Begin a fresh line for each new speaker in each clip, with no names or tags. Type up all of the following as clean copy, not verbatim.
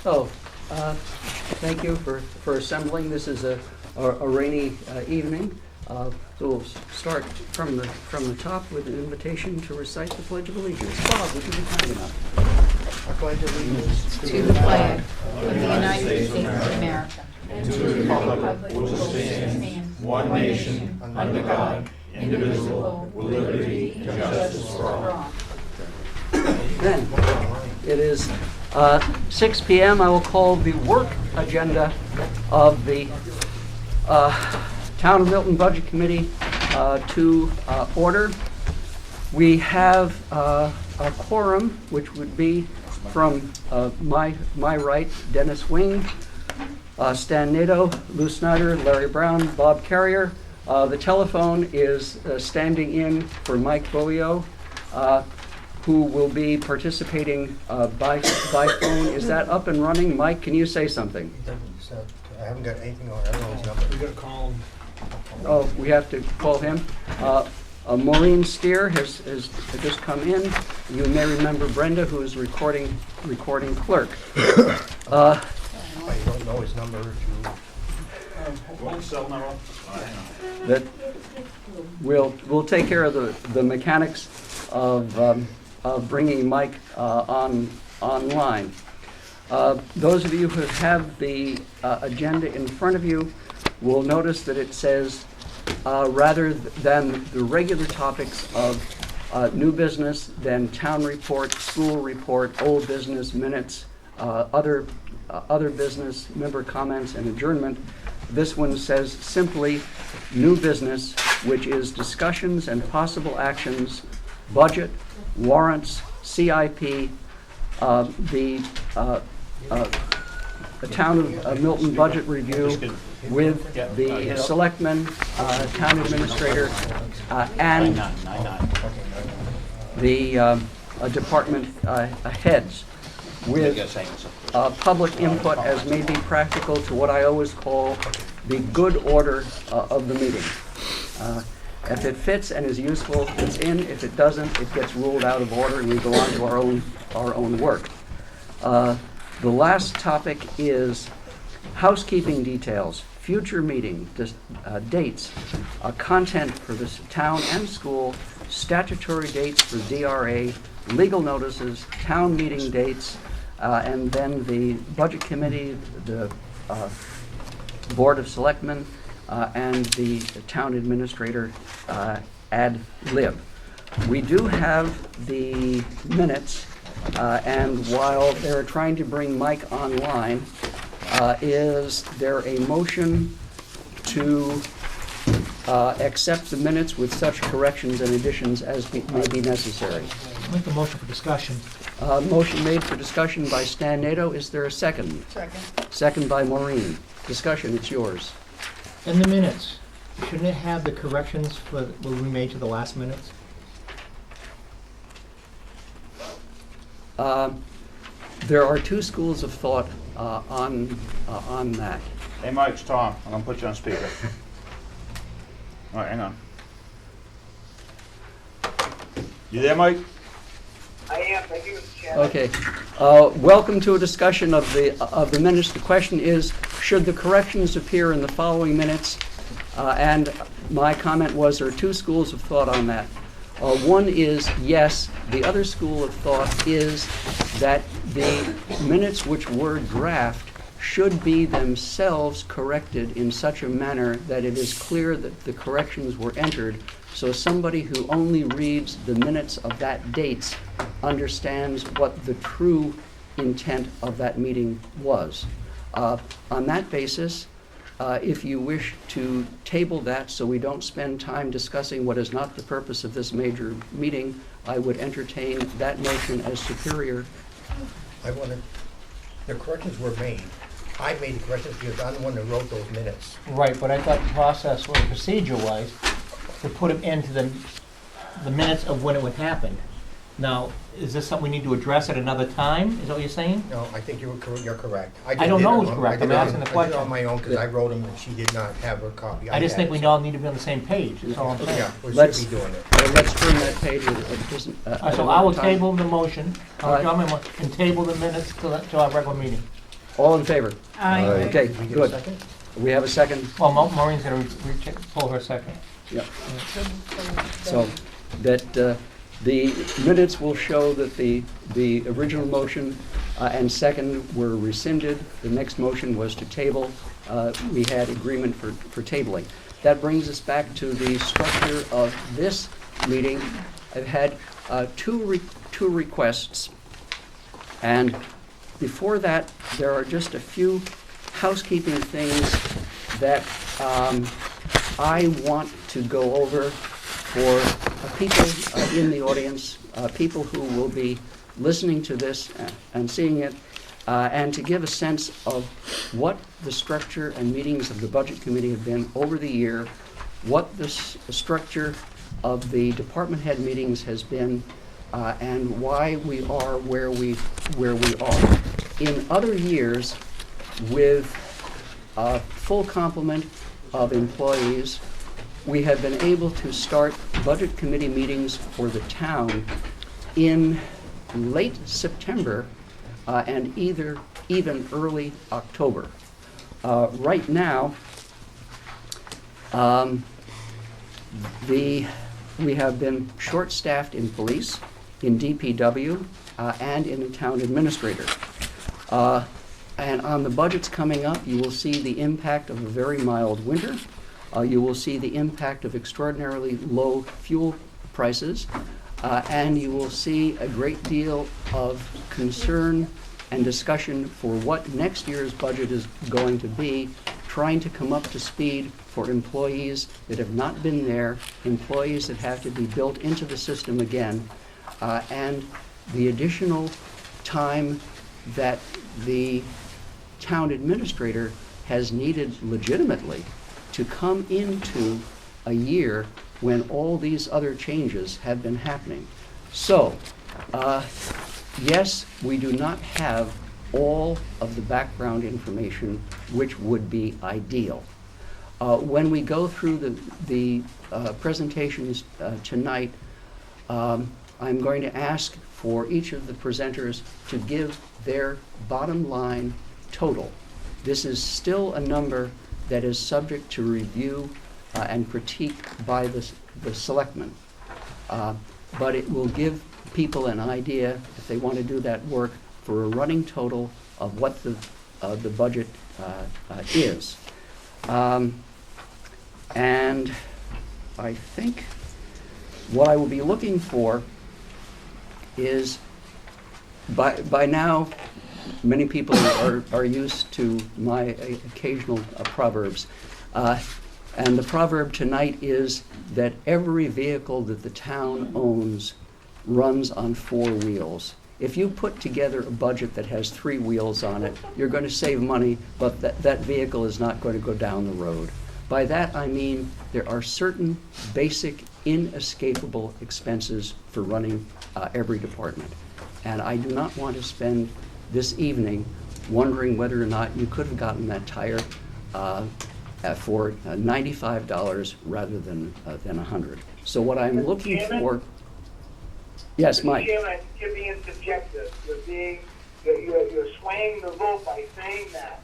Oh, thank you for assembling. This is a rainy evening. So we'll start from the top with an invitation to recite the Pledge of Allegiance. Bob, would you be kind enough?
I pledge allegiance
to the flag of the United States of America
and to the republic which stands one nation under God, indivisible, with liberty and justice for all.
Then, it is 6 p.m. I will call the work agenda of the Town of Milton Budget Committee to order. We have a quorum, which would be from my right, Dennis Wing, Stan Nato, Lou Snyder, Larry Brown, Bob Carrier. The telephone is standing in for Mike Boio, who will be participating by phone. Is that up and running? Mike, can you say something?
I haven't got anything on everyone's number. We gotta call him.
Oh, we have to call him. Maureen Steer has just come in. You may remember Brenda, who is recording clerk.
I don't know his number.
That we'll take care of the mechanics of bringing Mike online. Those of you who have the agenda in front of you will notice that it says rather than the regular topics of new business, then town report, school report, old business, minutes, other business, member comments, and adjournment. This one says simply new business, which is discussions and possible actions, budget, warrants, CIP, the Town of Milton budget review with the selectmen, town administrator, and the department heads, with public input as may be practical to what I always call the good order of the meeting. If it fits and is useful, it's in. If it doesn't, it gets ruled out of order and we go on to our own work. The last topic is housekeeping details, future meeting, dates, content for this town and school, statutory dates for DRA, legal notices, town meeting dates, and then the budget committee, the board of selectmen, and the town administrator ad lib. We do have the minutes, and while they're trying to bring Mike online, is there a motion to accept the minutes with such corrections and additions as may be necessary?
Make a motion for discussion.
Motion made for discussion by Stan Nato. Is there a second?
Second.
Second by Maureen. Discussion, it's yours.
In the minutes, shouldn't it have the corrections that we made to the last minutes?
There are two schools of thought on that.
Hey, Mike, it's Tom. I'm going to put you on speaker. All right, hang on. You there, Mike?
I am. Thank you, Mr. Chairman.
Okay. Welcome to a discussion of the minutes. The question is, should the corrections appear in the following minutes? And my comment was there are two schools of thought on that. One is yes. The other school of thought is that the minutes which were draft should be themselves corrected in such a manner that it is clear that the corrections were entered, so somebody who only reads the minutes of that dates understands what the true intent of that meeting was. On that basis, if you wish to table that so we don't spend time discussing what is not the purpose of this major meeting, I would entertain that motion as superior.
The corrections were made. I made the corrections because I'm the one that wrote those minutes.
Right, but I thought the process or the procedure was to put them into the minutes of when it would happen. Now, is this something we need to address at another time? Is that what you're saying?
No, I think you're correct.
I don't know who's correct. I'm asking the
I did
question.
it on my own because I wrote them and she did not have her copy.
I just think we all need to be on the same page. That's all I'm saying.
Yeah, we
Let's-
should be doing it.
Let's turn that page. It doesn't,
So I will table the motion, and table the minutes till our regular meeting.
All in favor?
Aye.
Okay,
Can we get a
good.
second?
We have a second?
Well, Maureen's gonna pull her second.
Yep. So that the minutes will show that the original motion and second were rescinded. The next motion was to table. We had agreement for tabling. That brings us back to the structure of this meeting. I've had two requests, and before that, there are just a few housekeeping things that I want to go over for people in the audience, people who will be listening to this and seeing it, and to give a sense of what the structure and meetings of the Budget Committee have been over the year, what the structure of the department head meetings has been, and why we are where we are. In other years, with a full complement of employees, we have been able to start Budget Committee meetings for the town in late September and even early October. Right now, we have been short-staffed in police, in DPW, and in the town administrator. And on the budgets coming up, you will see the impact of a very mild winter. You will see the impact of extraordinarily low fuel prices. And you will see a great deal of concern and discussion for what next year's budget is going to be, trying to come up to speed for employees that have not been there, employees that have to be built into the system again, and the additional time that the town administrator has needed legitimately to come into a year when all these other changes have been happening. So, yes, we do not have all of the background information which would be ideal. When we go through the presentations tonight, I'm going to ask for each of the presenters to give their bottom line total. This is still a number that is subject to review and critique by the selectmen. But it will give people an idea, if they want to do that work, for a running total of what the budget is. And I think what I will be looking for is, by now, many people are used to my occasional proverbs. And the proverb tonight is that every vehicle that the town owns runs on 4 wheels. If you put together a budget that has 3 wheels on it, you're going to save money, but that vehicle is not going to go down the road. By that I mean there are certain basic, inescapable expenses for running every department. And I do not want to spend this evening wondering whether or not you could have gotten that tire for $95 rather than $100. So what I'm looking for... Yes, Mike.
Mr. Chairman, I think you're being subjective. You're swaying the vote by saying that.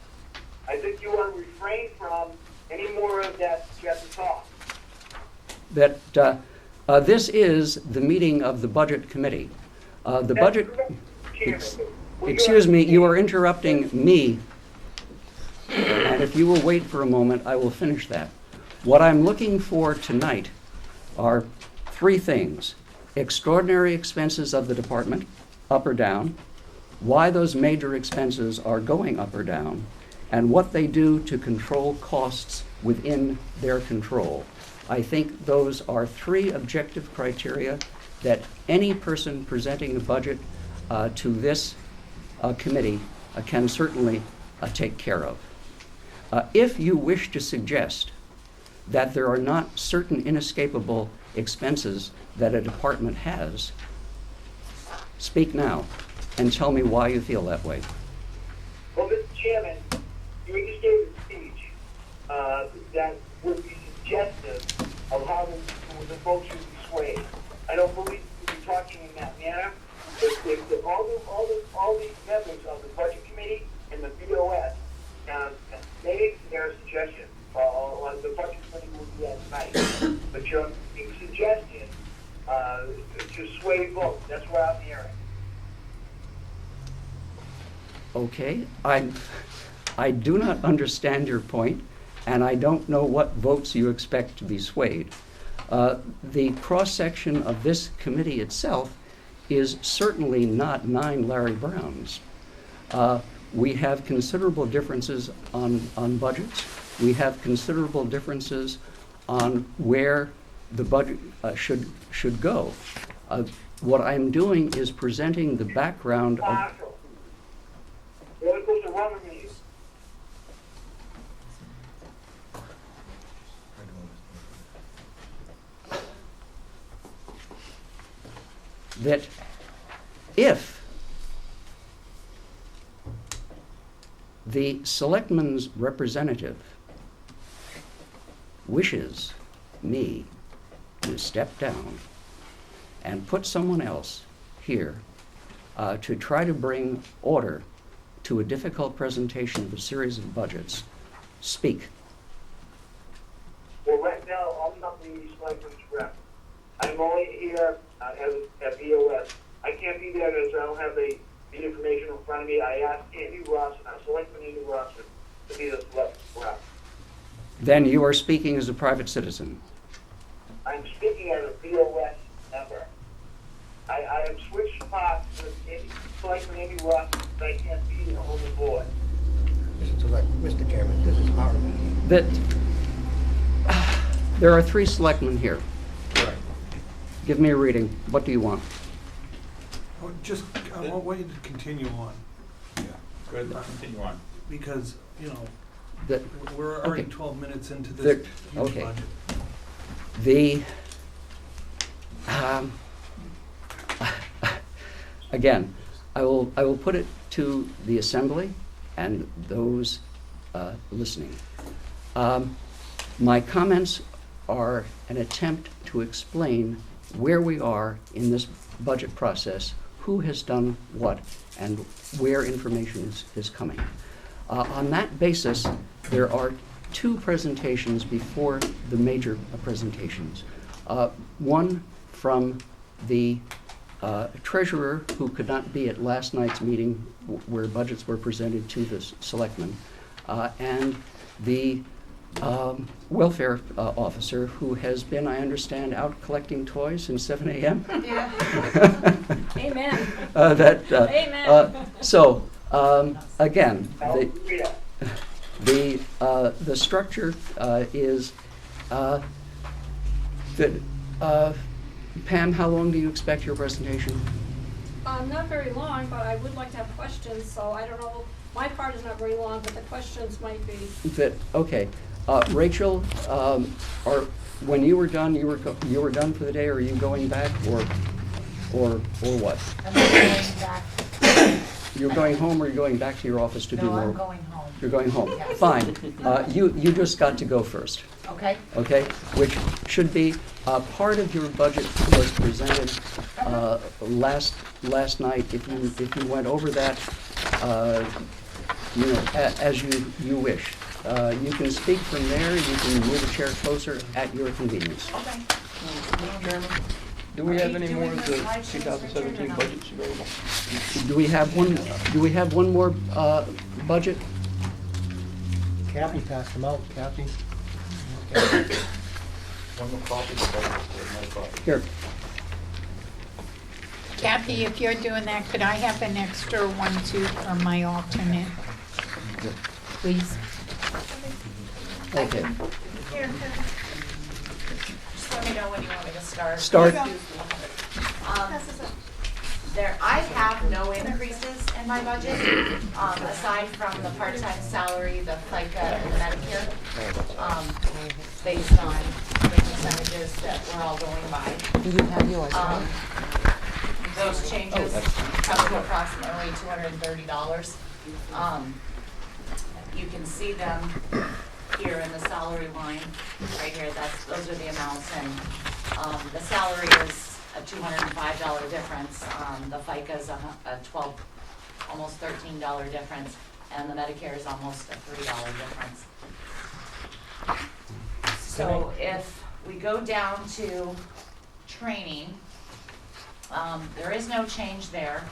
I think you want to refrain from any more of that suggested talk.
That this is the meeting of the Budget Committee. The budget... Excuse me, you are interrupting me. And if you will wait for a moment, I will finish that. What I'm looking for tonight are 3 things. Extraordinary expenses of the department, up or down, why those major expenses are going up or down, and what they do to control costs within their control. I think those are 3 objective criteria that any person presenting a budget to this committee can certainly take care of. If you wish to suggest that there are not certain inescapable expenses that a department has, speak now and tell me why you feel that way.
Well, Mr. Chairman, you just gave a speech that would be suggestive of how the vote should be swayed. I don't believe you'd be talking in that manner. If all the members of the Budget Committee and the POS, maybe there's a suggestion, on the budget committee will do that tonight, but your big suggestion, to sway vote, that's what I'm hearing.
Okay, I do not understand your point, and I don't know what votes you expect to be swayed. The cross-section of this committee itself is certainly not 9 Larry Browns. We have considerable differences on budgets. We have considerable differences on where the budget should go. What I'm doing is presenting the background of...
Marshall. There goes the rubber meeting.
that if the selectman's representative wishes me to step down and put someone else here to try to bring order to a difficult presentation of a series of budgets, speak.
Well, right now, I'm not the selectman's rep. I'm only here at BOS. I can't be there because I don't have the information in front of me. I asked Andy Ross, Selectman Andy Ross, to be the selectman's rep.
Then you are speaking as a private citizen.
I'm speaking as a BOS member. I have switched spots with Selectman Andy Ross, but I can't be on the board.
Mr. Chairman, this is our meeting.
That there are 3 selectmen here.
Right.
Give me a reading. What do you want?
I want you to continue on,
Yeah, go ahead, continue on.
because, you know,
That
we're already
Okay.
12 minutes into
The-
this huge
okay.
budget.
the again, I will put it to the assembly and those listening. My comments are an attempt to explain where we are in this budget process, who has done what, and where information is coming. On that basis, there are 2 presentations before the major presentations. One from the treasurer, who could not be at last night's meeting where budgets were presented to the selectmen, and the welfare officer, who has been, I understand, out collecting toys since 7 a.m.
Yeah. Amen.
Amen. So, again,
Rita,
the structure is that, Pam, how long do you expect your presentation?
Not very long, but I would like to have questions, so I don't know, my part is not very long, but the questions might be.
That, okay. Rachel, when you were done, you were done for the day, or are you going back, or what?
I'm going back.
You're going home, or you're going back to your office to do
No,
more?
I'm going home.
You're going home.
Yes.
Fine. You just got to go first.
Okay?
Okay, which should be, part of your budget was presented last night. If you went over that, as you wish. You can speak from there, you can move a chair closer at your convenience.
Okay.
Do we have any more
Doing
of
the
the
slide shows,
2017
Richard, or not?
budgets available?
Do we have one more budget?
Kathy passed them out, Kathy.
One more copy, another copy.
Here,
Kathy, if you're doing that, could I have an extra one too for my alternate? Please.
okay.
Just let me know when you want me to start.
Start.
I have no increases in my budget, aside from the part-time salary, the FICA, and the Medicare, based on the percentages that we're all going by.
You have yours, right?
Those changes come to approximately $230. You can see them here in the salary line, right here, those are the amounts, and the salary is a $205 difference. The FICA is a $12, almost $13 difference. and the Medicare is almost a $3 difference. So if we go down to training, there is no change there.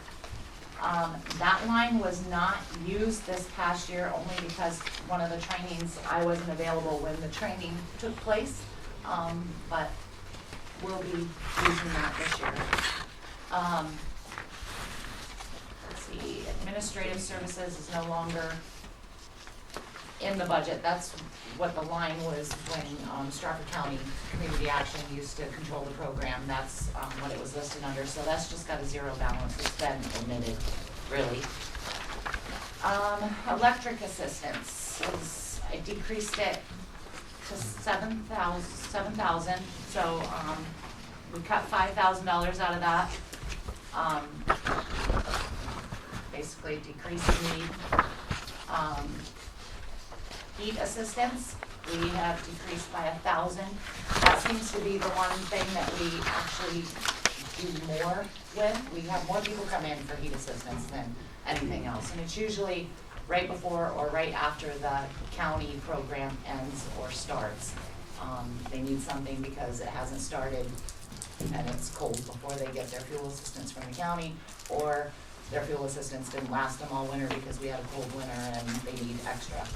That line was not used this past year only because one of the trainings, I wasn't available when the training took place, but we'll be using that this year. Let's see, administrative services is no longer in the budget. That's what the line was when Stratford County Community Action used to control the program. That's what it was listed under. So that's just got a zero balance. It's been omitted, really. Electric assistance is, I decreased it to 7,000. So we cut $5,000 out of that. Basically decreasing need. Heat assistance, we have decreased by 1,000. That seems to be the one thing that we actually do more with. We have more people come in for heat assistance than anything else. And it's usually right before or right after the county program ends or starts. They need something because it hasn't started and it's cold before they get their fuel assistance from the county, or their fuel assistance didn't last them all winter because we had a cold winter and they need extra.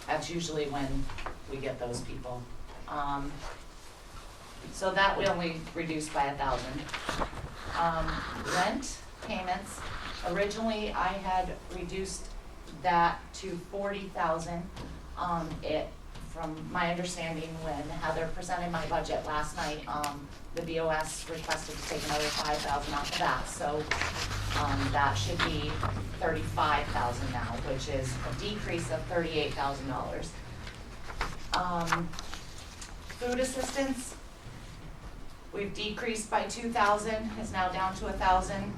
That's usually when we get those people. So that we only reduced by 1,000. Rent payments, originally I had reduced that to 40,000. From my understanding, when Heather presented my budget last night, the BOS requested to take another 5,000 off of that. So that should be 35,000 now, which is a decrease of $38,000. Food assistance, we've decreased by 2,000, is now down to 1,000.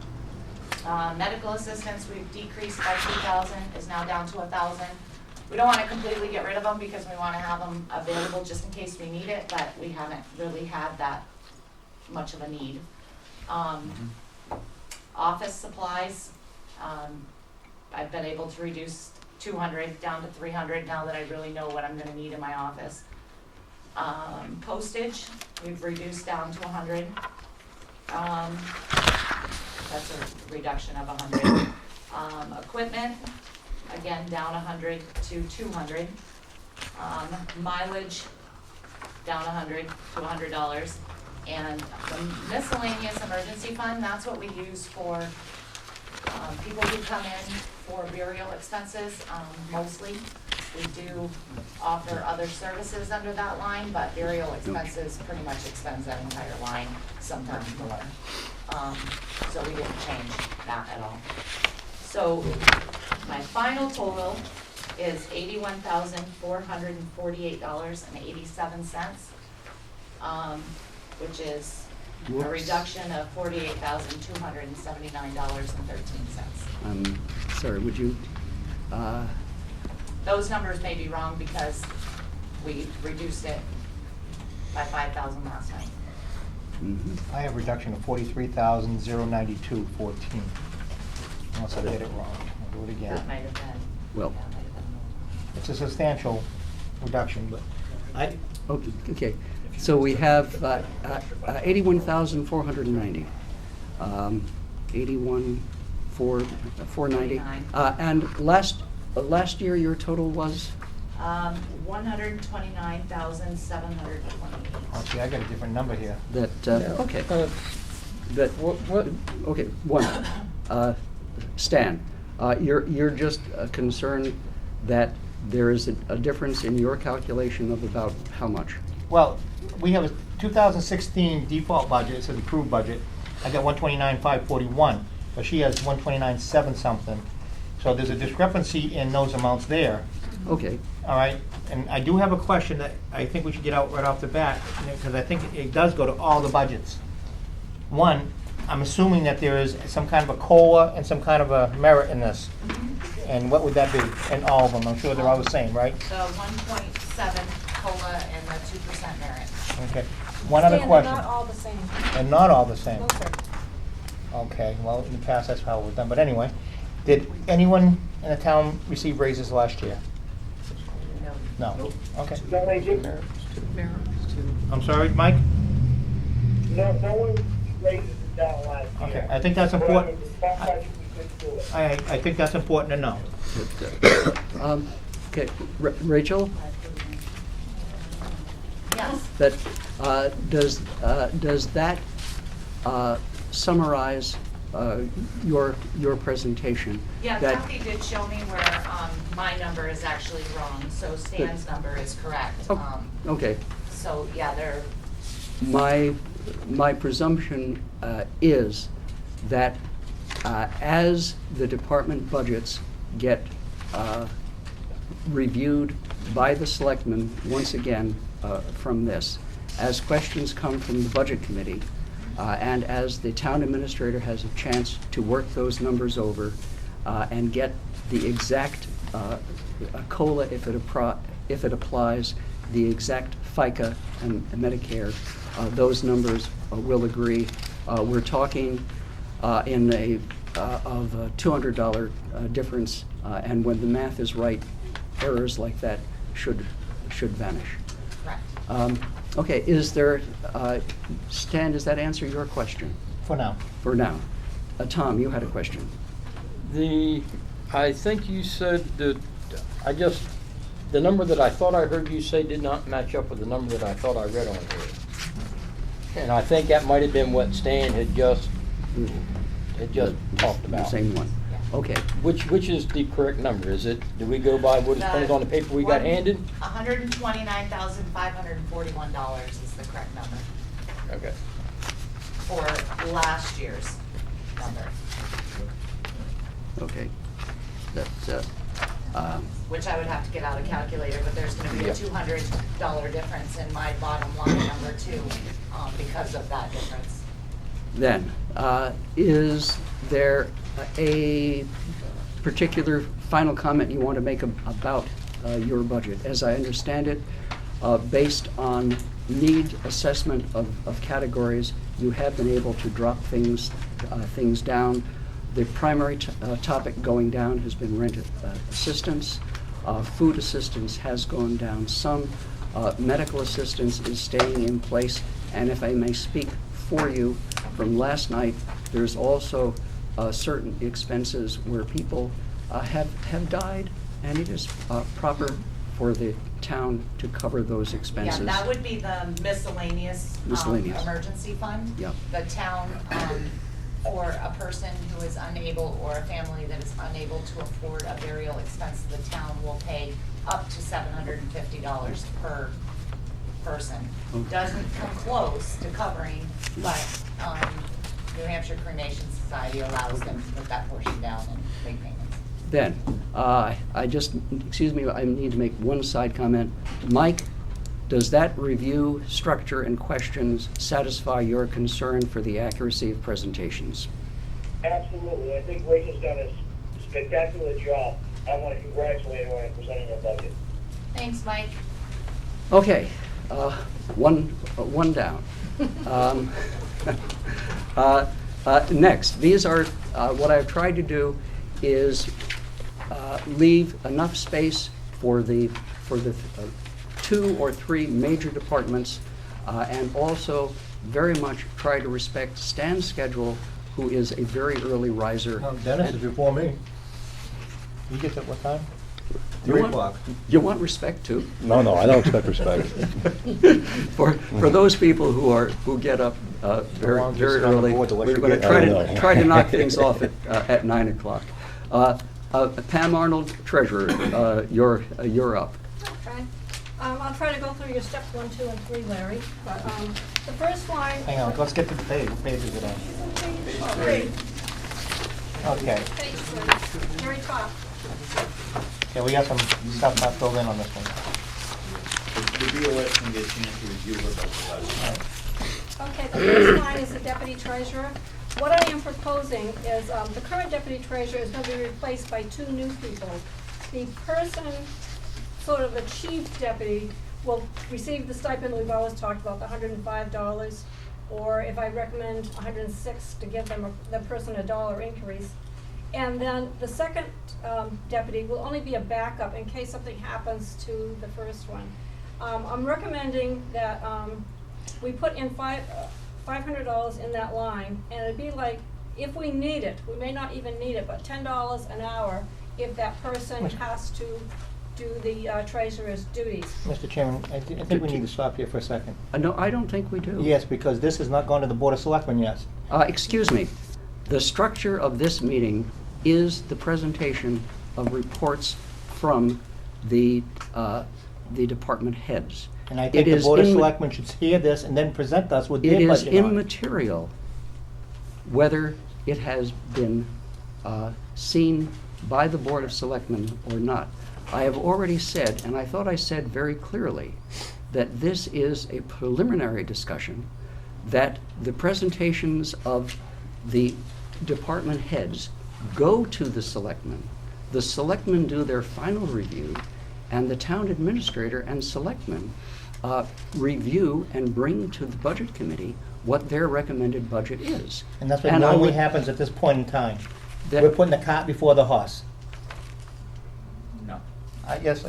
Medical assistance, we've decreased by 2,000, is now down to 1,000. We don't want to completely get rid of them because we want to have them available just in case we need it, but we haven't really had that much of a need. Office supplies, I've been able to reduce 200 down to 300 now that I really know what I'm going to need in my office. Postage, we've reduced down to 100. That's a reduction of 100. Equipment, again, down 100 to 200. Mileage, down 100 to $100. And the miscellaneous emergency fund, that's what we use for people who come in for burial expenses, mostly. We do offer other services under that line, but burial expenses pretty much expends that entire line, sometimes more. So we didn't change that at all. So my final total is $81,448.87, which is a
Whoops.
reduction of $48,279.13.
Sorry, would you,
Those numbers may be wrong because we reduced it by 5,000 last night.
I have a reduction of 43,092.14. Unless I did it wrong, I'll do it again.
That might have been.
Well.
that might have been-
It's a substantial reduction, but I,
okay, so we have 81,490, 81,490. And last year, your total was?
129,728.
oh, see, I got a different number here.
That, okay. That, okay, one, Stan, you're just concerned that there is a difference in your calculation of about how much?
Well, we have a 2016 default budget, it says approved budget. I got 129,541, but she has 129,7 something. So there's a discrepancy in those amounts there.
Okay,
All right, and I do have a question that I think we should get out right off the bat, because I think it does go to all the budgets. One, I'm assuming that there is some kind of a COLA and some kind of a merit in this. And what would that be in all of them? I'm sure they're all the same, right?
The 1.7 COLA and the 2% merit.
Okay. One other
Stan,
question.
they're not all the same.
And not all the same.
No, sir.
Okay, well, in the past, that's how it was done, but anyway. Did anyone in the town receive raises last year? No. Okay.
No, they didn't.
I'm sorry, Mike?
No one raises it down last year.
Okay, I think that's
But
important.
with the small budget, we couldn't do it.
I think that's important to know.
Okay, Rachel,
Yes.
does that summarize your presentation?
Yeah,
That-
Kathy did show me where my number is actually wrong, so Stan's number is correct.
Oh, okay.
So, yeah, they're,
My presumption is that as the department budgets get reviewed by the selectmen, once again, from this, as questions come from the budget committee, and as the town administrator has a chance to work those numbers over and get the exact COLA, if it applies, the exact FICA and Medicare, those numbers will agree. We're talking in of a $200 difference, and when the math is right, errors like that should vanish.
correct.
Okay, is there, Stan, does that answer your question
For now.
for now? Tom, you had a question.
I think you said that, the number that I thought I heard you say did not match up with the number that I thought I read on here. And I think that might have been what Stan had just talked
The
about.
same one. Okay,
Which is the correct number? Is it, do we go by what is printed on the paper we got handed?
$129,541 is the correct number
Okay.
for last year's number,
okay. That's,
which I would have to get out a calculator, but there's gonna be a
Yeah.
$200 difference in my bottom line number too, because of that difference.
Then, is there a particular final comment you want to make about your budget? As I understand it, based on need assessment of categories, you have been able to drop things down. The primary topic going down has been rent assistance. Food assistance has gone down some. Medical assistance is staying in place. And if I may speak for you, from last night, there's also certain expenses where people have died, and it is proper for the town to cover those expenses.
Yeah, that would be the miscellaneous,
Miscellaneous.
emergency fund.
Yep.
The town, for a person who is unable, or a family that is unable to afford a burial expense, the town will pay up to $750 per person.
Okay.
Doesn't come close to covering, but, New Hampshire Cremation Society allows them to put that portion down and make payments.
Then, I need to make one side comment. Mike, does that review, structure, and questions satisfy your concern for the accuracy of presentations?
Absolutely. I think Rachel's done a spectacular job. I want to congratulate her on presenting her budget.
Thanks, Mike.
Okay, one down. Next, these are, what I've tried to do is leave enough space for the 2 or 3 major departments, and also very much try to respect Stan's schedule, who is a very early riser.
Dennis is before me. You get at what time?
You
3
want-
o'clock.
You want respect too?
No, I don't expect respect.
For those people who get up very
I'm just
very
on the
early,
board to let
we're
you
going to
get- I know.
try to knock things off at 9 o'clock. Pam Arnold, treasurer, you're up.
Okay. I'll try to go through your steps 1, 2, and 3, Larry, but, the first line.
Hang on, let's get to the page. Page is it on?
Page
Okay.
3, very top.
Okay, we got some stuff not filled in on this one.
The BOS can get a chance to review what that's
Okay, the first line is the deputy treasurer. What I am proposing is, the current deputy treasurer is going to be replaced by 2 new people. The person, sort of the chief deputy, will receive the stipend that we've always talked about, the $105, or if I recommend $106, to give them, the person a $1 increase. And then the second deputy will only be a backup in case something happens to the first one. I'm recommending that we put in $500 in that line, and it'd be like, if we need it, we may not even need it, but $10 an hour if that person has to do the treasurer's duties.
Mr. Chairman, I think we need to stop here for a second.
No, I don't think we do.
Yes, because this has not gone to the Board of Selectmen yet.
Excuse me. The structure of this meeting is the presentation of reports from the department heads.
And I think the Board of Selectmen should hear this and then present us with their
It is
budget on it.
immaterial whether it has been seen by the Board of Selectmen or not. I have already said, and I thought I said very clearly, that this is a preliminary discussion, that the presentations of the department heads go to the selectmen. The selectmen do their final review, and the town administrator and selectmen review and bring to the budget committee what their recommended budget is.
And that's what
I
normally
would-
happens at this point in time.
that-
We're putting the cart before the horse.
No.
I guess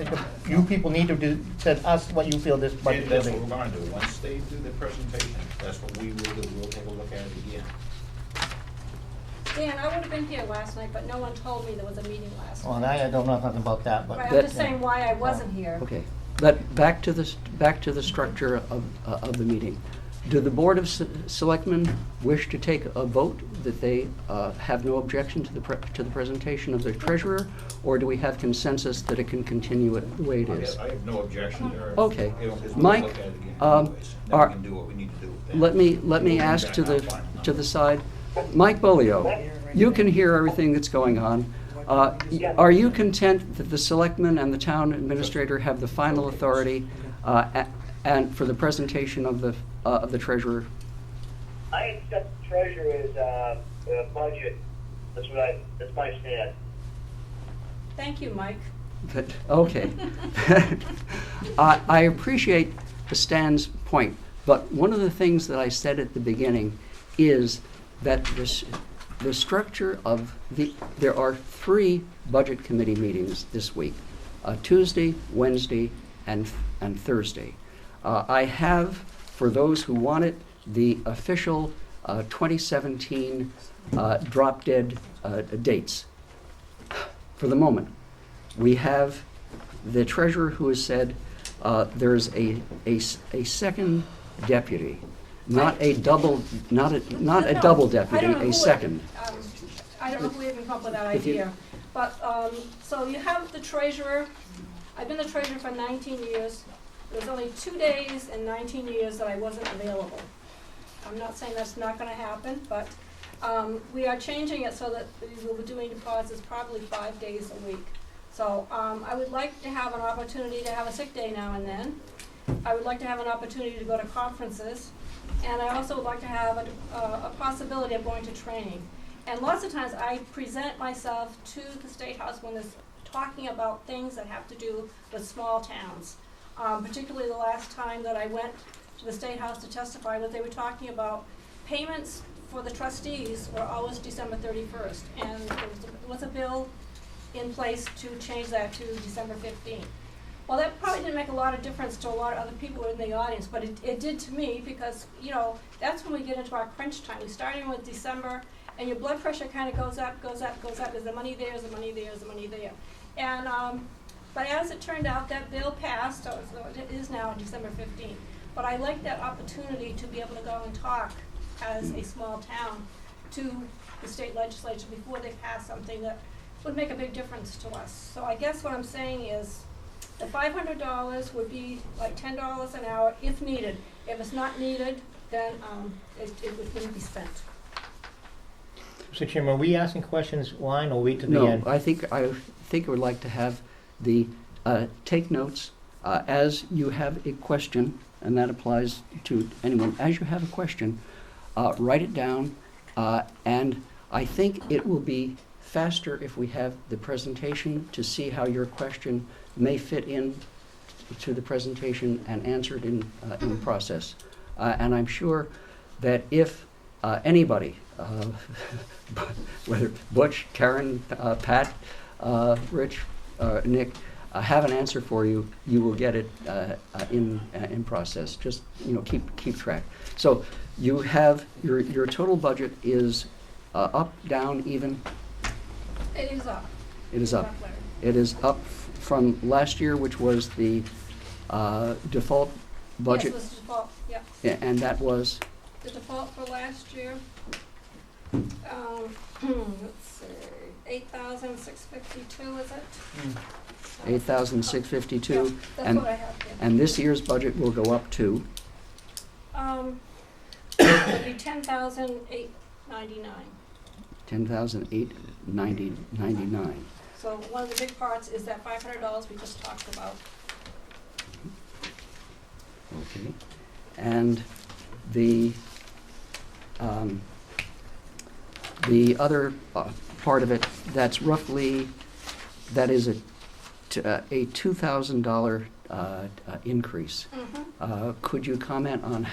you people need to tell us what you feel this budget
That's
will
what
be.
we're gonna do. Once they do the presentation, that's what we will do. We'll take a look at it again.
Dan, I would have been here last night, but no one told me there was a meeting last
Well,
night.
I don't know nothing about that, but.
Right, I'm just saying why I wasn't here.
Okay, but back to the structure of the meeting. Do the Board of Selectmen wish to take a vote that they have no objection to the presentation of the treasurer, or do we have consensus that it can continue it the way it is?
I have no objection there.
Okay.
You know, 'cause we'll
Mike,
look at it again
um,
anyways. Then
are-
we can do what we need to do with that.
Let me ask to the side. Mike Bolio, you can hear everything that's going on. Are you content that the selectmen and the town administrator have the final authority and for the presentation of the treasurer?
I accept the treasurer's budget. That's my stand.
Thank you, Mike.
Okay. I appreciate Stan's point, but one of the things that I said at the beginning is that the structure of there are 3 budget committee meetings this week, Tuesday, Wednesday, and Thursday. I have, for those who want it, the official 2017 drop-dead dates. For the moment, we have the treasurer who has said there's a second deputy, not a double deputy, a second.
I don't know who even come up with that
If you-
idea. But, so you have the treasurer. I've been the treasurer for 19 years. There's only 2 days in 19 years that I wasn't available. I'm not saying that's not gonna happen, but we are changing it so that we'll be doing deposits probably 5 days a week. So I would like to have an opportunity to have a sick day now and then. I would like to have an opportunity to go to conferences. And I also would like to have a possibility of going to training. And lots of times I present myself to the State House when it's talking about things that have to do with small towns. Particularly the last time that I went to the State House to testify, what they were talking about, payments for the trustees were always December 31st. And there was a bill in place to change that to December 15th. Well, that probably didn't make a lot of difference to a lot of other people in the audience, but it did to me because, you know, that's when we get into our crunch time. We start in with December, and your blood pressure kind of goes up, goes up, goes up. Is the money there? Is the money there? Is the money there? And, but as it turned out, that bill passed, so it is now December 15th. But I like that opportunity to be able to go and talk as a small town to the state legislature before they pass something that would make a big difference to us. So I guess what I'm saying is, the $500 would be like $10 an hour if needed. If it's not needed, then it wouldn't be spent.
Mr. Chairman, are we asking questions line or wait to the end?
No, I think I would like to have the take notes as you have a question, and that applies to anyone. As you have a question, write it down, and I think it will be faster if we have the presentation to see how your question may fit in to the presentation and answered in the process. And I'm sure that if anybody, whether Butch, Karen, Pat, Rich, Nick, have an answer for you, you will get it in process. Just, keep track. So you have, your total budget is up, down, even?
It is up.
It is up.
Larry.
It is up from last year, which was the default budget.
Yes, it was default, yeah.
And that was,
The default for last year, let's see, 8,652, is it?
8,652.
Yeah, that's
and
what I have here.
And this year's budget will go up to,
It'll be 10,899.
10,899.
So one of the big parts is that $500 we just talked about.
Okay. And the other part of it, that's roughly, that is a $2,000 increase. Could you comment on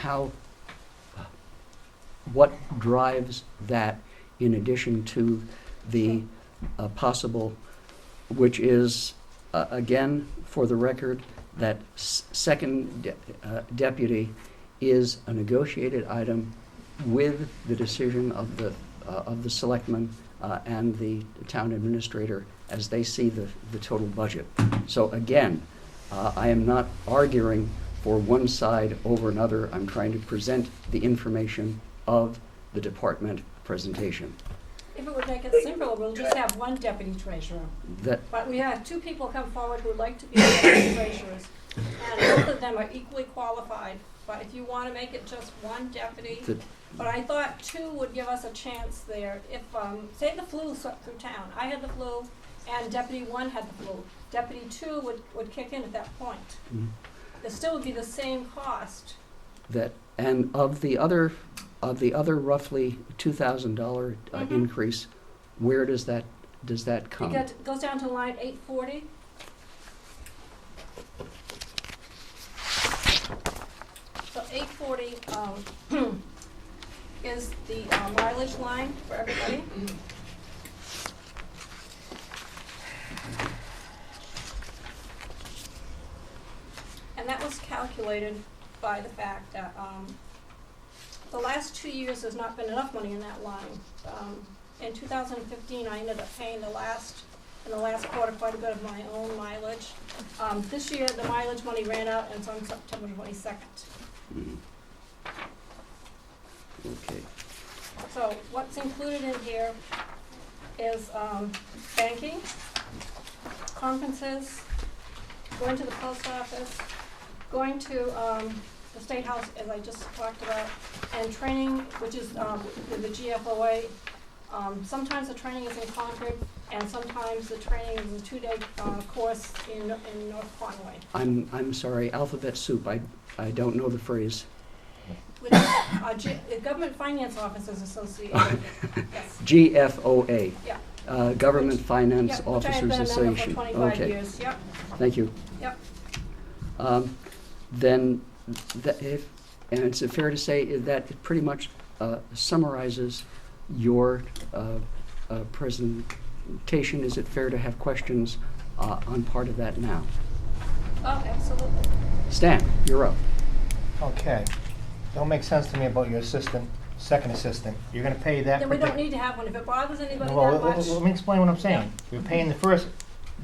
what drives that in addition to the possible, which is, again, for the record, that second deputy is a negotiated item with the decision of the selectmen and the town administrator as they see the total budget. So again, I am not arguing for one side over another. I'm trying to present the information of the department presentation.
If it would make it simpler, we'll just have one deputy treasurer. But we have two people come forward who would like to be deputy treasurers. And both of them are equally qualified. But if you want to make it just one deputy, but I thought two would give us a chance there. If, say the flu swept through town, I had the flu and deputy one had the flu. Deputy two would kick in at that point. It still would be the same cost.
And of the other roughly $2,000 increase, where does that come?
It goes down to line 840. So 840 is the mileage line for everybody. And that was calculated by the fact that the last 2 years there's not been enough money in that line. In 2015, I ended up paying in the last quarter quite a bit of my own mileage. This year, the mileage money ran out, and it's on September 22nd.
Okay.
So what's included in here is banking, conferences, going to the post office, going to the State House, as I just talked about, and training, which is with the GFOA. Sometimes the training is in Concord, and sometimes the training is a 2-day course in North Conway.
I'm sorry, alphabet soup. I don't know the phrase.
Which is the Government Finance Officers Association. Yes.
GFOA.
Yeah.
Government Finance
Which I have
Officers
been a member
Association.
for 25
Okay.
years. Yep.
Thank you.
Yep.
Then, and it's fair to say that it pretty much summarizes your presentation. Is it fair to have questions on part of that now?
Oh, absolutely.
Stan, you're up.
Okay. Don't make sense to me about your second assistant. You're gonna pay that.
Then we don't need to have one. If it bothers anybody
Well,
that much.
let me explain what I'm saying. You're paying the first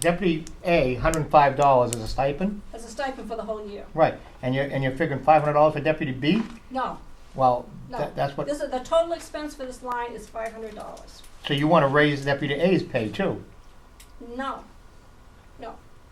deputy A $105 as a stipend,
As a stipend for the whole year.
right? And you're figuring $500 for deputy B.
No,
Well,
no.
that's what.
This is, the total expense for this line is $500.
So you want to raise deputy A's pay too.
No.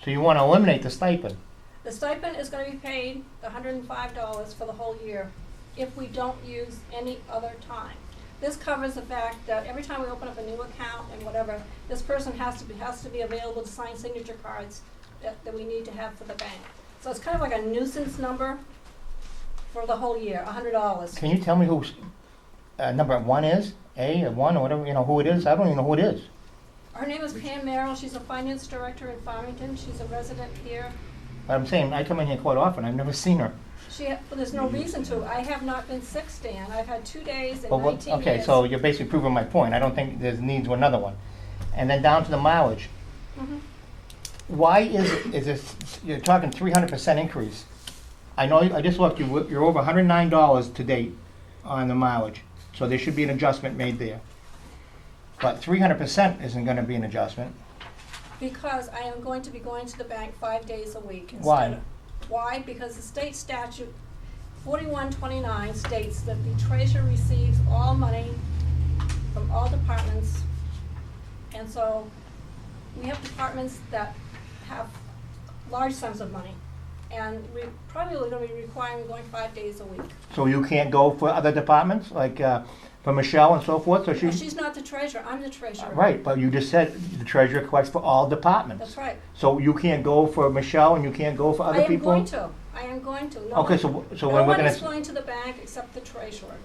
So you want to eliminate the stipend.
The stipend is gonna be paid $105 for the whole year if we don't use any other time. This covers the fact that every time we open up a new account and whatever, this person has to be available to sign signature cards that we need to have for the bank. So it's kind of like a nuisance number for the whole year, $100.
Can you tell me who number one is? A or one or whatever, who it is? I don't even know who it is.
Her name is Pam Merrill. She's a finance director in Farmington. She's a resident here.
But I'm saying, I come in here quite often. I've never seen her.
There's no reason to. I have not been sick, Stan. I've had 2 days in
But
19 years.
okay, so you're basically proving my point. I don't think there's needs for another one. And then down to the mileage.
Mhm.
Why is this, you're talking 300% increase. I know, I just looked, you're over $109 to date on the mileage, so there should be an adjustment made there. But 300% isn't gonna be an adjustment.
Because I am going to be going to the bank 5 days a week instead
Why?
of. Why? Because the state statute 4129 states that the treasurer receives all money from all departments. And so we have departments that have large sums of money. And we probably are gonna be requiring going 5 days a week.
So you can't go for other departments, like for Michelle and so forth, so
Well,
she?
she's not the treasurer, I'm the treasurer.
Right, but you just said the treasurer collects for all departments.
That's right.
So you can't go for Michelle and you can't go for other people?
I am going to. No
Okay,
one-
so
No
when we're
one
gonna,
is going to the bank except the treasurer.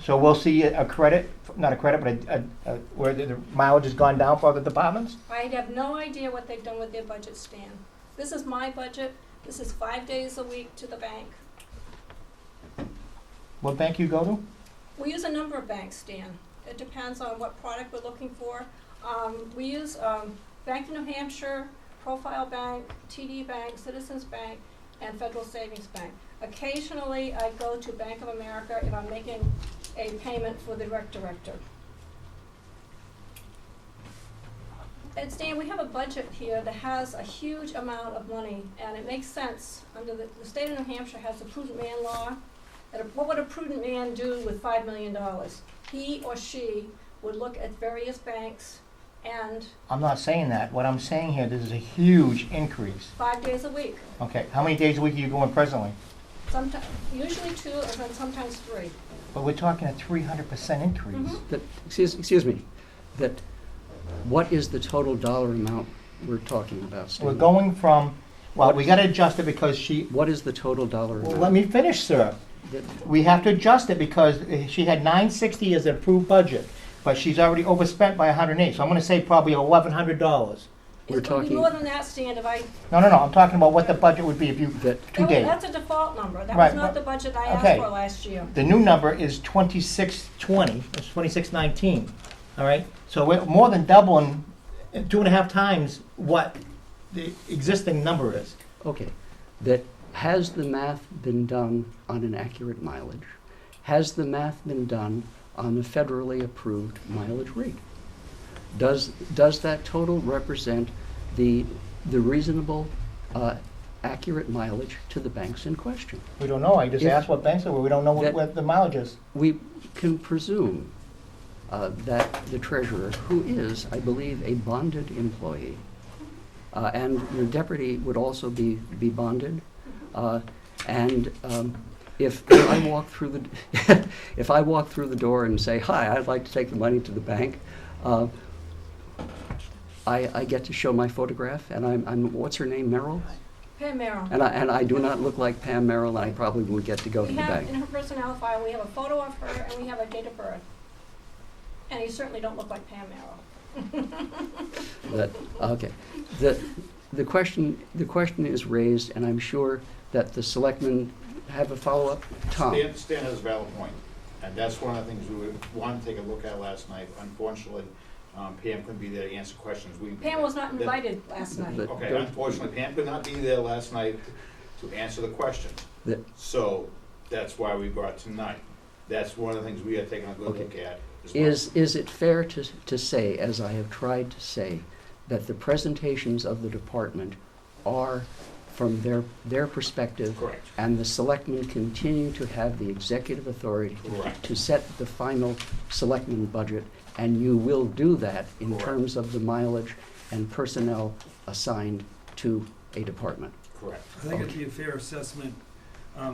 so we'll see a credit, not a credit, but where the mileage has gone down for other departments?
I have no idea what they've done with their budget, Stan. This is my budget, this is 5 days a week to the bank.
What bank you go to?
We use a number of banks, Stan. It depends on what product we're looking for. We use Bank of New Hampshire, Profile Bank, TD Bank, Citizens Bank, and Federal Savings Bank. Occasionally, I go to Bank of America if I'm making a payment for the rec director. And Stan, we have a budget here that has a huge amount of money, and it makes sense. Under the state of New Hampshire has the prudent man law. What would a prudent man do with $5 million? He or she would look at various banks and
I'm not saying that. What I'm saying here, this is a huge increase.
5 days a week.
Okay, how many days a week are you going presently?
Sometimes, usually 2, and then sometimes 3.
But we're talking a 300% increase.
Mhm.
That, excuse me, that, what is the total dollar amount we're talking about, Steve?
We're going from, well, we gotta adjust it because she,
What is the total dollar
well,
amount?
let me finish, sir.
That-
We have to adjust it because she had 960 as an approved budget, but she's already overspent by 108, so I'm gonna say probably $1,100.
We're
It's going to be
talking-
more than that, Stan, if I,
No, I'm talking about what the budget would be if you,
That-
today.
that's a default number. That
Right,
was not
but-
the budget I asked
okay.
for last year.
The new number is 2620, it's 2619, all right? So we're more than doubling, 2.5 times what the existing number is.
Okay, that, has the math been done on an accurate mileage? Has the math been done on a federally approved mileage rate? Does that total represent the reasonable, accurate mileage to the banks in question?
We don't know, I just
If-
asked what banks are, we don't know
that-
what the mileage is.
We can presume that the treasurer, who is, I believe, a bonded employee, and your deputy would also be bonded, and if I walk through the, if I walk through the door and say, "Hi, I'd like to take the money to the bank," I get to show my photograph, and I'm what's her name, Merrill?
Pam Merrill.
And I do not look like Pam Merrill, and I probably would get to go to
We
the
have,
bank.
in her personnel file, we have a photo of her and we have a date of birth. And you certainly don't look like Pam Merrill.
That, okay. The question is raised, and I'm sure that the selectmen have a follow-up. Tom?
Stan has a valid point, and that's one of the things we wanted to take a look at last night. Unfortunately, Pam couldn't be there to answer questions.
Pam was not invited last night.
But-
Okay, unfortunately, Pam could not be there last night to answer the questions.
That-
So that's why we brought tonight. That's one of the things we are taking a good look at. as well.
Is it fair to say, as I have tried to say, that the presentations of the department are from their perspective?
Correct.
And the selectmen continue to have the executive authority
Correct.
to set the final selectmen budget, and you will do that in
Correct.
terms of the mileage and personnel assigned to a department?
Correct.
I think it'd be a fair assessment,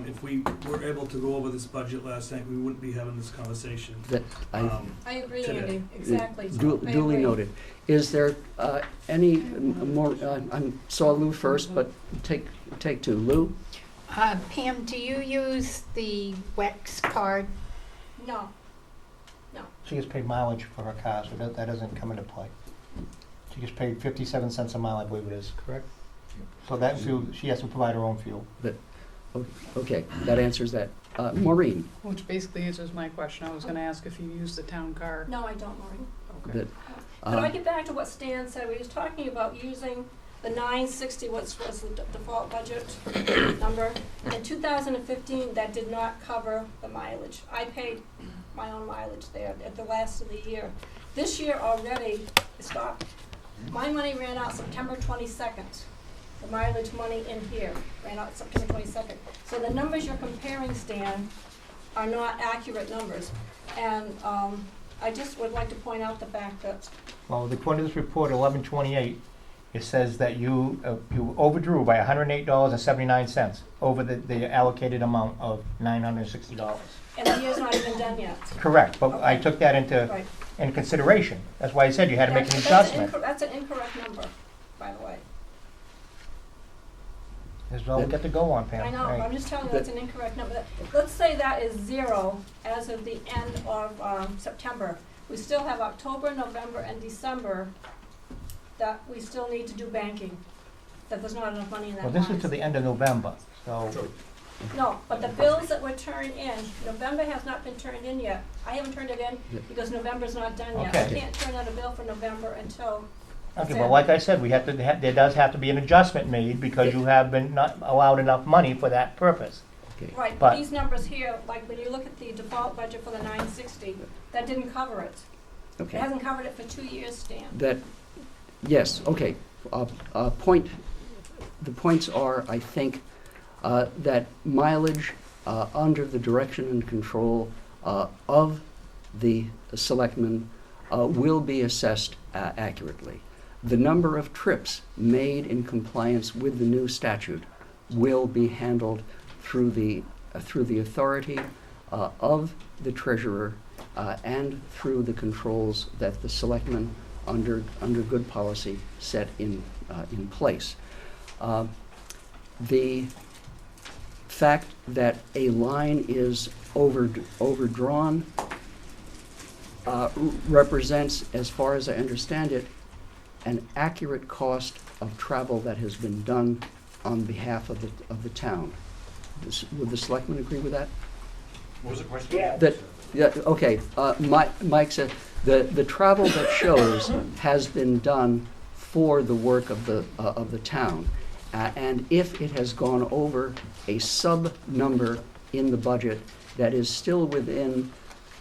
if we were able to go over this budget last night, we wouldn't be having this conversation.
That I
I agree,
Today.
Andy, exactly. I
Duly
agree.
noted. Is there any more, I saw Lou first, but take two. Lou?
Pam, do you use the WEX card?
No,
She gets paid mileage for her car, so that doesn't come into play. She gets paid 57 cents a mile, I believe it is, correct? So that fuel, she has to provide her own fuel.
Okay, that answers that. Maureen?
Which basically answers my question. I was gonna ask if you use the town car.
No, I don't, Maureen.
Okay.
that,
Could I get back to what Stan said? We was talking about using the 960, was the default budget number. In 2015, that did not cover the mileage. I paid my own mileage there at the last of the year. This year already, it stopped. My money ran out September 22nd. The mileage money in here ran out September 22nd. So the numbers you're comparing, Stan, are not accurate numbers. And I just would like to point out the fact that
Well, according to this report, 11/28, it says that you overdrew by $108.79 over the allocated amount of $960.
and the year's not even done yet.
Correct, but I
Okay.
took that into
Right.
consideration. That's why I said you had to make an
That's
adjustment.
That's an incorrect number, by the way.
That's all we got to go on, Pam.
I know,
Right.
I'm just telling you that's an incorrect number. Let's say that is 0 as of the end of September. We still have October, November, and December that we still need to do banking, that there's not enough money in that
Well, this
line.
is to the end of November, so,
No, but the bills that were turned in, November has not been turned in yet. I haven't turned it in because November's not done yet. I
Okay.
can't turn out a bill for November until
okay,
that's
well,
it.
like I said, there does have to be an adjustment made because you have been not allowed enough money for that purpose.
Right,
but-
but these numbers here, like when you look at the default budget for the 960, that didn't cover it. It
Okay.
hasn't covered it for 2 years, Stan.
That, yes, okay. The points are, I think, that mileage under the direction and control of the selectmen will be assessed accurately. The number of trips made in compliance with the new statute will be handled through the authority of the treasurer and through the controls that the selectmen under good policy set in place. The fact that a line is overdrawn represents, as far as I understand it, an accurate cost of travel that has been done on behalf of the town. Would the selectmen agree with that?
What was the question?
Yeah.
Okay, Mike said, the travel that shows has been done for the work of the town. And if it has gone over a sub-number in the budget that is still within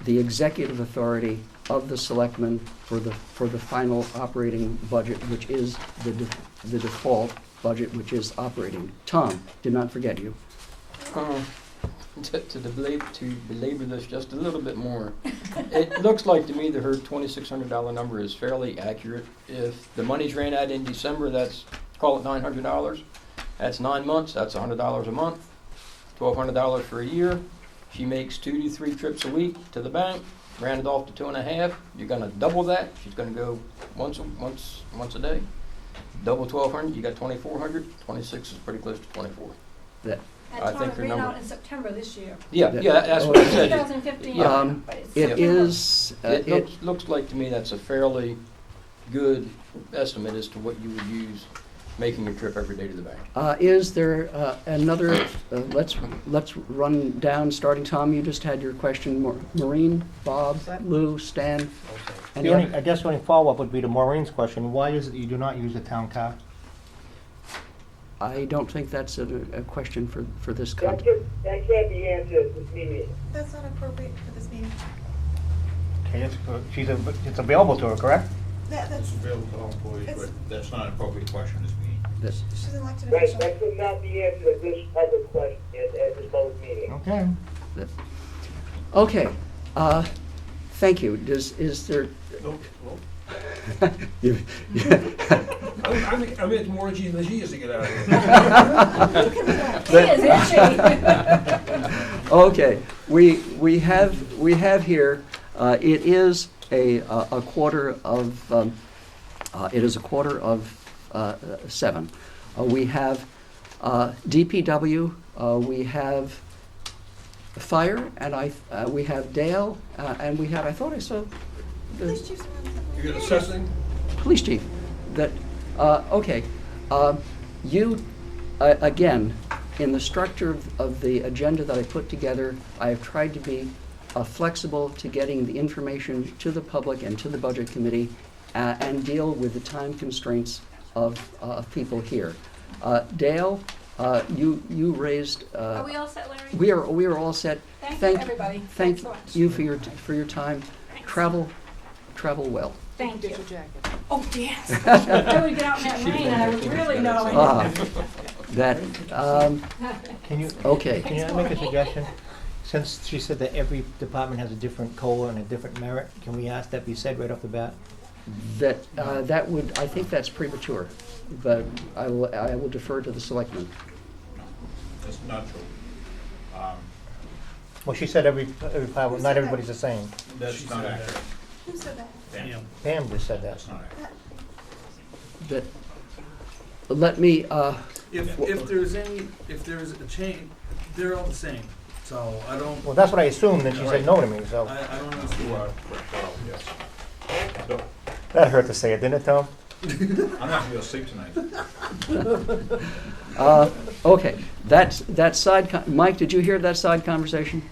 the executive authority of the selectmen for the final operating budget, which is the default budget, which is operating. Tom, did not forget you.
To belabor this just a little bit more, it looks like to me that her $2,600 number is fairly accurate. If the money's ran out in December, that's, call it $900. That's 9 months, that's $100 a month, $1,200 for a year. She makes 2 to 3 trips a week to the bank, ran it off to 2.5. You're gonna double that. She's gonna go once a day. Double 1,200, you got 2,400. 26 is pretty close to 24.
That,
And
I
Tom,
think
it
her
ran
number-
out in September this year.
Yeah,
That-
that's what I said.
2015,
Yeah.
but it's
It
September.
is,
It looks like to me that's a fairly good estimate as to what you would use making a trip every day to the bank.
is there another, let's run down, starting Tom, you just had your question. Maureen, Bob, Lou, Stan? Any other?
I guess the only follow-up would be to Maureen's question, why is it that you do not use the town car?
I don't think that's a question for this
That
context.
can't be answered at this meeting.
That's not appropriate for this meeting.
Okay, it's available to her, correct?
That's,
It's available to all employees, but that's not an appropriate question this meeting.
she's an elected
Right,
official.
that could not be answered at this public question, at this public meeting.
Okay.
Okay, thank you. Is there? You-
I'm at more itchy than she is to get out of here.
He is itchy.
Okay, we have here, it is a quarter of, it is a quarter of 7. We have DPW, we have fire, and we have Dale, and we have, I thought I saw the
Police chief's around.
You got assessing?
police chief. That, okay, you, again, in the structure of the agenda that I put together, I have tried to be flexible to getting the information to the public and to the Budget Committee and deal with the time constraints of people here. Dale, you raised.
Are we all set, Larry?
We are all set.
Thank you, everybody.
Thank
Thanks so much.
you for your time. Travel well.
Thank you.
Get your jacket.
Oh, yes. I would get out in that rain and I would really know.
That
Can you,
okay.
can you make a suggestion? Since she said that every department has a different COLA and a different merit, can we ask that be said right off the bat?
That would, I think that's premature, but I will defer to the selectmen.
That's not true.
Well, she said every department, not everybody's the same.
That's not accurate.
Who said that?
Yeah.
Pam just said that.
That's not accurate.
That, let me,
If there's a change, they're all the same, so I don't,
Well, that's what I assumed, then she said no to me, so.
I don't
You
understand.
are correct, Carl, yes. No,
That hurt to say it, didn't it, Tom?
I'm not gonna sleep tonight.
okay, that side, Mike, did you hear that side conversation?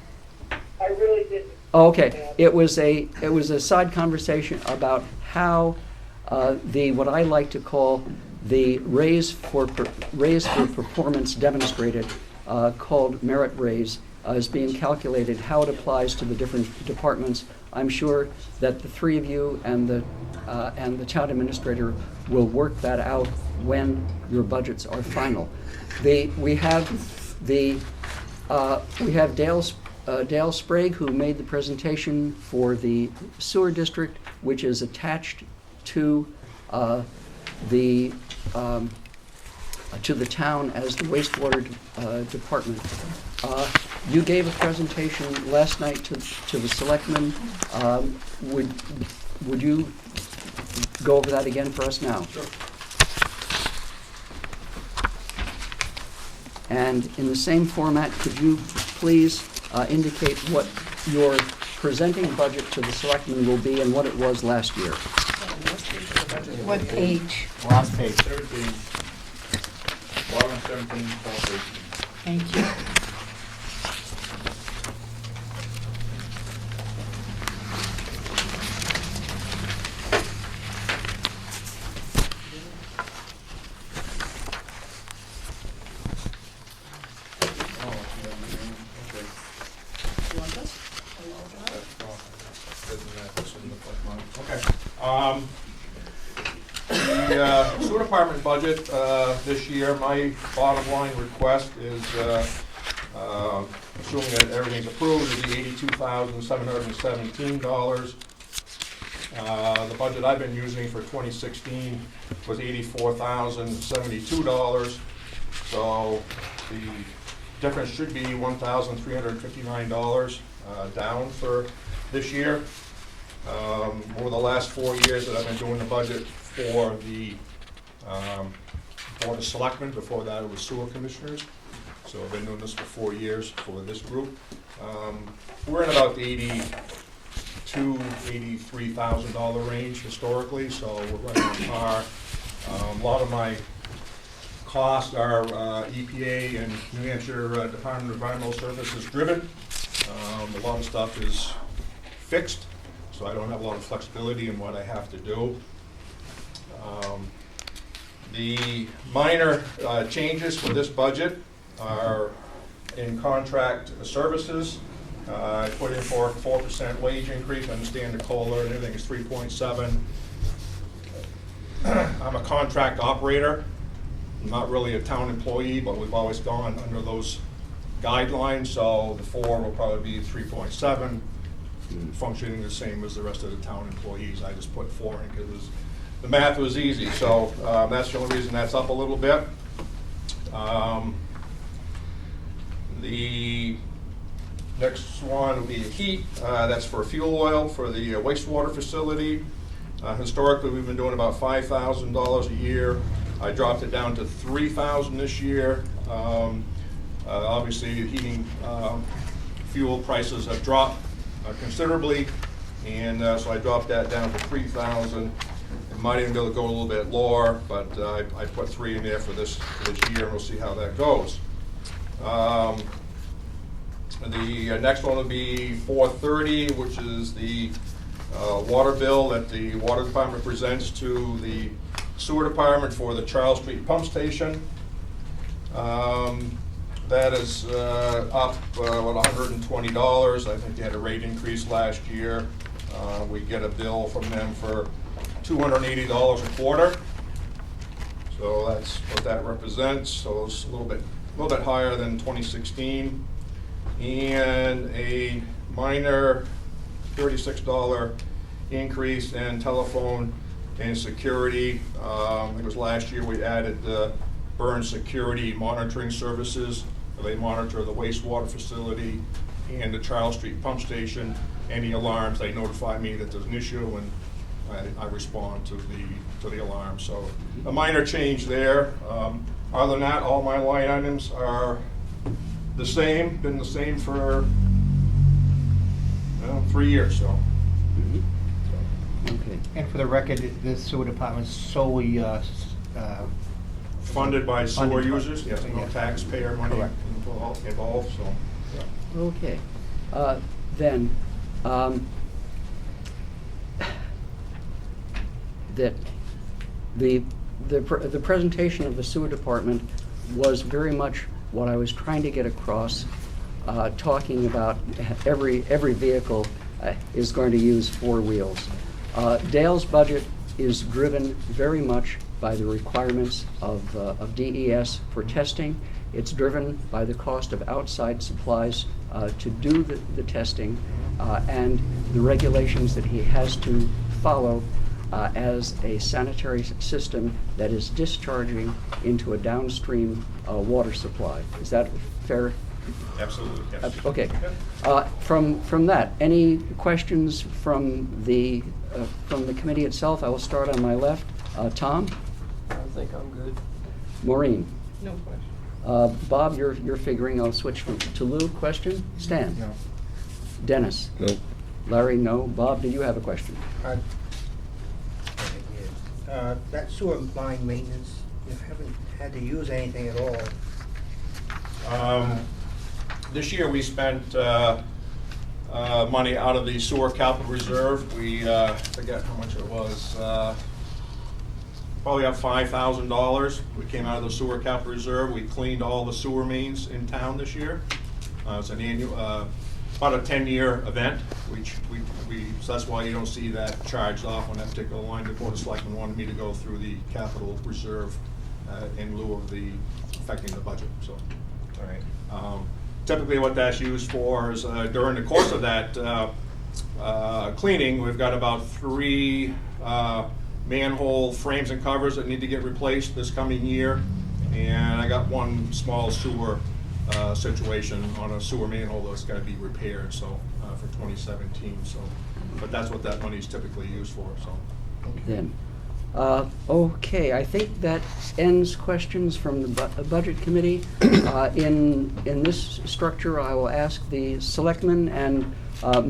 I really didn't.
Oh, okay, it was a side conversation about how what I like to call the raise for performance demonstrated, called merit raise, is being calculated, how it applies to the different departments. I'm sure that the three of you and the town administrator will work that out when your budgets are final. We have Dale Sprague, who made the presentation for the sewer district, which is attached to the town as the wastewater department. You gave a presentation last night to the selectmen. Would you go over that again for us now?
Sure.
And in the same format, could you please indicate what your presenting budget to the selectmen will be and what it was last year?
What page?
Last page.
17, bottom 17, top 18.
Thank you.
The sewer department budget this year, my bottom line request is, assuming that everything's approved, is the $82,717. The budget I've been using for 2016 was $84,072. So the difference should be $1,359 down for this year. Over the last 4 years that I've been doing the budget for the Board of Selectmen, before that it was sewer commissioners. So I've been doing this for 4 years for this group. We're in about the $82,000–$83,000 range historically, so we're right on par. A lot of my costs are EPA and New Hampshire Department of Environmental Services driven. A lot of stuff is fixed, so I don't have a lot of flexibility in what I have to do. The minor changes for this budget are in contract services. I put in for a 4% wage increase. I understand the COLA and everything is 3.7. I'm a contract operator. I'm not really a town employee, but we've always gone under those guidelines, so the 4 will probably be 3.7, functioning the same as the rest of the town employees. I just put 4 in because the math was easy, so that's the only reason that's up a little bit. The next one will be heat. That's for fuel oil for the wastewater facility. Historically, we've been doing about $5,000 a year. I dropped it down to $3,000 this year. Obviously, heating fuel prices have dropped considerably, and so I dropped that down to $3,000. It might even be able to go a little bit lower, but I put 3 in there for this year, and we'll see how that goes. The next one will be 430, which is the water bill that the water department presents to the sewer department for the Charles Street pump station. That is up about $120. I think they had a rate increase last year. We get a bill from them for $280 a quarter. So that's what that represents. So it's a little bit higher than 2016. And a minor $36 increase in telephone and security. It was last year we added burn security monitoring services. They monitor the wastewater facility and the Charles Street pump station. Any alarms, they notify me that there's an issue, and I respond to the alarm. So a minor change there. Other than that, all my line items are the same, been the same for 3 years. So.
Okay.
And for the record, the sewer department's solely
Funded by sewer
Funded by-
users, yes, no
yeah.
taxpayer money
Correct.
involved, so. yeah.
Okay. Then, that the presentation of the sewer department was very much what I was trying to get across, talking about every vehicle is going to use 4 wheels. Dale's budget is driven very much by the requirements of DES for testing. It's driven by the cost of outside supplies to do the testing and the regulations that he has to follow as a sanitary system that is discharging into a downstream water supply. Is that fair?
Absolutely, yes.
Okay. From that, any questions from the committee itself? I will start on my left. Tom?
I think I'm good.
Maureen?
No question.
Bob, you're figuring. I'll switch to Lou. Question? Stan?
No.
Dennis?
No.
Larry, no. Bob, do you have a question?
That sewer line maintenance, you haven't had to use anything at all.
This year, we spent money out of the sewer capital reserve. We, forget how much it was, probably up $5,000. We came out of the sewer capital reserve. We cleaned all the sewer mains in town this year. It's an annual, about a 10-year event, which so that's why you don't see that charged off on that particular line. The Board of Selectmen wanted me to go through the capital reserve in lieu of affecting the budget, so.
All right.
Typically what that's used for is during the course of that cleaning, we've got about 3 manhole frames and covers that need to get replaced this coming year. And I got 1 small sewer situation on a sewer manhole that's going to be repaired, so for 2017. So, but that's what that money is typically used for. So.
Then, okay, I think that ends questions from the Budget Committee. In this structure, I will ask the selectmen and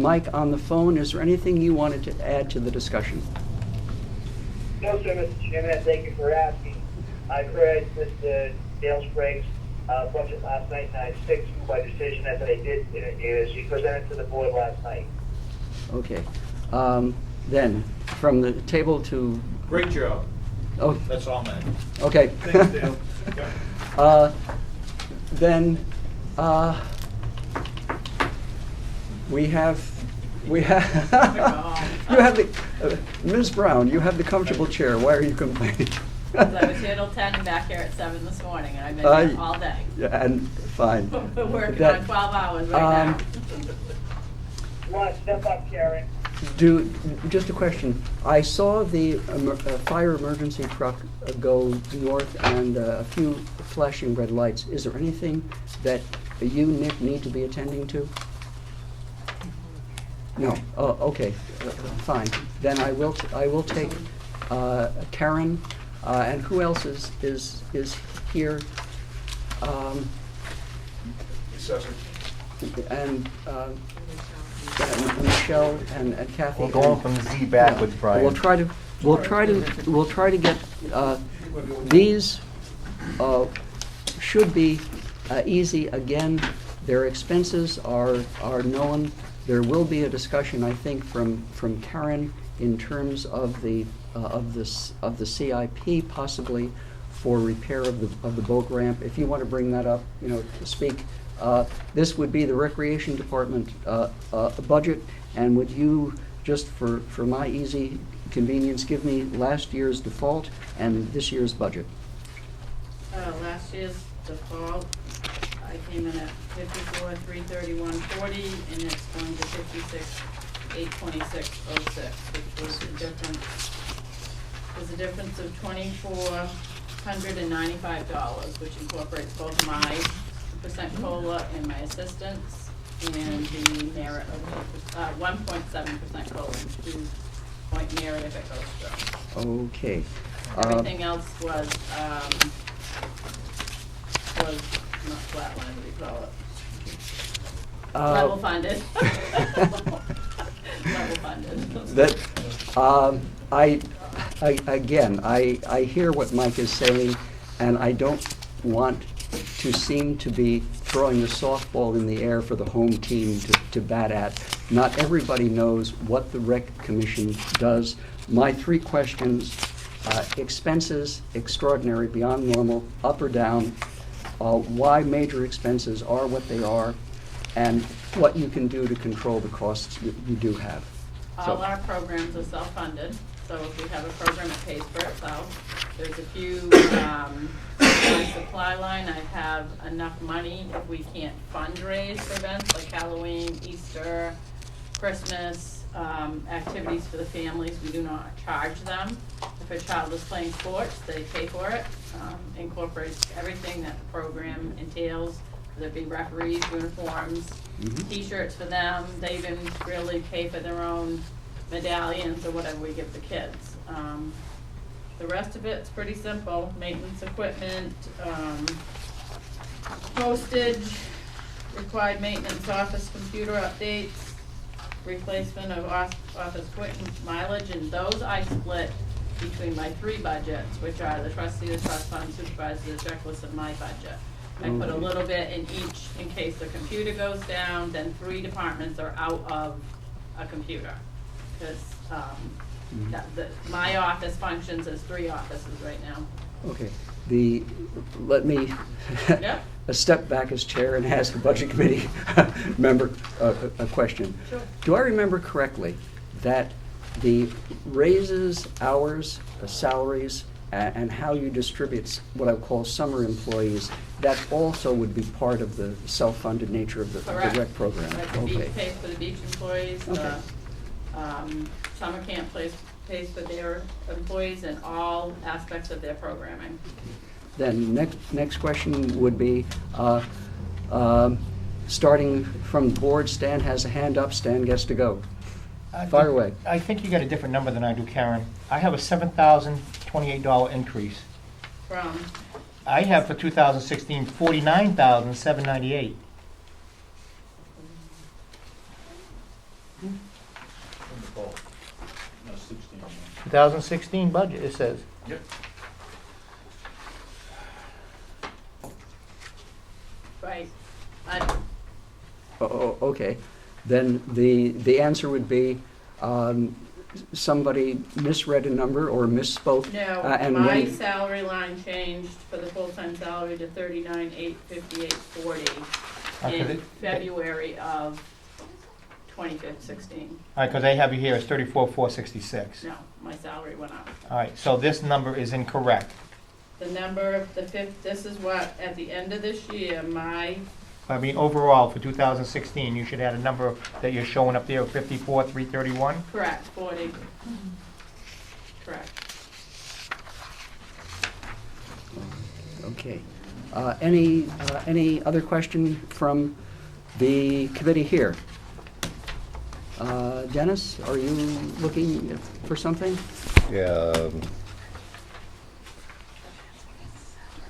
Mike on the phone. Is there anything you wanted to add to the discussion?
No, sir, Mr. Chairman, and thank you for asking. I heard Mr. Dale Sprague's budget last night, and I stick to my decision as I did as he presented to the board last night.
Okay. Then, from the table to...
Great job.
Oh,
That's all, man.
okay.
Thanks, Dale.
Then, we have, you have the, Ms. Brown, you have the comfortable chair. Why are you complaining?
I was here till 10 and back here at 7 this morning, and I've been here all day.
Yeah, and fine.
We're working
That-
on 12 hours right now.
Come on, step up, Karen.
Just a question. I saw the fire emergency truck go north and a few flashing red lights. Is there anything that you, Nick, need to be attending to? No. Oh, okay. Fine. Then I will take Karen, and who else is here? And Michelle and Kathy.
We're going from Z backwards, Brian.
We'll try to get these should be Easy, again, their expenses are known. There will be a discussion, I think, from Karen in terms of the CIP possibly for repair of the boat ramp. If you want to bring that up, to speak. This would be the Recreation Department budget, and would you, just for my easy convenience, give me last year's default and this year's budget?
Last year's default, I came in at 54,331.40, and it's going to 56,826.06, which was the difference. There's a difference of $2,495, which incorporates both my percent COLA and my assistance, and the merit of 1.7% COLA, 2-point merit if it goes through.
Okay.
Everything else was not flatline, what do you call it? Level funded. Level funded.
I hear what Mike is saying, and I don't want to seem to be throwing the softball in the air for the home team to bat at. Not everybody knows what the Rec Commission does. My 3 questions: expenses, extraordinary, beyond normal, up or down, why major expenses are what they are, and what you can do to control the costs you do have.
All our programs are self-funded, so if we have a program that pays for itself. There's a few, on my supply line, I have enough money if we can't fundraise for events like Halloween, Easter, Christmas, activities for the families, we do not charge them. If a child is playing sports, they pay for it. Incorporates everything that the program entails, whether it be referees, uniforms, T-shirts for them. They even really pay for their own medallions or whatever we give the kids. The rest of it's pretty simple: maintenance equipment, postage, required maintenance, office computer updates, replacement of office equipment, mileage, and those I split between my 3 budgets, which are the trustee, the trust fund, supervisor, the checklist, and my budget. I put a little bit in each in case the computer goes down, then 3 departments are out of a computer. Because my office functions as 3 offices right now.
Okay. Let me step back as chair and ask a budget committee member a question.
Sure.
Do I remember correctly that the raises, hours, salaries, and how you distribute what I call summer employees, that also would be part of the self-funded nature of the rec program?
Correct. The beach pays for the beach employees.
Okay.
The summer camp pays for their employees and all aspects of their programming.
Then next question would be, starting from the board, Stan has a hand up, Stan gets to go. Fire away.
I think you got a different number than I do, Karen. I have a $7,028 increase.
From,
I have for 2016, $49,798.
No, 16.
2016 budget, it says.
Yep.
right,
Okay. Then the answer would be, somebody misread a number or misspoke.
no,
and
my
when-
salary line changed for the full-time salary to 39,858.40
Okay,
in February of 2016.
All right, because they have you here as 34,466.
No, my salary went up.
All right, so this number is incorrect.
The number, this is what, at the end of this year,
I mean, overall, for 2016, you should add a number that you're showing up there of 54,331.
correct, 40. Correct.
Okay. Any other question from the committee here? Dennis, are you looking for something?
Yeah,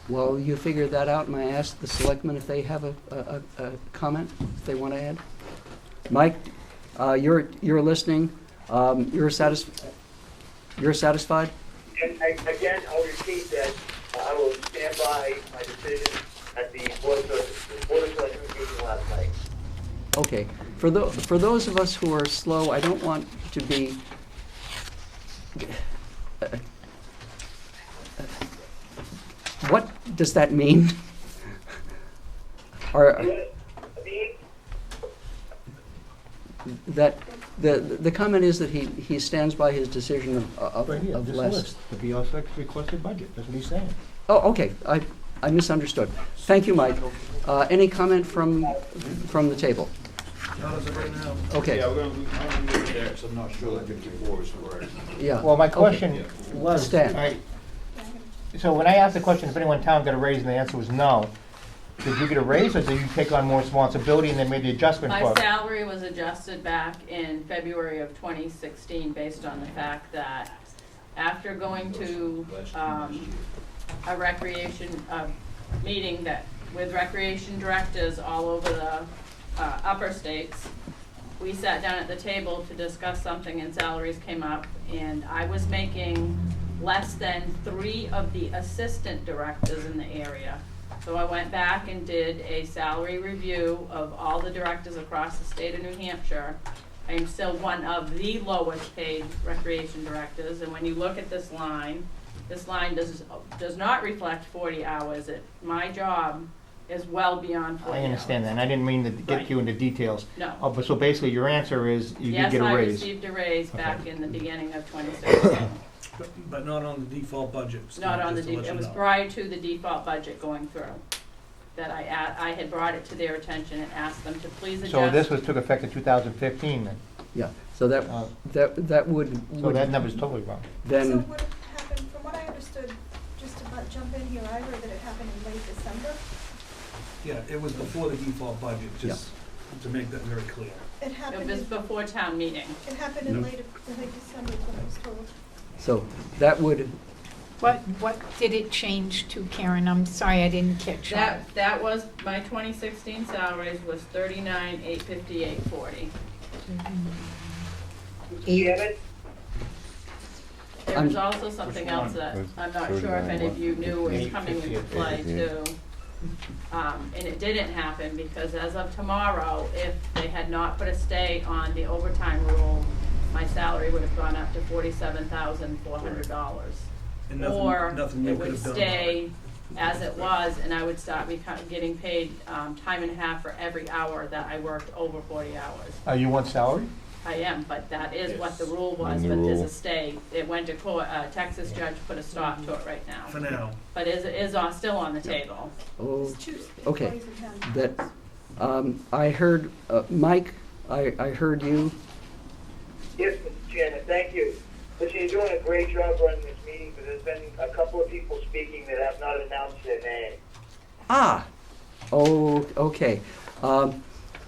Well, you figured that out, and I asked the selectmen if they have a comment, if they want to add. Mike, you're listening. You're satisfied?
And again, I'll repeat that I will stand by my decision at the Board of Selectmen's meeting last night.
Okay, for those of us who are slow, I don't want to be, what does that mean? Are, that, the comment is that he stands by his decision of
Right here, this
less.
list, the BOS requested budget, that's what he's saying.
Oh, okay, I misunderstood. Thank you, Mike. Any comment from the table?
How does it right now?
Okay.
Yeah, I'm gonna leave it there, because I'm not sure that 54 is correct.
Yeah.
Well, my
Okay.
question was,
Stan.
all right, so when I asked the question if anyone in town got a raise and the answer was no, did you get a raise or did you take on more responsibility and they made the adjustment
My
for it?
salary was adjusted back in February of 2016 based on the fact that after going to a recreation meeting that with recreation directors all over the upper states, we sat down at the table to discuss something and salaries came up, and I was making less than 3 of the assistant directors in the area. So I went back and did a salary review of all the directors across the state of New Hampshire. I am still one of the lowest paid recreation directors, and when you look at this line does not reflect 40 hours. My job is well beyond 40 hours.
I understand that, and I didn't mean to get
Right.
you into details.
No.
Oh, but so basically your answer is you did get a
Yes, I
raise?
received a raise
Okay.
back in the beginning of 2016.
But not on the default budget. Steve,
Not on the,
just to let
it
you
was
know.
prior to the default budget going through, that I had brought it to their attention and asked them to please adjust.
So this took effect in 2015 then?
Yeah, so that would.
So that number's totally wrong.
So
Then,
what happened, from what I understood, just to jump in here, I heard that it happened in late December.
Yeah, it was before the default budget, just to make that very clear.
It
It
happened,
was before town meeting.
it happened in late December, is what I was told.
so that would,
What did it change to, Karen? I'm sorry, I didn't catch that.
That was, my 2016 salaries was $39,858.40.
Chairman,
There was also something else that I'm not sure if any of you knew was coming into play too. And it didn't happen because as of tomorrow, if they had not put a stay on the overtime rule, my salary would have gone up to $47,400.
And
Or
nothing you
it
could
would
have done.
stay as it was, and I would start getting paid time and a half for every hour that I worked over 40 hours.
Are you on salary?
I am, but that is what the rule was,
the
but there's
rule.
a stay. It went to court, Texas judge put a stop to it right now.
For now.
But is still on the table.
oh,
It's two
okay.
employees in town.
that, I heard, Mike, I heard you.
yes, Mr. Chairman, thank you. Listen, you're doing a great job running this meeting, but there's been a couple of people speaking that have not announced their name.
Ah, oh, okay.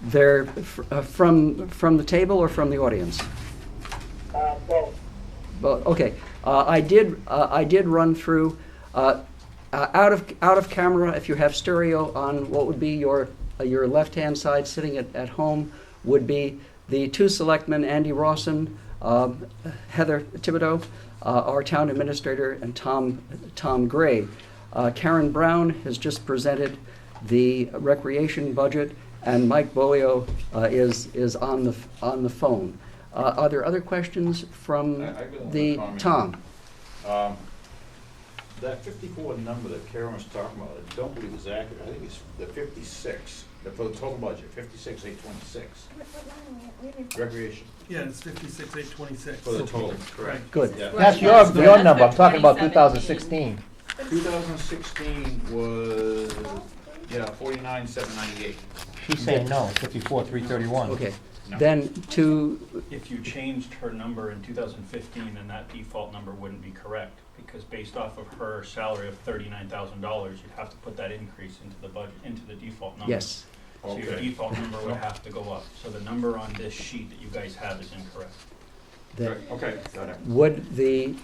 They're from the table or from the audience?
Both.
Well, okay. I did run through out of camera. If you have stereo on, what would be your left-hand side, sitting at home, would be the 2 selectmen, Andy Rawson, Heather Thibodeau, our town administrator, and Tom Gray. Karen Brown has just presented the recreation budget, and Mike Bolio is on the phone. Are there other questions from
I got
the
one
Tom?
comment. That 54 number that Karen was talking about, I don't believe is accurate. I think it's the 56, for the total budget, 56,826. Recreation,
Yeah, it's 56,826.
for the total, correct?
Good.
Yeah.
That's
Right,
your
that's
number,
for
I'm talking about
2017.
2016.
2016 was, 49,798.
She's saying no, 54,331.
Okay.
No.
Then to
If you changed her number in 2015, then that default number wouldn't be correct, because based off of her salary of $39,000, you'd have to put that increase into the budget, into the default number.
yes.
So your
Okay.
default number would have to go up. So the number on this sheet that you guys have is incorrect.
That
Okay, got it.
would the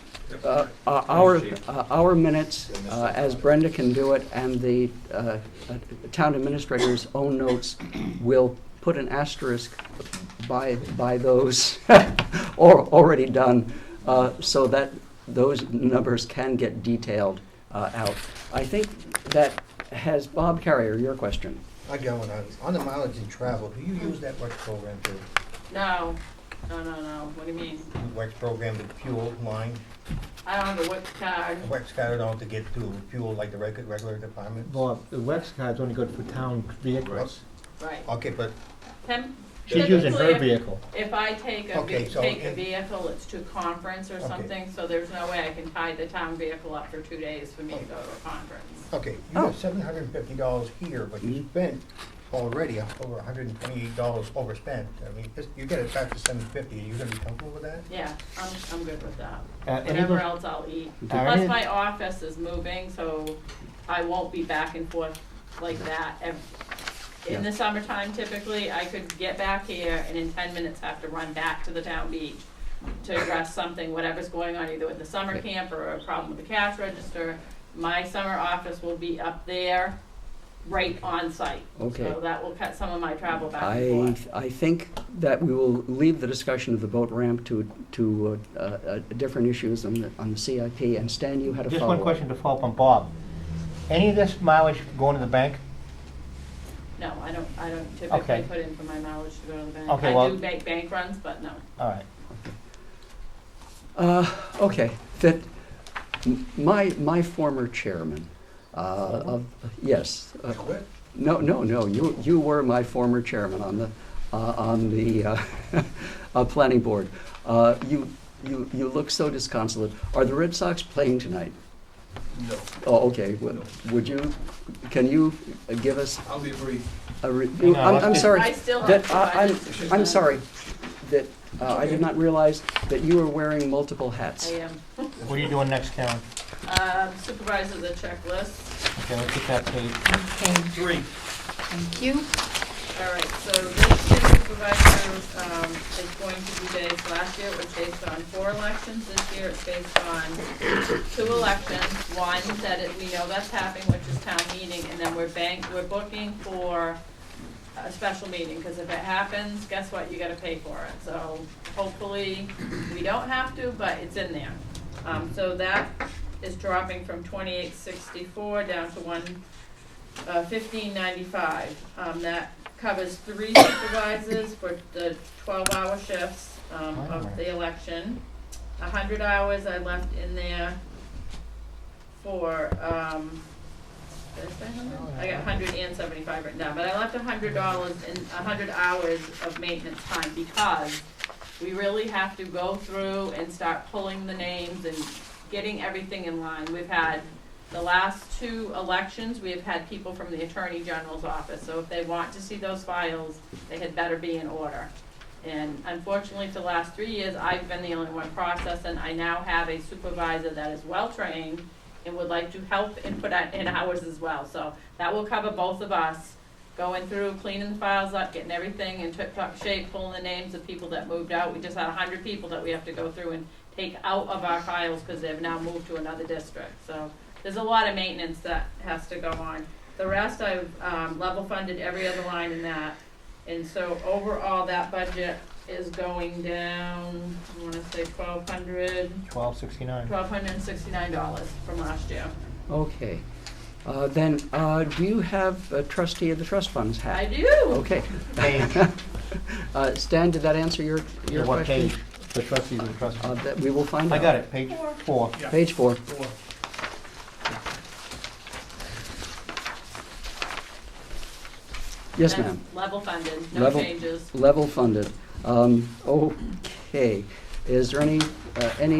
our minutes, as Brenda can do it, and the town administrator's own notes will put an asterisk by those or already done, so that those numbers can get detailed out. I think that Has Bob Carrier, your question?
I got one. On the mileage and travel, do you use that WEX program too?
No, what do you mean?
WEX program, the fuel line,
I don't have a WIC card.
WEX card on to get to fuel like the regular departments?
Bob, the WEX card's only good for town vehicles.
Right.
Okay, but,
She's using her
Typically,
vehicle.
If I take a,
Okay, so
take a
in-
vehicle, it's to conference or
Okay.
something, so there's no way I can tie the town vehicle up for 2 days for me to go to a conference.
okay, you
Oh.
have $750 here, but you spent already over $128 overspent. I mean, you get it back to $750. Are you gonna be comfortable with that?
Yeah, I'm good with that.
Any
Whatever
of
else I'll eat.
Are
Plus
any-
my office is moving, so I won't be back and forth like that. In the summertime typically, I could get back here and in 10 minutes have to run back to the town beach to address something, whatever's going on either with the summer camp or a problem with the cash register. My summer office will be up there, right on site.
Okay.
So that will cut some of my travel back and forth.
I think that we will leave the discussion of the boat ramp to different issues on the CIP. And Stan, you had a
Just
follow-up.
one question to follow up on Bob. Any of this mileage going to the bank?
No, I don't typically
Okay.
put in for my mileage to go to the bank.
Okay,
I
well-
do make bank runs, but no.
All right.
Okay, that, my former chairman, yes. No, you were my former chairman on the planning board. You look so disconsolate. Are the Red Sox playing tonight?
No.
Oh, okay. Can you give us
I'll be brief.
a review?
Hang on,
I'm sorry.
I still
that-
have
I'm sorry that I did not realize that you were wearing multiple hats.
I am.
What are you doing next, Karen?
Supervise the checklist.
Okay, let's get that page.
Page
3.
Thank you.
All right, so this year supervisor is going to be based, last year it was based on 4 elections, this year it's based on 2 elections. One that we know that's happening, which is town meeting, and then we're booking for a special meeting, because if it happens, guess what, you gotta pay for it. So hopefully, we don't have to, but it's in there. So that is dropping from 2864 down to 1595. That covers 3 supervisors for the 12-hour shifts of the election. 100 hours I left in there for, did I say 100? I got 175 written down, but I left $100 and 100 hours of maintenance time because we really have to go through and start pulling the names and getting everything in line. We've had the last 2 elections, we have had people from the Attorney General's office, so if they want to see those files, they had better be in order. And unfortunately, for the last 3 years, I've been the only one processing. I now have a supervisor that is well-trained and would like to help and put in hours as well. So that will cover both of us, going through, cleaning the files up, getting everything in tip-top shape, pulling the names of people that moved out. We just had 100 people that we have to go through and take out of our files because they've now moved to another district. So there's a lot of maintenance that has to go on. The rest, I've level funded every other line in that. And so overall, that budget is going down, I wanna say $1,269 from last year.
Okay. Then, do you have a trustee of the trust funds hat?
I do.
Okay.
Page.
Stan, did that answer your
What
question?
page? The trustees of the trust.
That we will find out.
I got it, page 4.
Page 4. Yes,
That's
ma'am.
level funded, no
Level-
changes.
Level funded. Okay. Is there any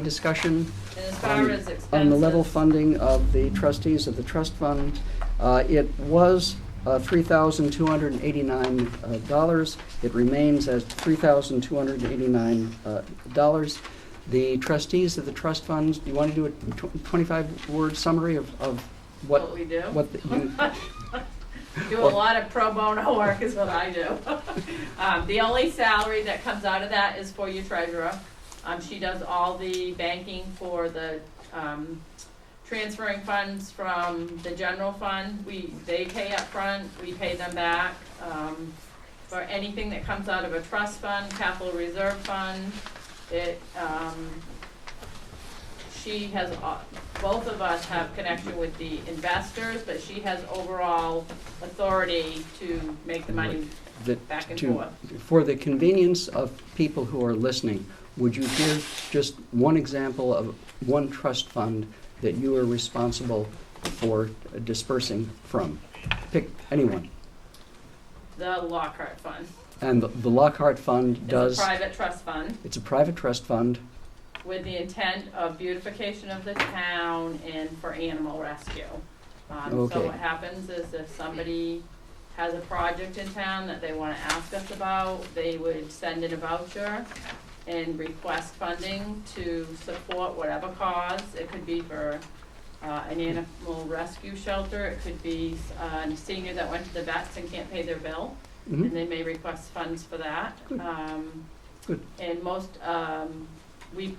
discussion
And as far as expenses.
on the level funding of the trustees of the trust fund? It was $3,289. It remains at $3,289. The trustees of the trust funds, do you want to do a 25-word summary of
What we do.
what you...
Do a lot of pro bono work is what I do. The only salary that comes out of that is for your treasurer. She does all the banking for the transferring funds from the general fund. They pay up front, we pay them back. For anything that comes out of a trust fund, capital reserve fund, she has, both of us have connection with the investors, but she has overall authority to make the money back and forth.
For the convenience of people who are listening, would you give just one example of one trust fund that you are responsible for dispersing from? Pick anyone.
The Lockhart Fund.
And the Lockhart Fund does...
It's a private trust fund
It's a private trust fund.
with the intent of beautification of the town and for animal rescue. So
Okay.
what happens is if somebody has a project in town that they want to ask us about, they would send in a voucher and request funding to support whatever cause. It could be for an animal rescue shelter, it could be a senior that went to the vets and can't pay their bill,
Mhm.
and they may request funds for that.
Good. Good.
And most, we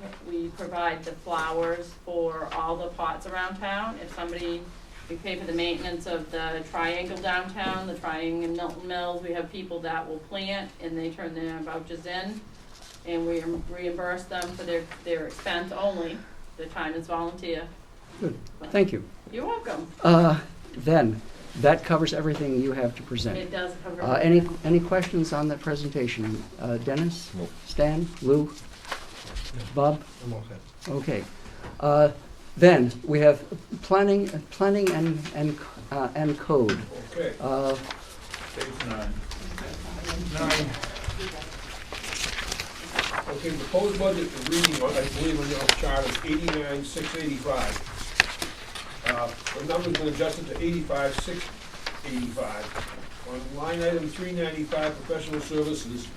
provide the flowers for all the pots around town. If somebody, we pay for the maintenance of the triangle downtown, the triangle in Milton Mills. We have people that will plant and they turn their vouchers in, and we reimburse them for their expense only. The time is volunteer.
Good. Thank you.
You're welcome.
Then, that covers everything you have to present.
It does cover.
Any questions on that presentation? Dennis?
No.
Stan? Lou? Bob?
I'm all set.
Okay. Then, we have planning and code.
Okay.
Page 9.
9. Okay, proposed budget for reading, I believe on your chart is 89,685. The number's been adjusted to 85,685. On line item 395, professional services,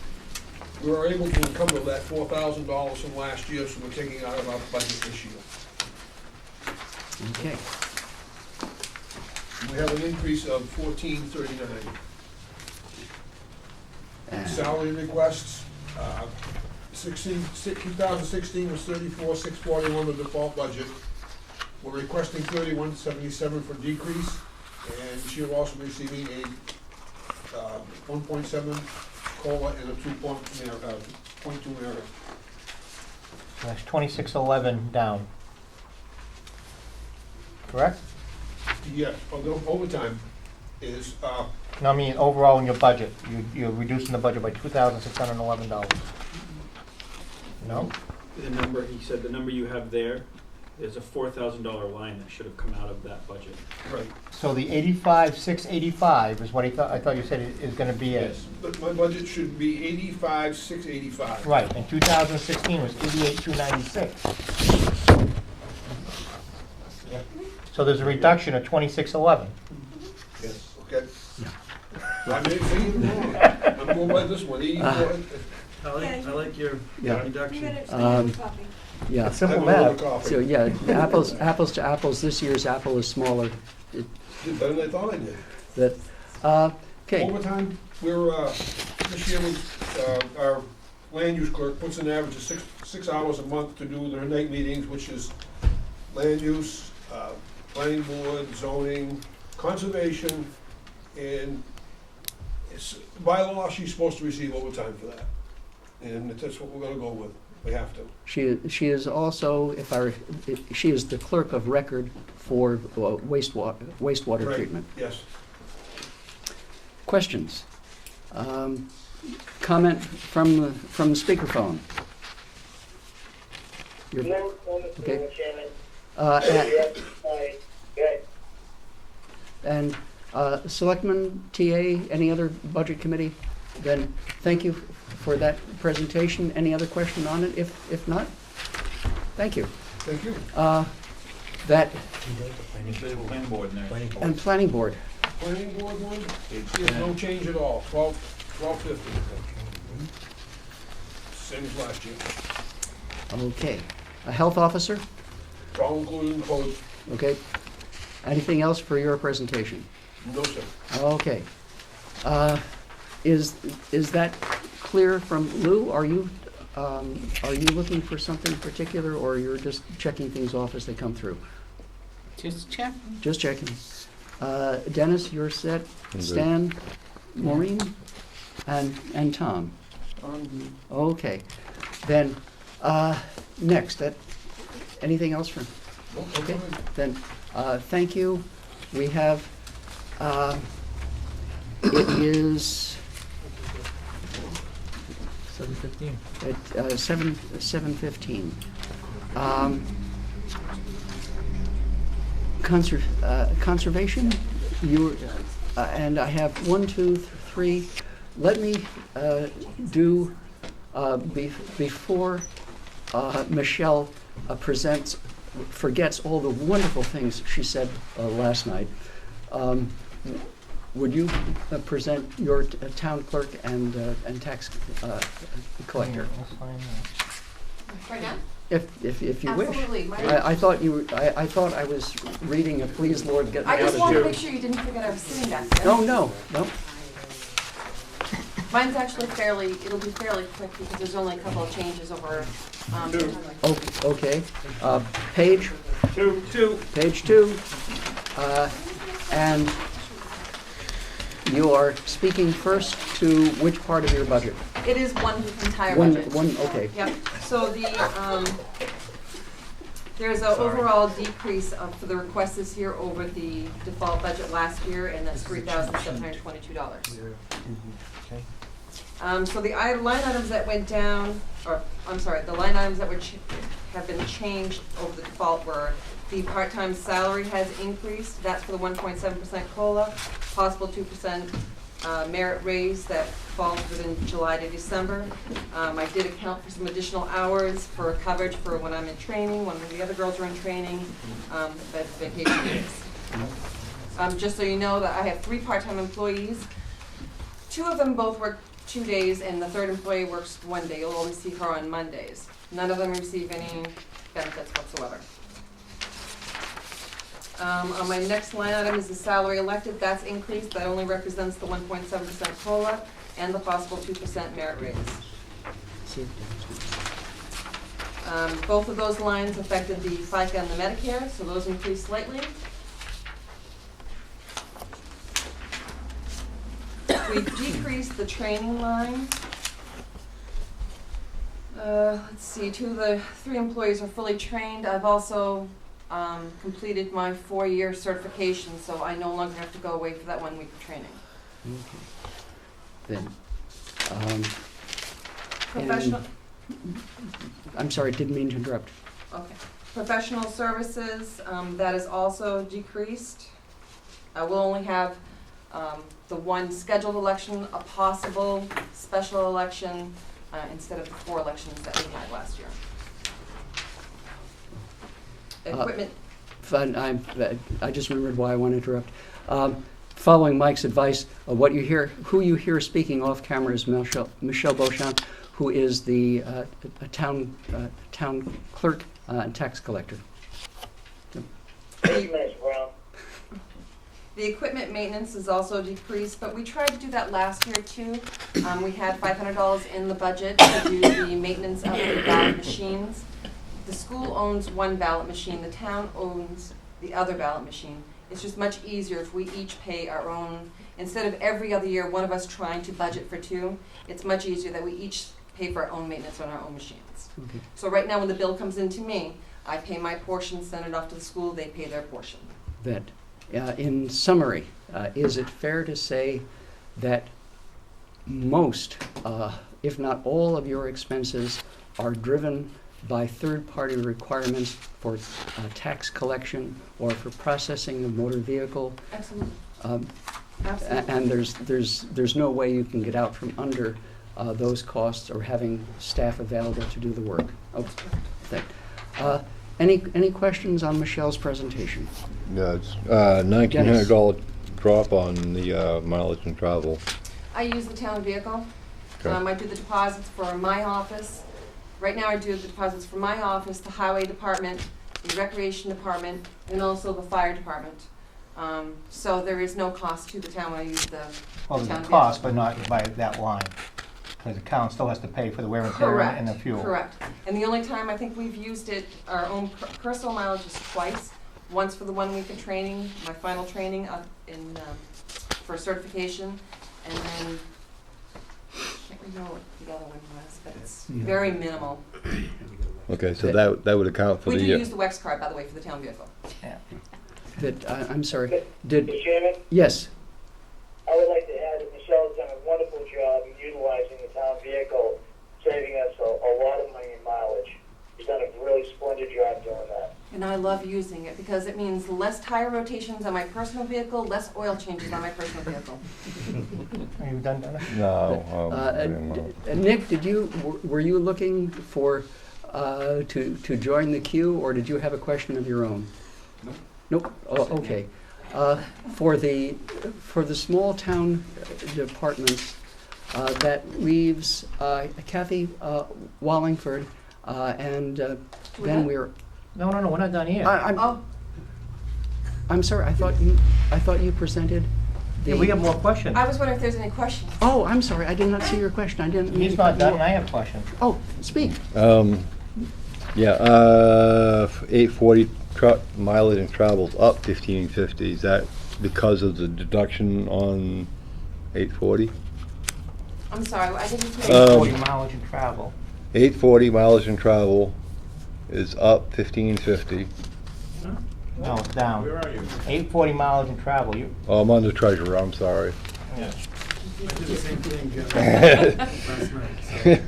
we were able to encumber that $4,000 from last year, so we're taking it out of our budget this year.
Okay.
We have an increase of 1439. Salary requests, 2016 was 34,641, the default budget. We're requesting 31,77 for decrease, and she'll also be receiving a 1.7 COLA and a 2.2 merit.
That's 2611 down. Correct?
Yes, although overtime is,
No, I mean, overall in your budget, you're reducing the budget by $2,611. No?
The number, he said, the number you have there, there's a $4,000 line that should have come out of that budget.
right,
So the 85,685 is what I thought you said it is gonna be at.
yes, but my budget should be 85,685.
Right, and 2016 was 88,296. So there's a reduction of 2611.
Yes, okay.
Yeah.
I may say it wrong. I'm going by this one, 84.
I like your
Yeah.
reduction.
Yeah.
Simple
I have a little
math.
coffee.
So, yeah, apples to apples, this year's apple is smaller.
Did better than I thought I did.
That, okay,
Overtime, we're, this year, our land use clerk puts an average of six hours a month to do their night meetings, which is land use, planning board, zoning, conservation, and it's, by law, she's supposed to receive overtime for that. And that's what we're gonna go with. We have to.
she is also, she is the clerk of record for wastewater
Right.
treatment.
Yes.
Questions? Comment from the speakerphone? Your-
No comments,
Okay.
Mr. Chairman.
And-
Good.
And Selectman, TA, any other budget committee? Then thank you for that presentation. Any other question on it? If not, thank you.
Thank you.
That,
Planning board in there.
and planning board.
Planning board one,
Page
there's
10.
no change at all, 1250. Same as last year.
Okay. A health officer?
All included in the code.
Okay. Anything else for your presentation?
No, sir.
Okay. Is that clear from Lou? Are you looking for something particular, or you're just checking things off as they come through?
Just check.
Just checking. Dennis, you're set. Stan, Maureen, and Tom. Okay. Then, next, Anything else from? Okay, then, thank you. We have, it is
7:15.
at 7:15. Conservation, and I have 1, 2, 3. Let me do, before Michelle forgets all the wonderful things she said last night, would you present your town clerk and tax collector?
Right now?
If you wish.
Absolutely.
I thought I thought I was reading a please Lord get me
I
out
just
of
wanted to
jail.
make sure you didn't forget I was sitting back there.
No.
Mine's actually it'll be fairly quick because there's only a couple of changes over.
Okay. Page?
Two.
Page 2. And you are speaking first to which part of your budget?
It is one entire budget.
Okay.
Yep, so there's an overall decrease for the request this year over the default budget last year, and that's $3,722. So the line items that went down, the line items that have been changed over the default were the part-time salary has increased, that's for the 1.7% COLA, possible 2% merit raise that falls within July to December. I did account for some additional hours for coverage for when I'm in training, when the other girls are in training, vacation days. Just so you know that I have 3 part-time employees. 2 of them both work 2 days, and the 3rd employee works 1 day. You'll only see her on Mondays. None of them receive any benefits whatsoever. On my next line item is the salary elected. That's increased. That only represents the 1.7% COLA and the possible 2% merit raise. Both of those lines affected the FICA and the Medicare, so those increased slightly. We decreased the training line. Let's see, 2 of the 3 employees are fully trained. I've also completed my 4-year certification, so I no longer have to go away for that 1 week of training.
Okay. Then,
Professional.
I'm sorry, didn't mean to interrupt.
Okay. Professional services, that is also decreased. We'll only have the 1 scheduled election, a possible special election, instead of the 4 elections that we had last year. Equipment.
I just remembered why I want to interrupt. Following Mike's advice, who you hear speaking off camera is Michelle Beauchamp, who is the town clerk and tax collector.
The equipment maintenance is also decreased, but we tried to do that last year too. We had $500 in the budget to do the maintenance of the ballot machines. The school owns 1 ballot machine, the town owns the other ballot machine. It's just much easier if we each pay our own, instead of every other year one of us trying to budget for 2, it's much easier that we each pay for our own maintenance on our own machines.
Okay.
So right now when the bill comes in to me, I pay my portion, send it off to the school, they pay their portion.
That, in summary, is it fair to say that most, if not all, of your expenses are driven by third-party requirements for tax collection or for processing of motor vehicle?
Absolutely. Absolutely.
And there's no way you can get out from under those costs or having staff available to do the work. Okay. Any questions on Michelle's presentation?
Yeah, it's $1,900 drop on the mileage and travel.
I use the town vehicle.
Okay.
I do the deposits for my office. Right now I do the deposits for my office, the highway department, the recreation department, and also the fire department. So there is no cost to the town when I use the
Well,
town
there's a
vehicle.
cost, but not by that line, because the town still has to pay for the wear and tear and the fuel.
Correct. And the only time I think we've used it, our own personal mileage is twice. Once for the 1 week of training, my final training for certification, and then I can't remember what the other one was, but it's very minimal.
Okay, so that would account for
We
the,
do use the Wex card, by the way, for the town vehicle.
I'm sorry, did,
Mr. Chairman,
yes,
I would like to add that Michelle's done a wonderful job in utilizing the town vehicle, saving us a lot of money in mileage. She's done a really splendid job doing that.
And I love using it because it means less tire rotations on my personal vehicle, less oil changes on my personal vehicle.
Are you done, Donna?
no. I didn't know.
Nick, were you looking for, to join the queue, or did you have a question of your own? Nope, oh, okay. For the small town departments, that leaves Kathy Wallingford and Ben Weir.
No, we're not done yet.
I'm sorry, I thought you presented the.
Yeah, we have more questions.
I was wondering if there's any questions.
Oh, I'm sorry, I did not see your question, I didn't.
He's not done, and I have questions.
Oh, speak.
Yeah, 840 truck mileage and travel's up 1550. Is that because of the deduction on 840?
I'm sorry, I didn't hear.
840 mileage and travel.
840 mileage and travel is up 1550.
No, it's down.
Where are you?
840 mileage and travel. You.
Oh, I'm on the treasurer, I'm sorry.
I did the same thing, Jim, last night.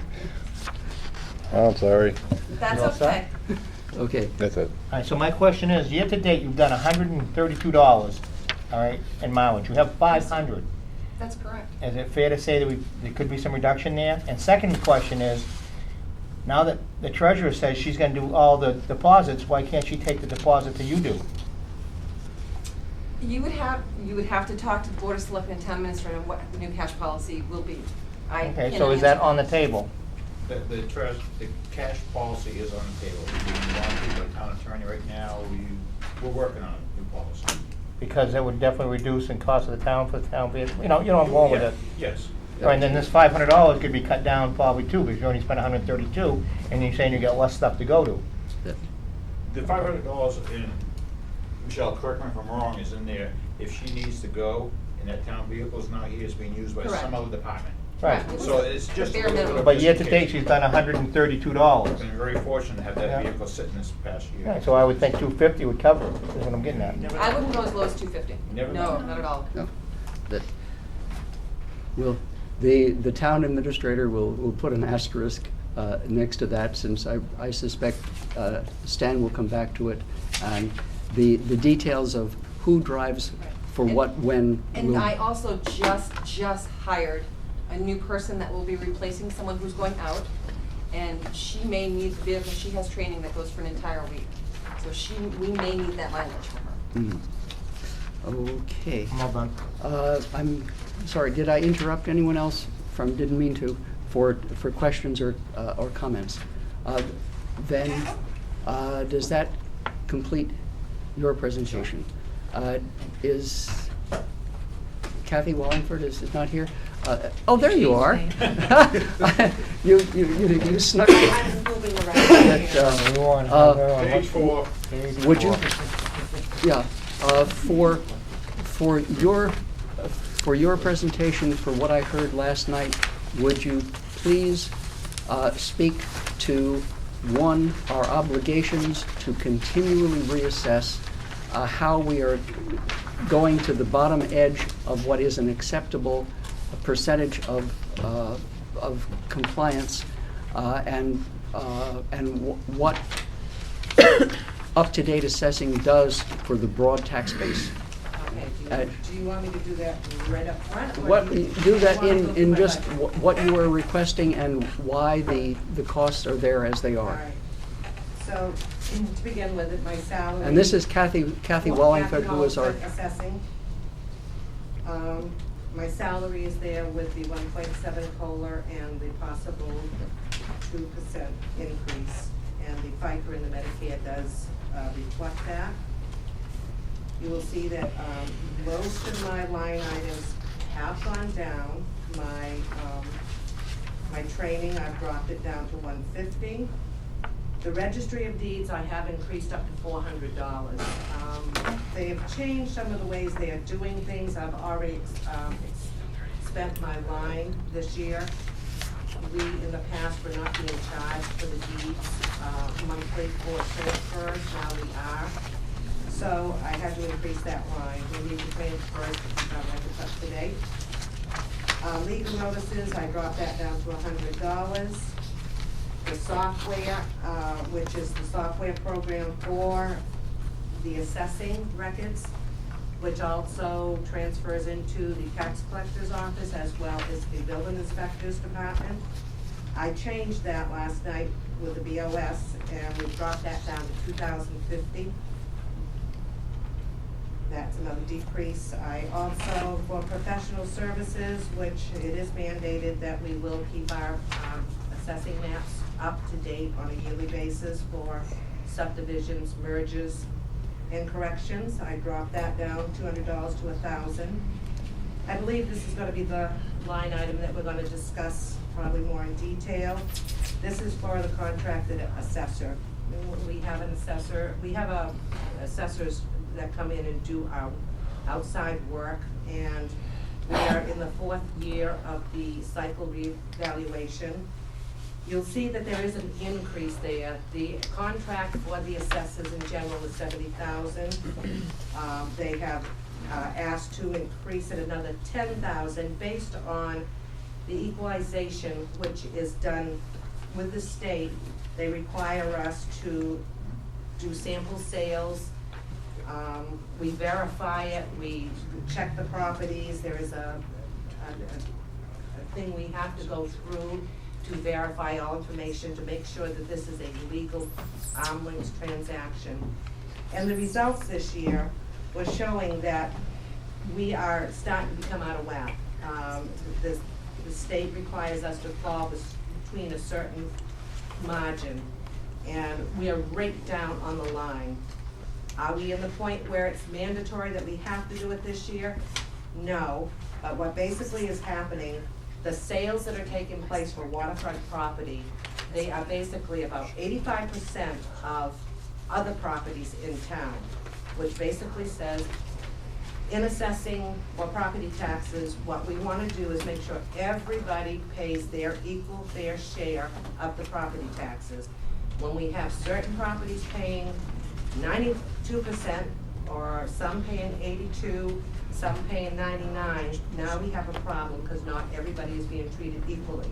I'm sorry.
That's
You all set?
okay.
Okay.
That's it.
All right, so my question is, year to date, you've done $132, all right, in mileage. You have 500.
That's correct.
Is it fair to say that there could be some reduction there? And second question is, now that the treasurer says she's gonna do all the deposits, why can't she take the deposit that you do?
You would have to talk to the Board of Selectmen and Town Administrator what the new cash policy will be. I
Okay,
cannot
so is that
answer
on the table?
The cash policy is on the table. We're being monitored by town attorney right now. We're working on a new policy.
Because that would definitely reduce in cost of the town for the town vehicle. You know, I'm going with it.
Yes.
All right, and then this $500 could be cut down probably too, because you only spent 132, and you're saying you got less stuff to go to.
The $500 in, Michelle, correct me if I'm wrong, is in there if she needs to go and that town vehicle is not here, it's being used by
Correct.
some other department.
Right.
So it's just a
Bare
little bit
minimum.
of
But year to
justification.
date, she's done $132.
I've been very fortunate to have
Yeah.
that vehicle sitting this past year.
Right, so I would think 250 would cover it, is what I'm getting at.
I wouldn't go as low as 250.
Never
No,
know.
not at all.
No, that, the town administrator will put an asterisk next to that, since I suspect Stan will come back to it, and the details of who drives for what, when.
And
will-
I also just hired a new person that will be replacing someone who's going out, and she may need the vehicle. She has training that goes for an entire week. So we may need that mileage from her.
Okay.
I'm all done.
I'm sorry, did I interrupt anyone else didn't mean to, for questions or comments? Then, does that complete your presentation? Is Kathy Wallingford is not here? Oh, there you are. You snuck it.
I'm moving around.
Page 4.
Would you? Yeah, for your presentation, for what I heard last night, would you please speak to, one, our obligations to continually reassess how we are going to the bottom edge of what is an acceptable percentage of compliance, and what up-to-date assessing does for the broad tax base.
Okay, do you want me to do that right up front? or
What,
do you
do that
wanna go
in
through my
just
budget?
what you are requesting and why the costs are there as they
All
are.
right. So, to begin with, my salary.
And this is Kathy Wallingford, who is our,
Assessing. My salary is there with the 1.7 COLA and the possible 2% increase. And the FICA and the Medicare does reflect that. You will see that most of my line items have gone down. My training, I've dropped it down to $150. The Registry of Deeds, I have increased up to $400. They have changed some of the ways they are doing things. I've already spent my line this year. we in the past were not being charged for the deeds monthly for transfers, now we are. So I had to increase that line. We need to transfers to become records up to date. Legal notices, I dropped that down to $100. The software, which is the software program for the assessing records, which also transfers into the tax collector's office as well as the building inspector's department. I changed that last night with the BOS, and we dropped that down to $2,050. That's another decrease. I also, for professional services, which it is mandated that we will keep our assessing maps up to date on a yearly basis for subdivisions, mergers, and corrections. I dropped that down $200 to $1,000. I believe this is gonna be the line item that we're gonna discuss probably more in detail. This is for the contracted assessor. We have an assessor, we have assessors that come in and do our outside work, and we are in the 4th year of the cycle reevaluation. You'll see that there is an increase there. The contract for the assessors in general is $70,000. They have asked to increase it another $10,000 based on the equalization, which is done with the state. They require us to do sample sales. We verify it, we check the properties. There is a thing we have to go through to verify all information to make sure that this is a legal arm's length transaction. And the results this year were showing that we are starting to become out of whack. The state requires us to fall between a certain margin, and we are right down on the line. Are we in the point where it's mandatory that we have to do it this year? No, but what basically is happening, the sales that are taking place for waterfront property, they are basically about 85% of other properties in town, which basically says, in assessing for property taxes, what we wanna do is make sure everybody pays their equal fair share of the property taxes. When we have certain properties paying 92%, or some paying 82, some paying 99, now we have a problem because not everybody is being treated equally.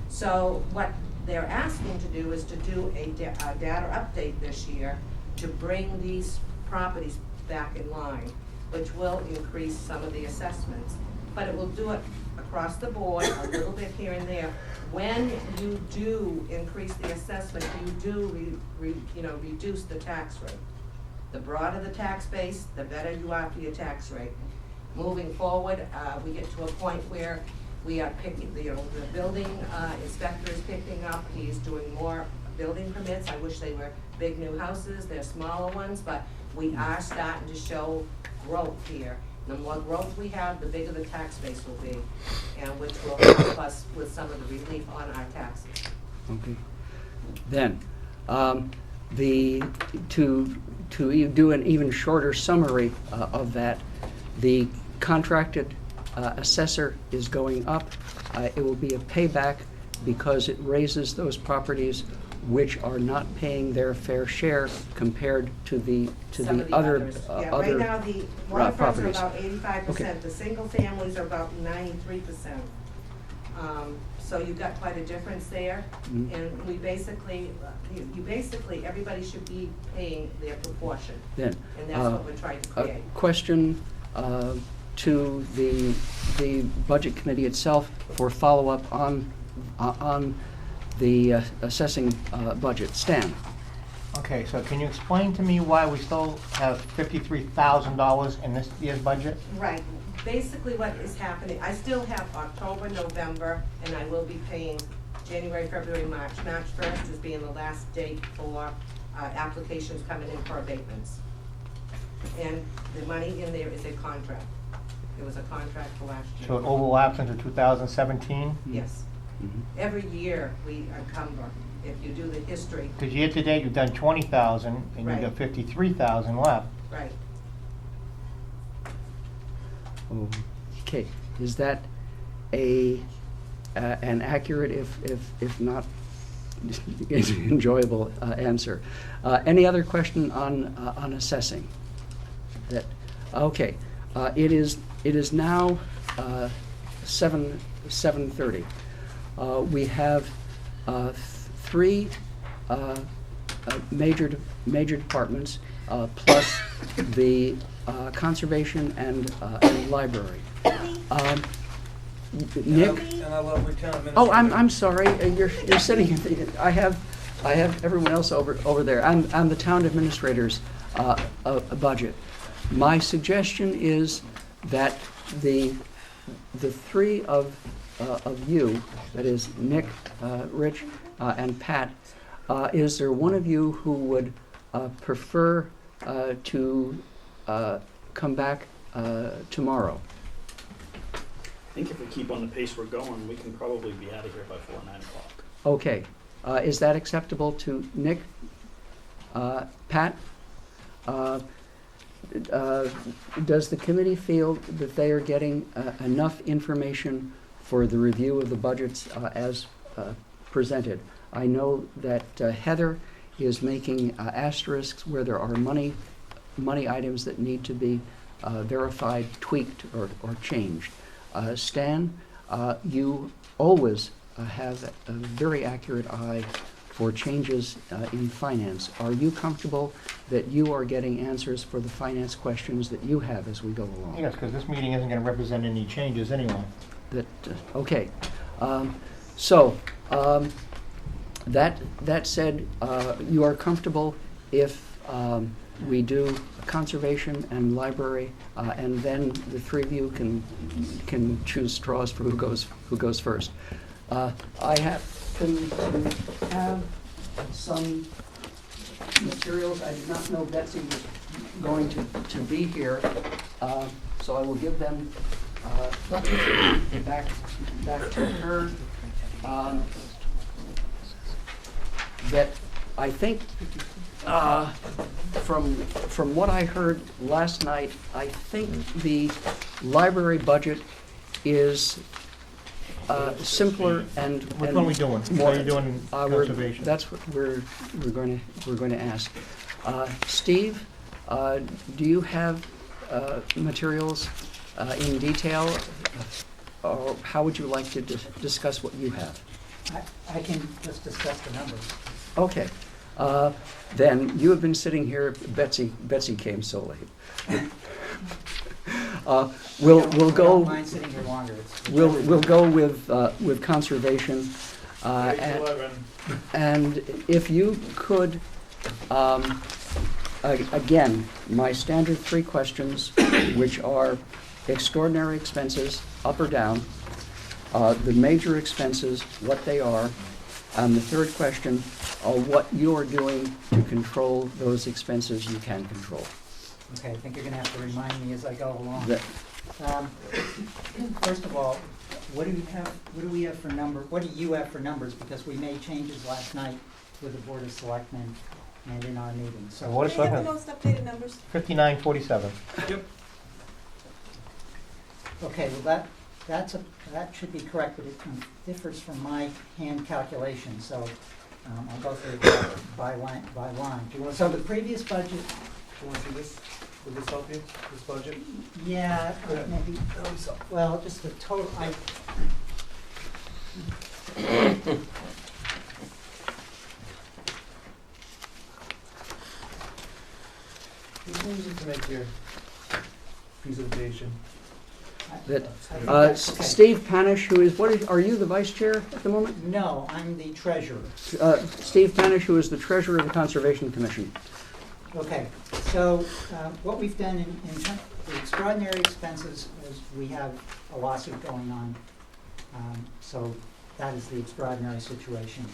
So what they're asking to do is to do a data update this year to bring these properties back in line, which will increase some of the assessments. But it will do it across the board, a little bit here and there. When you do increase the assessment, you do reduce the tax rate. The broader the tax base, the better you are for your tax rate. Moving forward, we get to a point where we are picking, the building inspector is picking up, he's doing more building permits. I wish they were big new houses, they're smaller ones, but we are starting to show growth here. The more growth we have, the bigger the tax base will be, and which will help us with some of the relief on our taxes.
Okay. Then, to do an even shorter summary of that, the contracted assessor is going up. It will be a payback because it raises those properties which are not paying their fair share compared to the
Some of the
other
others. Yeah,
other
right now, the waterfronts are
properties.
about 85%,
Okay.
the single families are about 93%. So you've got quite a difference there,
Mhm.
and we basically, everybody should be paying their proportion,
Then,
and that's what we're trying to
a
create.
question to the budget committee itself for follow-up on the assessing budget. Stan?
Okay, so can you explain to me why we still have $53,000 in this year's budget?
Right, basically what is happening, I still have October, November, and I will be paying January, February, March. March 1st is being the last date for applications coming in for abatements. And the money in there is a contract. It was a contract for last year.
So it overlaps into 2017?
Yes. Every year we encumber, if you do the history.
Because year-to-date, you've done 20,000, and you've got
Right.
53,000 left.
Right.
Okay, is that a an accurate, if not enjoyable answer. Any other question on assessing? Okay. It is now 7:30. We have three major departments plus the conservation and library. Nick?
And I love Lieutenant
Oh,
Administrator.
I'm sorry. You're sitting. I have everyone else over there. I'm the town administrator's budget. My suggestion is that the three of you, that is Nick, Rich, and Pat, is there one of you who would prefer to come back tomorrow?
I think if we keep on the pace we're going, we can probably be out of here by 9 o'clock.
Okay. Is that acceptable to Nick? Pat? Does the committee feel that they are getting enough information for the review of the budgets as presented? I know that Heather is making asterisks where there are money items that need to be verified, tweaked, or changed. Stan, you always have a very accurate eye for changes in finance. Are you comfortable that you are getting answers for the finance questions that you have as we go along?
Yes, because this meeting isn't going to represent any changes anyway.
Okay. That said, you are comfortable if we do conservation and library, and then the three of you can choose straws for who goes first. I happen to have some materials. I did not know Betsy was going to be here, so I will give them back to her. That I think from what I heard last night, I think the library budget is simpler and
Which one are we doing?
More,
Are you doing conservation?
That's what we're going to ask. Steve, do you have materials in detail, or how would you like to discuss what you have?
I can just discuss the numbers.
Okay. Then you have been sitting here. Betsy came so late. We'll
I
go.
don't mind sitting here longer.
We'll go with conservation, and if you could, again, my standard three questions, which are extraordinary expenses, up or down, the major expenses, what they are, and the third question, what you are doing to control those expenses you can control.
Okay, I think you're going to have to remind me as I go along.
That-
First of all, what do we have for number? What do you have for numbers? Because we made changes last night with the Board of Selectmen and in our meeting. So
Board of
Can I have
Selectmen,
the most updated numbers?
5947.
Yep.
okay, well that should be correct, but it differs from my hand calculation. So I'll go through it by line. So the previous budget.
Do you want to see this? Will this help you, this budget?
Yeah, maybe. Well, just the total.
Who's using to make your presentation?
That Steve Panish, who is are you the vice chair at the moment?
No, I'm the treasurer.
Steve Panish, who is the treasurer of the Conservation Commission.
Okay, so what we've done in the extraordinary expenses is we have a lawsuit going on. So that is the extraordinary situation.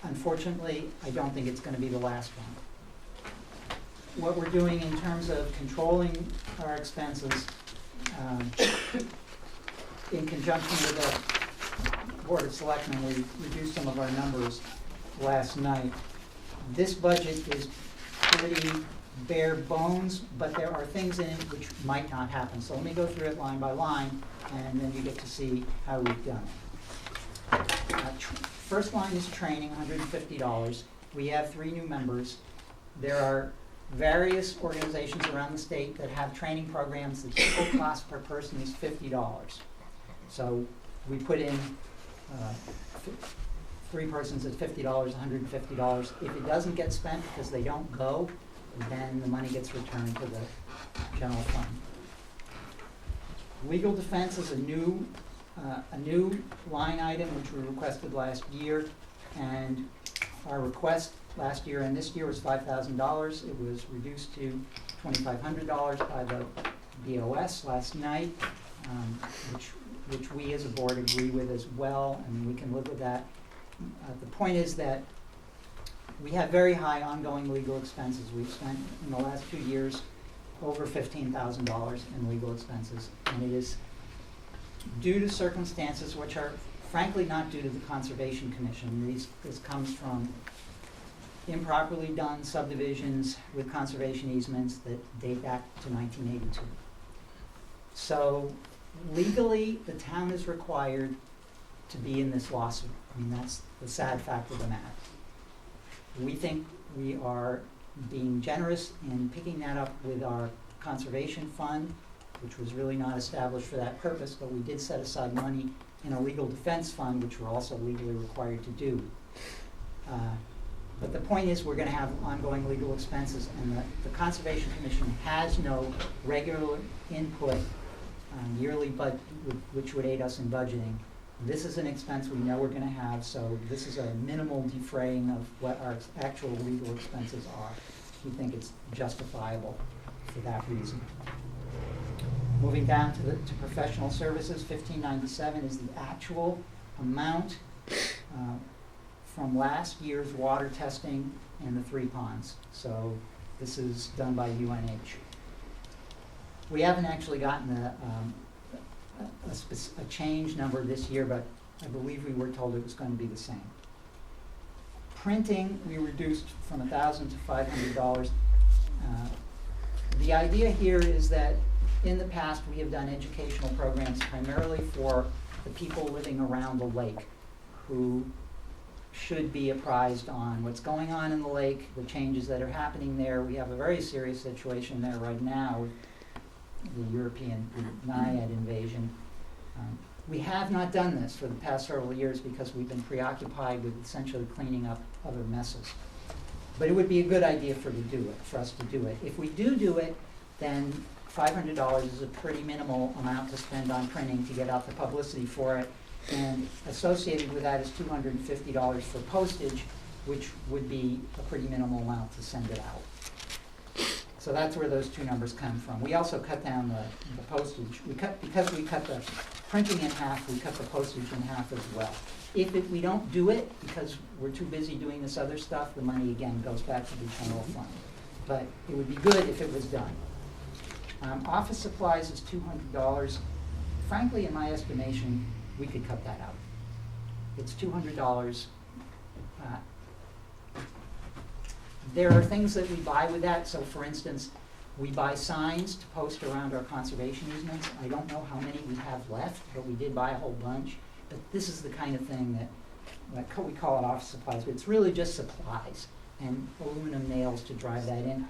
Unfortunately, I don't think it's going to be the last one. What we're doing in terms of controlling our expenses, in conjunction with the Board of Selectmen, we reduced some of our numbers last night. This budget is pretty bare bones, but there are things in it which might not happen. So let me go through it line by line, and then you get to see how we've done it. First line is training, $150. We have 3 new members. There are various organizations around the state that have training programs. The typical cost per person is $50. So we put in 3 persons at $50, $150. If it doesn't get spent because they don't go, then the money gets returned to the general fund. Legal defense is a new line item which we requested last year, and our request last year and this year was $5,000. It was reduced to $2,500 by the BOS last night, which we as a board agree with as well, and we can live with that. The point is that we have very high ongoing legal expenses. We've spent in the last 2 years over $15,000 in legal expenses, and it is due to circumstances which are frankly not due to the Conservation Commission. This comes from improperly done subdivisions with conservation easements that date back to 1982. So legally, the town is required to be in this lawsuit. I mean, that's the sad fact of the matter. We think we are being generous in picking that up with our conservation fund, which was really not established for that purpose, but we did set aside money in a legal defense fund, which we're also legally required to do. But the point is, we're going to have ongoing legal expenses, and the Conservation Commission has no regular input yearly, but which would aid us in budgeting. This is an expense we know we're going to have, so this is a minimal defraying of what our actual legal expenses are. We think it's justifiable for that reason. Moving down to professional services, $1,597 is the actual amount from last year's water testing in the 3 ponds. So this is done by UNH. We haven't actually gotten a change number this year, but I believe we were told it was going to be the same. Printing, we reduced from $1,000 to $500. The idea here is that in the past we have done educational programs primarily for the people living around the lake who should be apprised on what's going on in the lake, the changes that are happening there. We have a very serious situation there right now with the European Naiad invasion. We have not done this for the past several years because we've been preoccupied with essentially cleaning up other messes. But it would be a good idea for us to do it. If we do it, then $500 is a pretty minimal amount to spend on printing to get out the publicity for it. And associated with that is $250 for postage, which would be a pretty minimal amount to send it out. So that's where those 2 numbers come from. We also cut down the postage. Because we cut the printing in half, we cut the postage in half as well. If we don't do it, because we're too busy doing this other stuff, the money again goes back to the general fund. But it would be good if it was done. Office supplies is $200. Frankly, in my estimation, we could cut that out. It's $200. There are things that we buy with that. So for instance, we buy signs to post around our conservation easements. I don't know how many we have left, but we did buy a whole bunch. But this is the kind of thing that we call it office supplies, but it's really just supplies and aluminum nails to drive that in.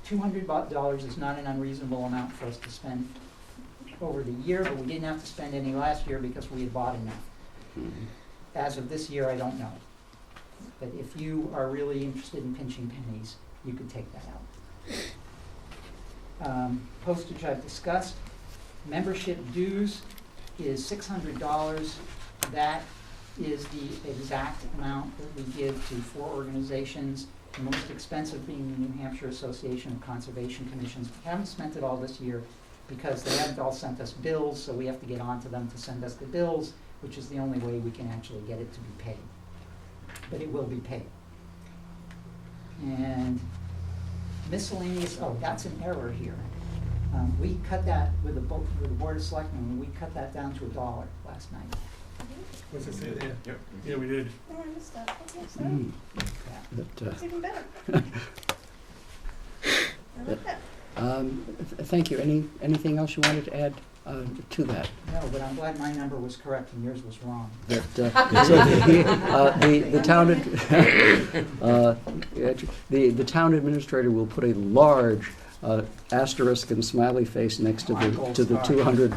$200 is not an unreasonable amount for us to spend over the year, but we didn't have to spend any last year because we had bought enough. As of this year, I don't know. But if you are really interested in pinching pennies, you could take that out. Postage I've discussed. Membership dues is $600. That is the exact amount that we give to 4 organizations, the most expensive being the New Hampshire Association of Conservation Commissions. We haven't spent it all this year because they haven't all sent us bills, so we have to get on to them to send us the bills, which is the only way we can actually get it to be paid. But it will be paid. And miscellaneous, that's an error here. We cut that with the Board of Selectmen, we cut that down to $1 last night.
What's it say there? Yep. Yeah, we did.
Oh, I missed that. Okay, so
But,
it's even better. I like that.
thank you. Anything else you wanted to add, to that.
No, but I'm glad my number was correct and yours was wrong.
That, the town, the town administrator will put a large asterisk and smiley face next to the 200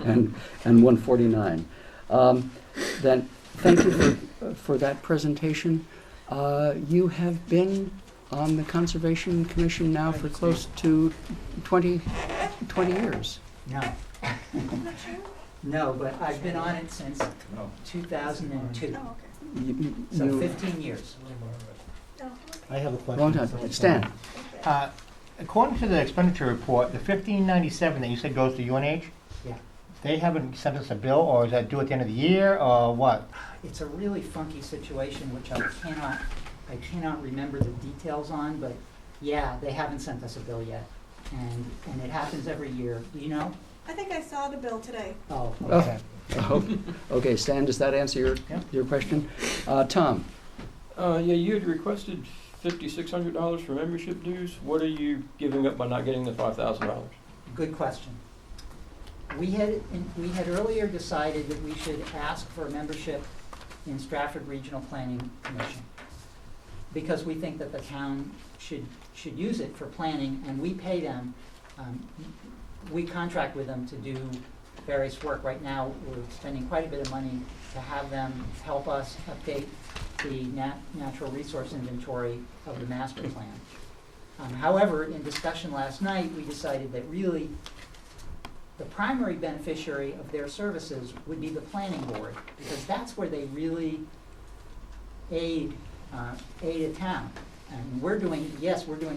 and 149. Then, thank you for that presentation. You have been on the Conservation Commission now for close to 20 years.
No. No, but I've been on it since 2002. So 15 years.
I have a question.
Long time. Stan.
According to the expenditure report, the 1597 that you said goes to UNH,
Yeah.
they haven't sent us a bill, or is that due at the end of the year, or what?
It's a really funky situation, which I cannot remember the details on, but yeah, they haven't sent us a bill yet. And it happens every year. Do you know?
I think I saw the bill today.
Oh, okay.
Okay, Stan, does that answer your question? Tom?
Yeah, you had requested $5,600 for membership dues. What are you giving up by not getting the $5,000?
Good question. We had earlier decided that we should ask for a membership in Stratford Regional Planning Commission because we think that the town should use it for planning, and we pay them. We contract with them to do various work. Right now, we're spending quite a bit of money to have them help us update the natural resource inventory of the master plan. However, in discussion last night, we decided that really the primary beneficiary of their services would be the planning board, because that's where they really aid a town. And we're doing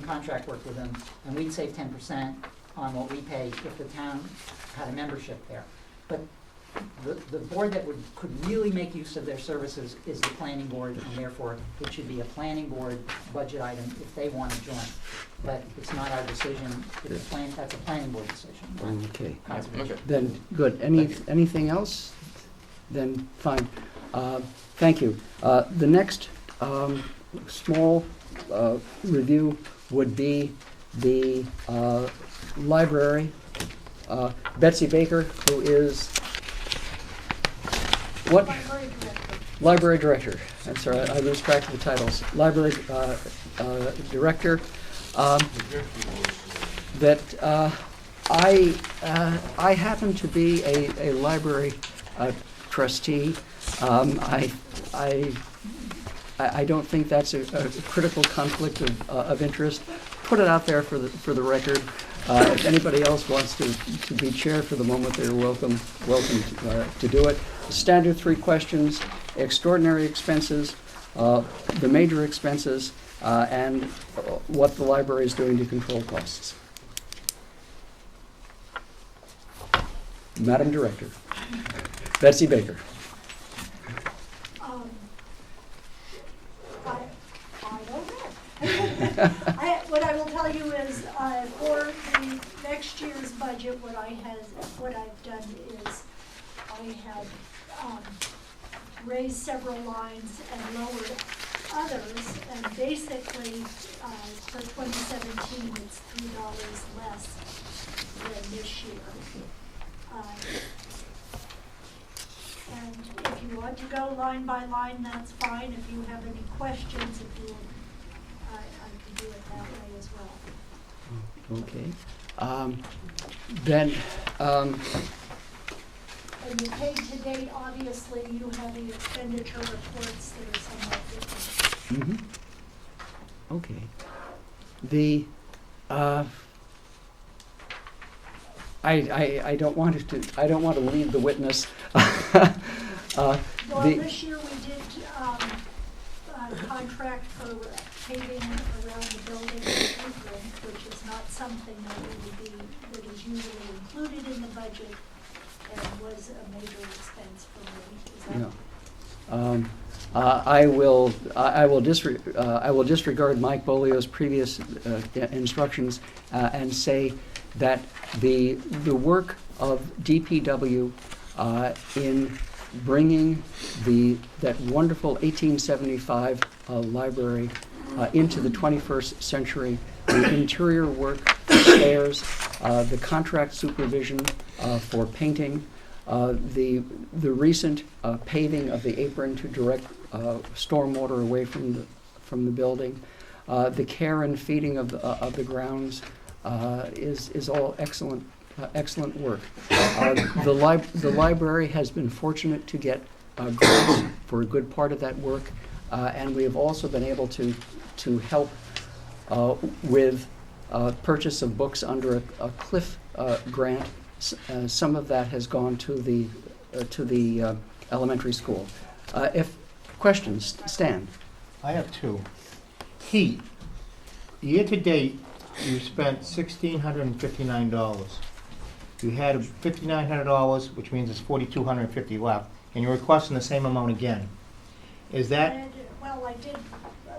contract work with them, and we'd save 10% on what we pay if the town had a membership there. But the board that could really make use of their services is the planning board, and therefore it should be a planning board budget item if they want to join. But it's not our decision. That's a planning board decision.
Okay.
Okay.
Then, good. Anything else? Then, fine. Thank you. The next small review would be the library. Betsy Baker, who is what? Library director. I'm sorry, I lose track of the titles. Library director. I happen to be a library trustee. I don't think that's a critical conflict of interest. Put it out there for the record. If anybody else wants to be chair for the moment, they're welcome to do it. Standard 3 questions: extraordinary expenses, the major expenses, and what the library is doing to control costs. Madam Director, Betsy Baker.
What I will tell you is, for the next year's budget, what I've done is I have raised several lines and lowered others, and basically for 2017 it's $3 less than this year. And if you want to go line by line, that's fine. If you have any questions, I can do it that way as well.
Okay. Then.
And the paid to date, obviously, you have the expenditure reports that are somewhat different.
Mm-hmm. Okay. The I don't want to lead the witness.
Well, this year we did contract for paving around the building, which is not something that is usually included in the budget and was a major expense for me. Is that
I will disregard Mike Bolio's previous instructions and say that the work of DPW in bringing that wonderful 1875 library into the 21st century, the interior work, the stairs, the contract supervision for painting, the recent paving of the apron to direct stormwater away from the building, the care and feeding of the grounds is all excellent work. The library has been fortunate to get grants for a good part of that work, and we have also been able to help with purchase of books under a CLIF grant. Some of that has gone to the elementary school. If questions, Stan.
I have two. Heat. Year to date, you spent $1,659. You had $5,900, which means it's $4,250 left, and you're requesting the same amount again. Is that?
Well, I did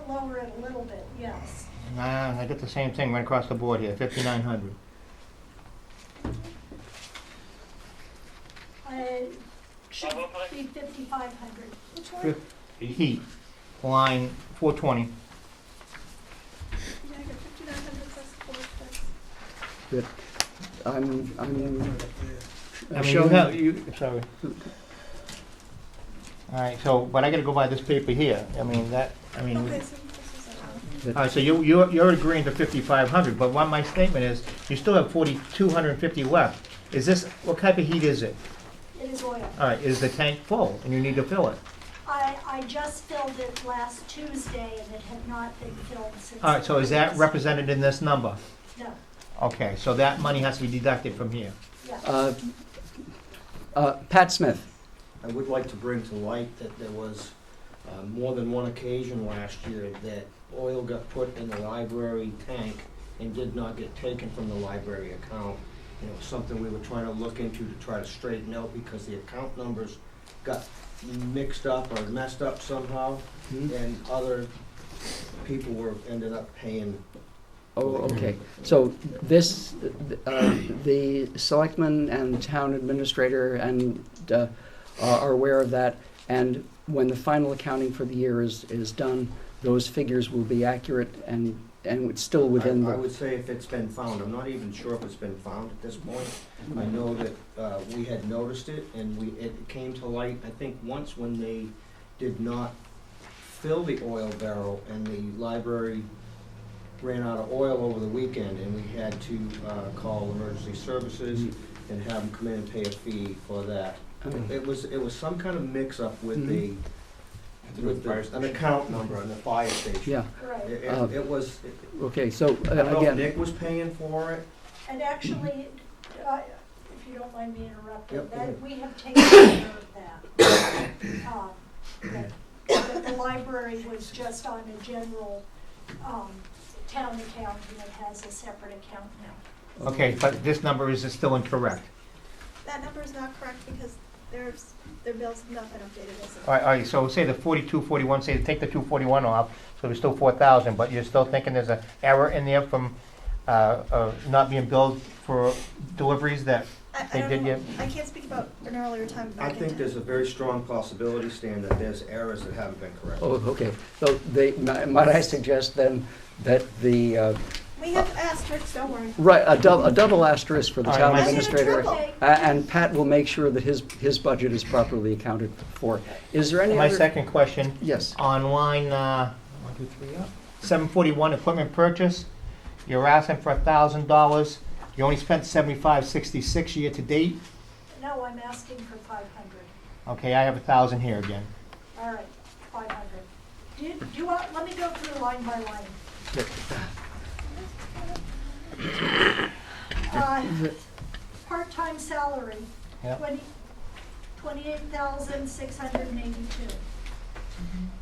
lower it a little bit, yes.
Nah, I got the same thing right across the board here, $5,900.
Should be 5,500. Which one?
Heat, line 420.
Yeah, I got 5,900 plus 4,600.
That
I mean, sorry. All right, so, but I gotta go by this paper here. I mean,
Okay, so this is
all right, so you're agreeing to 5,500, but what my statement is, you still have 4,250 left. Is this, what type of heat is it?
It is oil.
All right, is the tank full and you need to fill it?
I just filled it last Tuesday and it had not been filled since.
All right, so is that represented in this number?
No,
Okay, so that money has to be deducted from here.
yeah.
Pat Smith.
I would like to bring to light that there was more than one occasion last year that oil got put in the library tank and did not get taken from the library account. And it was something we were trying to look into to try to straighten out because the account numbers got mixed up or messed up somehow, and other people ended up paying.
Oh, okay. So this, the selectman and town administrator and are aware of that, and when the final accounting for the year is done, those figures will be accurate and it's still within
I would say if it's been found. I'm not even sure if it's been found at this point. I know that we had noticed it, and it came to light, I think, once when they did not fill the oil barrel, and the library ran out of oil over the weekend, and we had to call emergency services and have them come in and pay a fee for that. It was some kind of mix-up with an account number on the fire station.
Yeah.
Right.
It was.
Okay, so
I don't know if
again.
Nick was paying for it.
And actually, if you don't mind me interrupting,
Yep, go ahead.
we have taken care of that. That the library was just on a general town account, and it has a separate account now.
Okay, but this number is still incorrect.
That number is not correct because their bills have not been updated as of.
All right, so say the 4241, say take the 241 off, so there's still 4,000, but you're still thinking there's an error in there from not being billed for deliveries that they did yet?
I can't speak about an earlier time.
I think there's a very strong possibility, Stan, that there's errors that haven't been corrected.
Oh, okay. So might I suggest then that the
We have asterisks, don't worry.
right, a double asterisk for the
All right,
town
my-
administrator, and Pat will make sure that his budget is properly accounted for. Is there any
My
other?
second question.
Yes.
On line 741, equipment purchase, you're asking for $1,000. You only spent $75.66 year to date.
No, I'm asking for 500.
Okay, I have 1,000 here again.
All right, 500. Do you want, let me go through line by line. Part-time salary,
Yep.
28,682.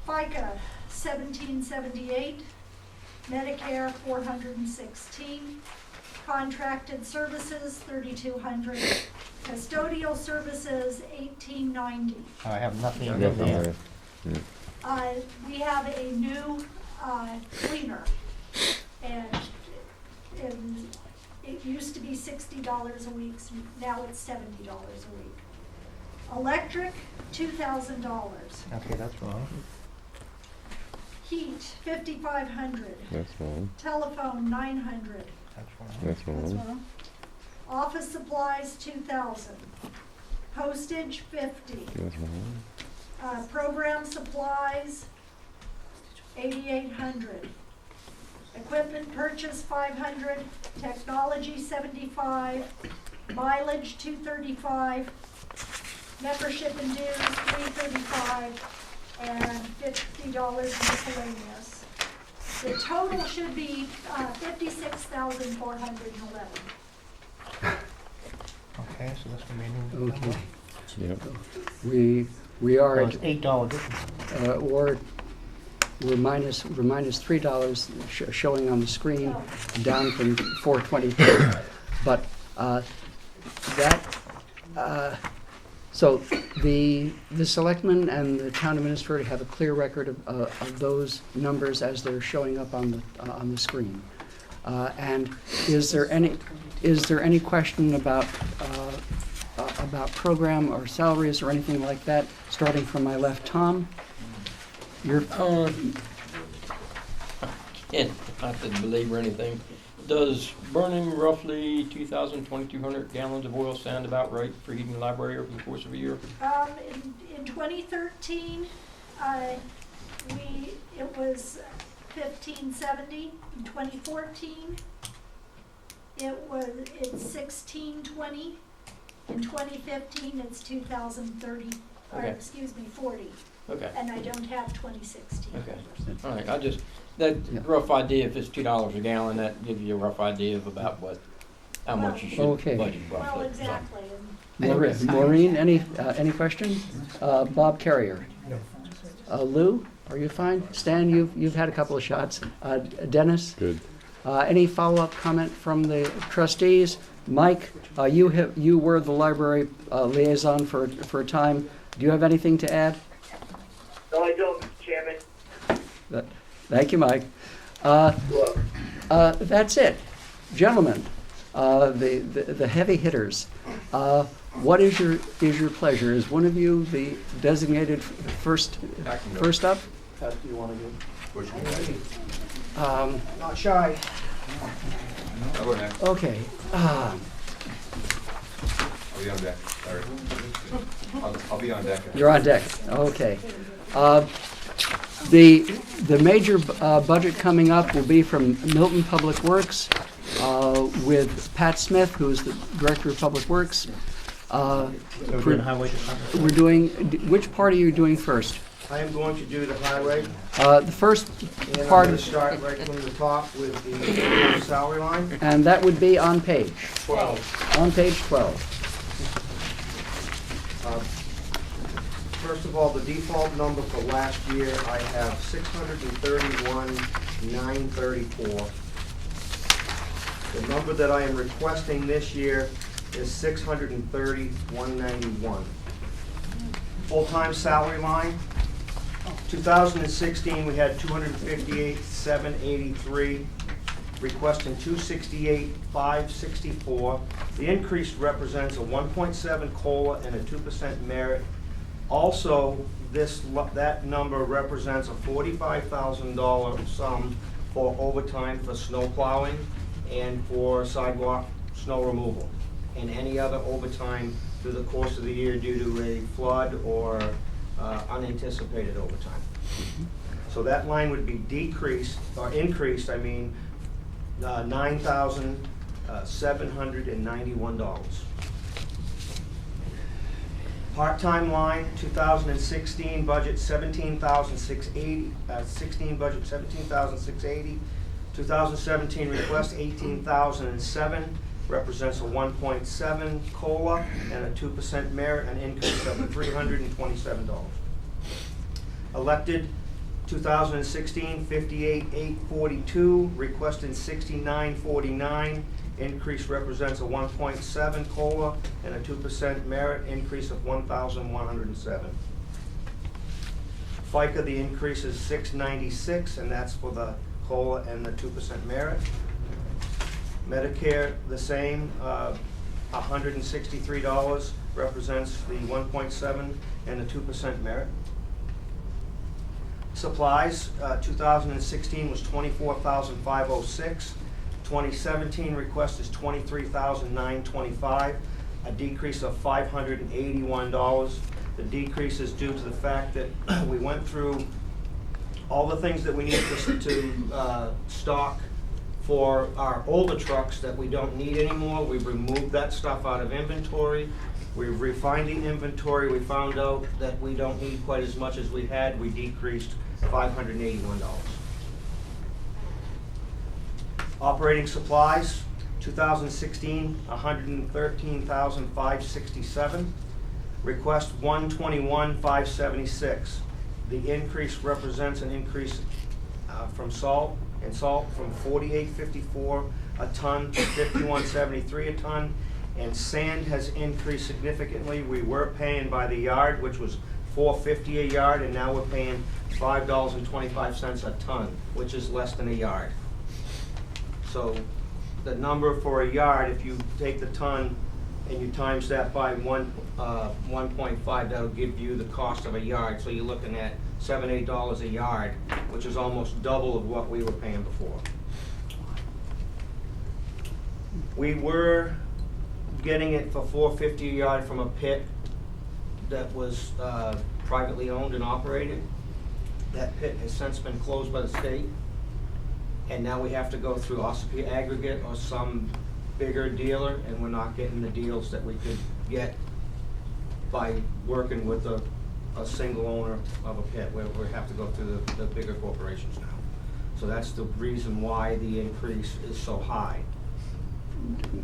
FICA, 1,778. Medicare, 416. Contracted services, 3,200. Custodial services, 1,890.
I have nothing in
Nothing
there.
there.
We have a new cleaner, and it used to be $60 a week, so now it's $70 a week. Electric, $2,000.
Okay, that's wrong.
Heat, $5,500.
That's wrong.
Telephone, $900.
That's wrong.
That's wrong.
Office supplies, 2,000. Postage, 50. Program supplies, 8,800. Equipment purchase, 500. Technology, 75. Mileage, 235. Membership and dues, $335. And $50 miscellaneous. The total should be $56,411.
Okay, so that's gonna be a new
Okay.
number.
Yep.
We are
Oh,
at,
it's $8 difference.
we're minus $3 showing on the screen, down from 423. But so the selectmen and the town administrator have a clear record of those numbers as they're showing up on the screen. And is there any question about program or salaries or anything like that? Starting from my left, Tom. You're
And not to belabor anything, does burning roughly 2,200 gallons of oil sound about right for heating the library over the course of a year?
In 2013, it was 1,570. In 2014, it's 1,620. In 2015, it's 2,030.
Okay.
Excuse me, 40.
Okay.
And I don't have 2016.
Okay. All right. That rough idea, if it's $2 a gallon, that gives you a rough idea of about how much you should
Okay.
budget roughly.
Well, exactly.
Maureen, any questions? Bob Carrier.
No.
Lou, are you fine? Stan, you've had a couple of shots. Dennis?
Good.
Any follow-up comment from the trustees? Mike, you were the library liaison for a time. Do you have anything to add?
No, I don't, Mr. Chairman.
Thank you, Mike. That's it. Gentlemen, the heavy hitters. What is your pleasure? Is one of you the designated first up?
Pat, do you want to go?
Not shy.
I'll go next.
Okay.
I'll be on deck, sorry. I'll be on deck.
You're on deck. Okay. The major budget coming up will be from Milton Public Works with Pat Smith, who is the Director of Public Works.
We're doing highway department.
We're doing, which part are you doing first?
I am going to do the highway.
The first
And I'm
part,
going to start right from the top with the salary line.
and that would be on page
12.
On page 12.
First of all, the default number for last year, I have 631,934. The number that I am requesting this year is 630,191. Full-time salary line, 2016, we had 258,783, requesting 268,564. The increase represents a 1.7 COLA and a 2% merit. Also, that number represents a $45,000 sum for overtime for snow plowing and for sidewalk snow removal, and any other overtime through the course of the year due to a flood or unanticipated overtime. So that line would be decreased, or increased, $9,791. Part-time line, 2016 budget $17,680, 16 budget $17,680. 2017 request $18,007, represents a 1.7 COLA and a 2% merit, an increase of $327. Elected, 2016 58,842, requesting 6949. Increase represents a 1.7 COLA and a 2% merit, increase of 1,107. FICA, the increase is 696, and that's for the COLA and the 2% merit. Medicare, the same, $163, represents the 1.7 and the 2% merit. Supplies, 2016 was $24,506. 2017 request is $23,925, a decrease of $581. The decrease is due to the fact that we went through all the things that we need to stock for our older trucks that we don't need anymore. We've removed that stuff out of inventory. We've refined the inventory. We found out that we don't need quite as much as we had. We decreased $581. Operating supplies, 2016, $113,567. Request 121,576. The increase represents an increase from salt from 48.54 a ton to 51.73 a ton, and sand has increased significantly. We were paying by the yard, which was $4.50 a yard, and now we're paying $5.25 a ton, which is less than a yard. So the number for a yard, if you take the ton and you times that by 1.5, that'll give you the cost of a yard. So you're looking at $7, $8 a yard, which is almost double of what we were paying before. We were getting it for $4.50 a yard from a pit that was privately owned and operated. That pit has since been closed by the state, and now we have to go through Ossipee Aggregate or some bigger dealer, and we're not getting the deals that we could get by working with a single owner of a pit, where we have to go through the bigger corporations now. So that's the reason why the increase is so high.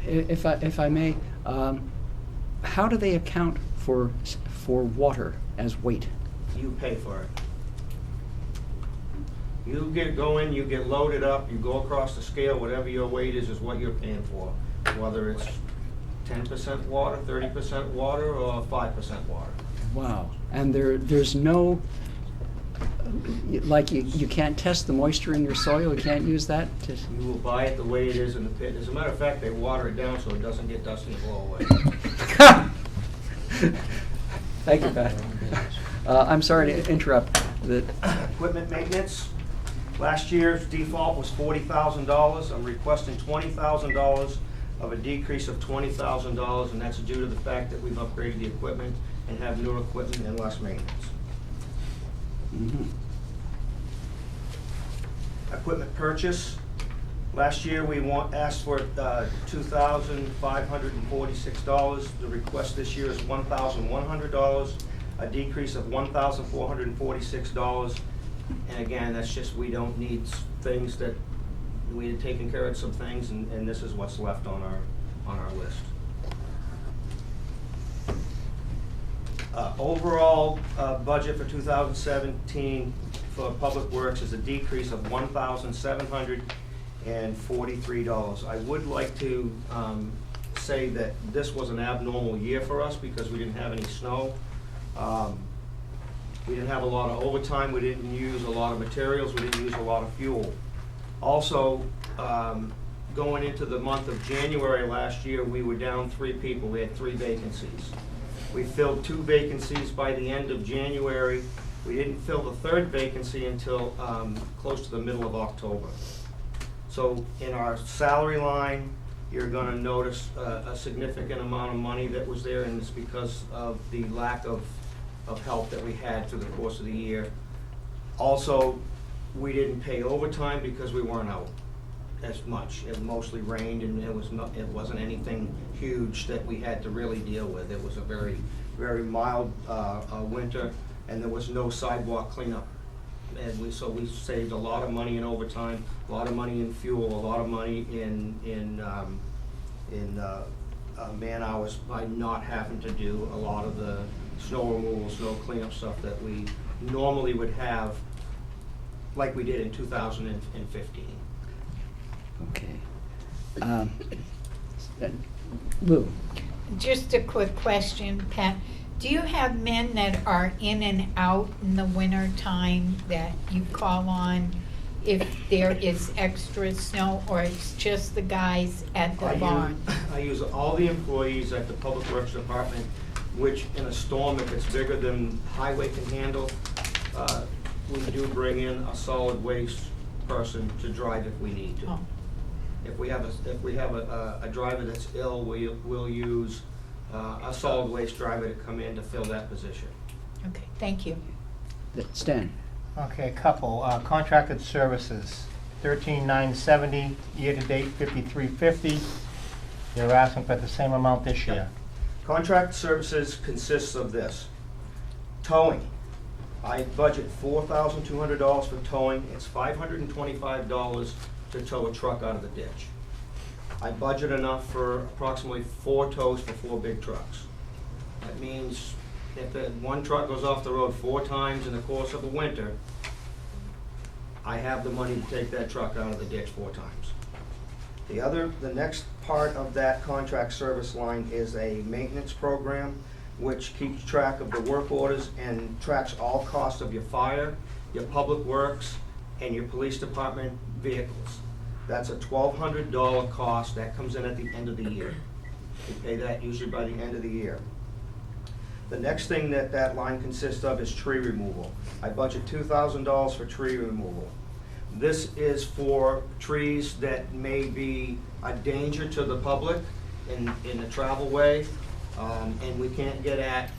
If I may, how do they account for water as weight?
You pay for it. You go in, you get loaded up, you go across the scale, whatever your weight is what you're paying for. Whether it's 10% water, 30% water, or 5% water.
Wow. And there's no, like you can't test the moisture in your soil, you can't use that to...
You will buy it the way it is in the pit. As a matter of fact, they water it down so it doesn't get dusty and blow away.
Thank you, Pat. I'm sorry to interrupt.
Equipment maintenance. Last year's default was $40,000. I'm requesting $20,000 of a decrease of $20,000, and that's due to the fact that we've upgraded the equipment and have newer equipment and less maintenance.
Mm-hmm.
Equipment purchase. Last year we asked for $2,546. The request this year is $1,100, a decrease of $1,446. And again, that's just, we don't need things that, we had taken care of some things, and this is what's left on our list. Overall budget for 2017 for Public Works is a decrease of $1,743. I would like to say that this was an abnormal year for us because we didn't have any snow. We didn't have a lot of overtime, we didn't use a lot of materials, we didn't use a lot of fuel. Also, going into the month of January last year, we were down 3 people, we had 3 vacancies. We filled 2 vacancies by the end of January. We didn't fill the 3rd vacancy until close to the middle of October. So in our salary line, you're gonna notice a significant amount of money that was there, and it's because of the lack of help that we had through the course of the year. Also, we didn't pay overtime because we weren't out as much. It mostly rained, and it wasn't anything huge that we had to really deal with. It was a very, very mild winter, and there was no sidewalk cleanup. And so we saved a lot of money in overtime, a lot of money in fuel, a lot of money in man hours by not having to do a lot of the snow removal, snow cleanup stuff that we normally would have, like we did in 2015.
Okay. Lou?
Just a quick question, Pat. Do you have men that are in and out in the winter time that you call on if there is extra snow, or it's just the guys at the barn?
I use all the employees at the Public Works Department, which in a storm, if it's bigger than highway can handle, we do bring in a solid waste person to drive if we need to.
Oh.
If we have a driver that's ill, we'll use a solid waste driver to come in to fill that position.
Okay, thank you.
Stan?
Okay, a couple, contracted services, 13,970, year-to-date 5350. They're asking for the same amount this year.
Contract services consists of this. Towing. I budget $4,200 for towing. It's $525 to tow a truck out of the ditch. I budget enough for approximately 4 tows for 4 big trucks. That means if one truck goes off the road 4 times in the course of the winter, I have the money to take that truck out of the ditch 4 times. The next part of that contract service line is a maintenance program which keeps track of the work orders and tracks all costs of your fire, your public works, and your police department vehicles. That's a $1,200 cost that comes in at the end of the year. We pay that usually by the end of the year. The next thing that line consists of is tree removal. I budget $2,000 for tree removal. This is for trees that may be a danger to the public in the travel way, and we can't get at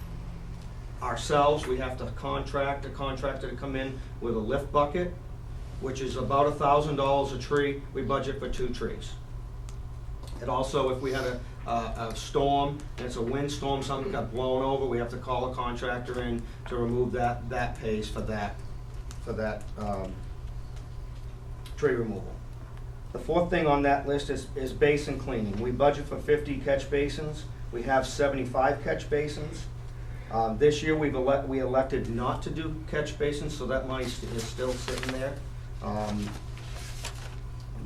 ourselves. We have to contract a contractor to come in with a lift bucket, which is about $1,000 a tree. We budget for 2 trees. And also, if we had a storm, and it's a windstorm, something got blown over, we have to call a contractor in to remove that pays for that tree removal. The fourth thing on that list is basin cleaning. We budget for 50 catch basins. We have 75 catch basins. This year we elected not to do catch basins, so that money is still sitting there.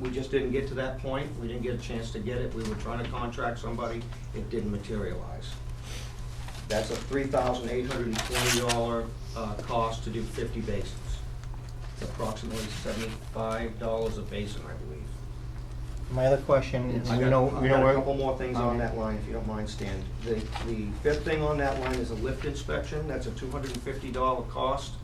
We just didn't get to that point. We didn't get a chance to get it. We were trying to contract somebody. It didn't materialize. That's a $3,820 cost to do 50 basins. It's approximately $75 a basin, I believe.
My other question,
I
we
got
know
a
where.
couple more things on
Okay.
that line, if you don't mind, Stan. The fifth thing on that line is a lift inspection. That's a $250 cost.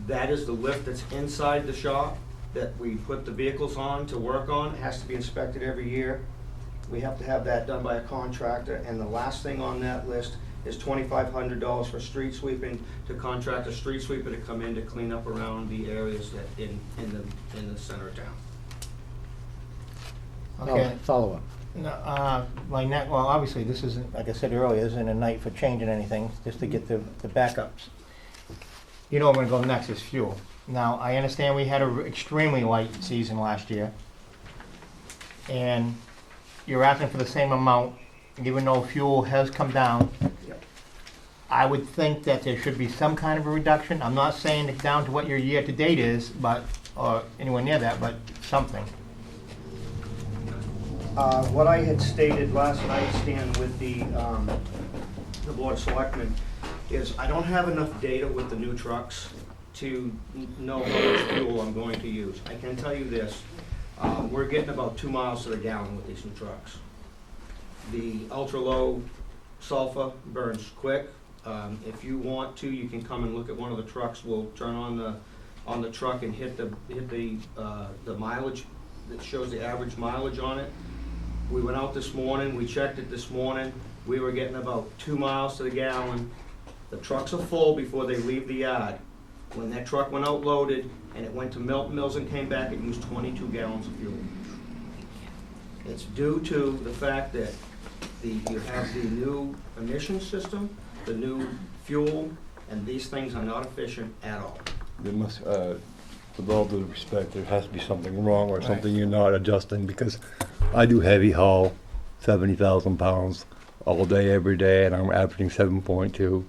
That is the lift that's inside the shop that we put the vehicles on to work on. It has to be inspected every year. We have to have that done by a contractor. And the last thing on that list is $2,500 for street sweeping, to contract a street sweeper to come in to clean up around the areas that in the center of town.
Okay.
Follow up.
No, well, obviously, this isn't, like I said earlier, this isn't a night for changing anything, just to get the backups. You know where I'm gonna go next is fuel. Now, I understand we had an extremely light season last year, and you're asking for the same amount, even though fuel has come down.
Yep.
I would think that there should be some kind of a reduction. I'm not saying it down to what your year-to-date is, but, or anywhere near that, but something.
What I had stated last night, Stan, with the Board of Selectmen, is I don't have enough data with the new trucks to know how much fuel I'm going to use. I can tell you this, we're getting about 2 miles to the gallon with these new trucks. The ultra-low sulfur burns quick. If you want to, you can come and look at one of the trucks. We'll turn on the truck and hit the mileage that shows the average mileage on it. We went out this morning, we checked it this morning, we were getting about 2 miles to the gallon. The trucks are full before they leave the yard. When that truck went out loaded and it went to Milton Mills and came back, it used 22 gallons of fuel. It's due to the fact that you have the new emission system, the new fuel, and these things are not efficient at all.
There must, with all due respect, there has to be something wrong or something you're not adjusting, because I do heavy haul, 70,000 pounds all day, every day, and I'm averaging 7.2.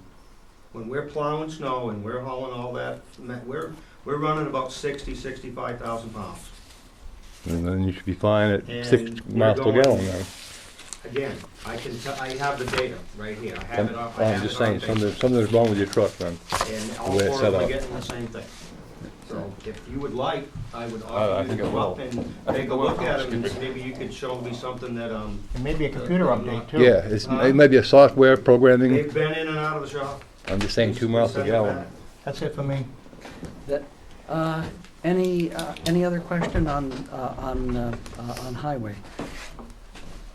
When we're plowing snow and we're hauling all that, we're running about 65,000 pounds.
And then you should be fine at
And
6
we're
miles per
going-
gallon now.
Again, I have the data right here. I have it on. I
I'm
have
just
it on
saying,
tape.
something's wrong with your truck then,
And
the
all
way it's
four
set
of them are
up.
getting the same thing. So if you would like, I would
I
offer you to
think it
come up
will.
and
I
take
think
a
it will.
look at them, and maybe you could show me something that,
And maybe a computer update too.
Yeah, it may be a software programming.
they've been in and out of the shop.
I'm just saying 2 miles per
Send it
gallon.
back.
That's it for me.
Any other question on highway?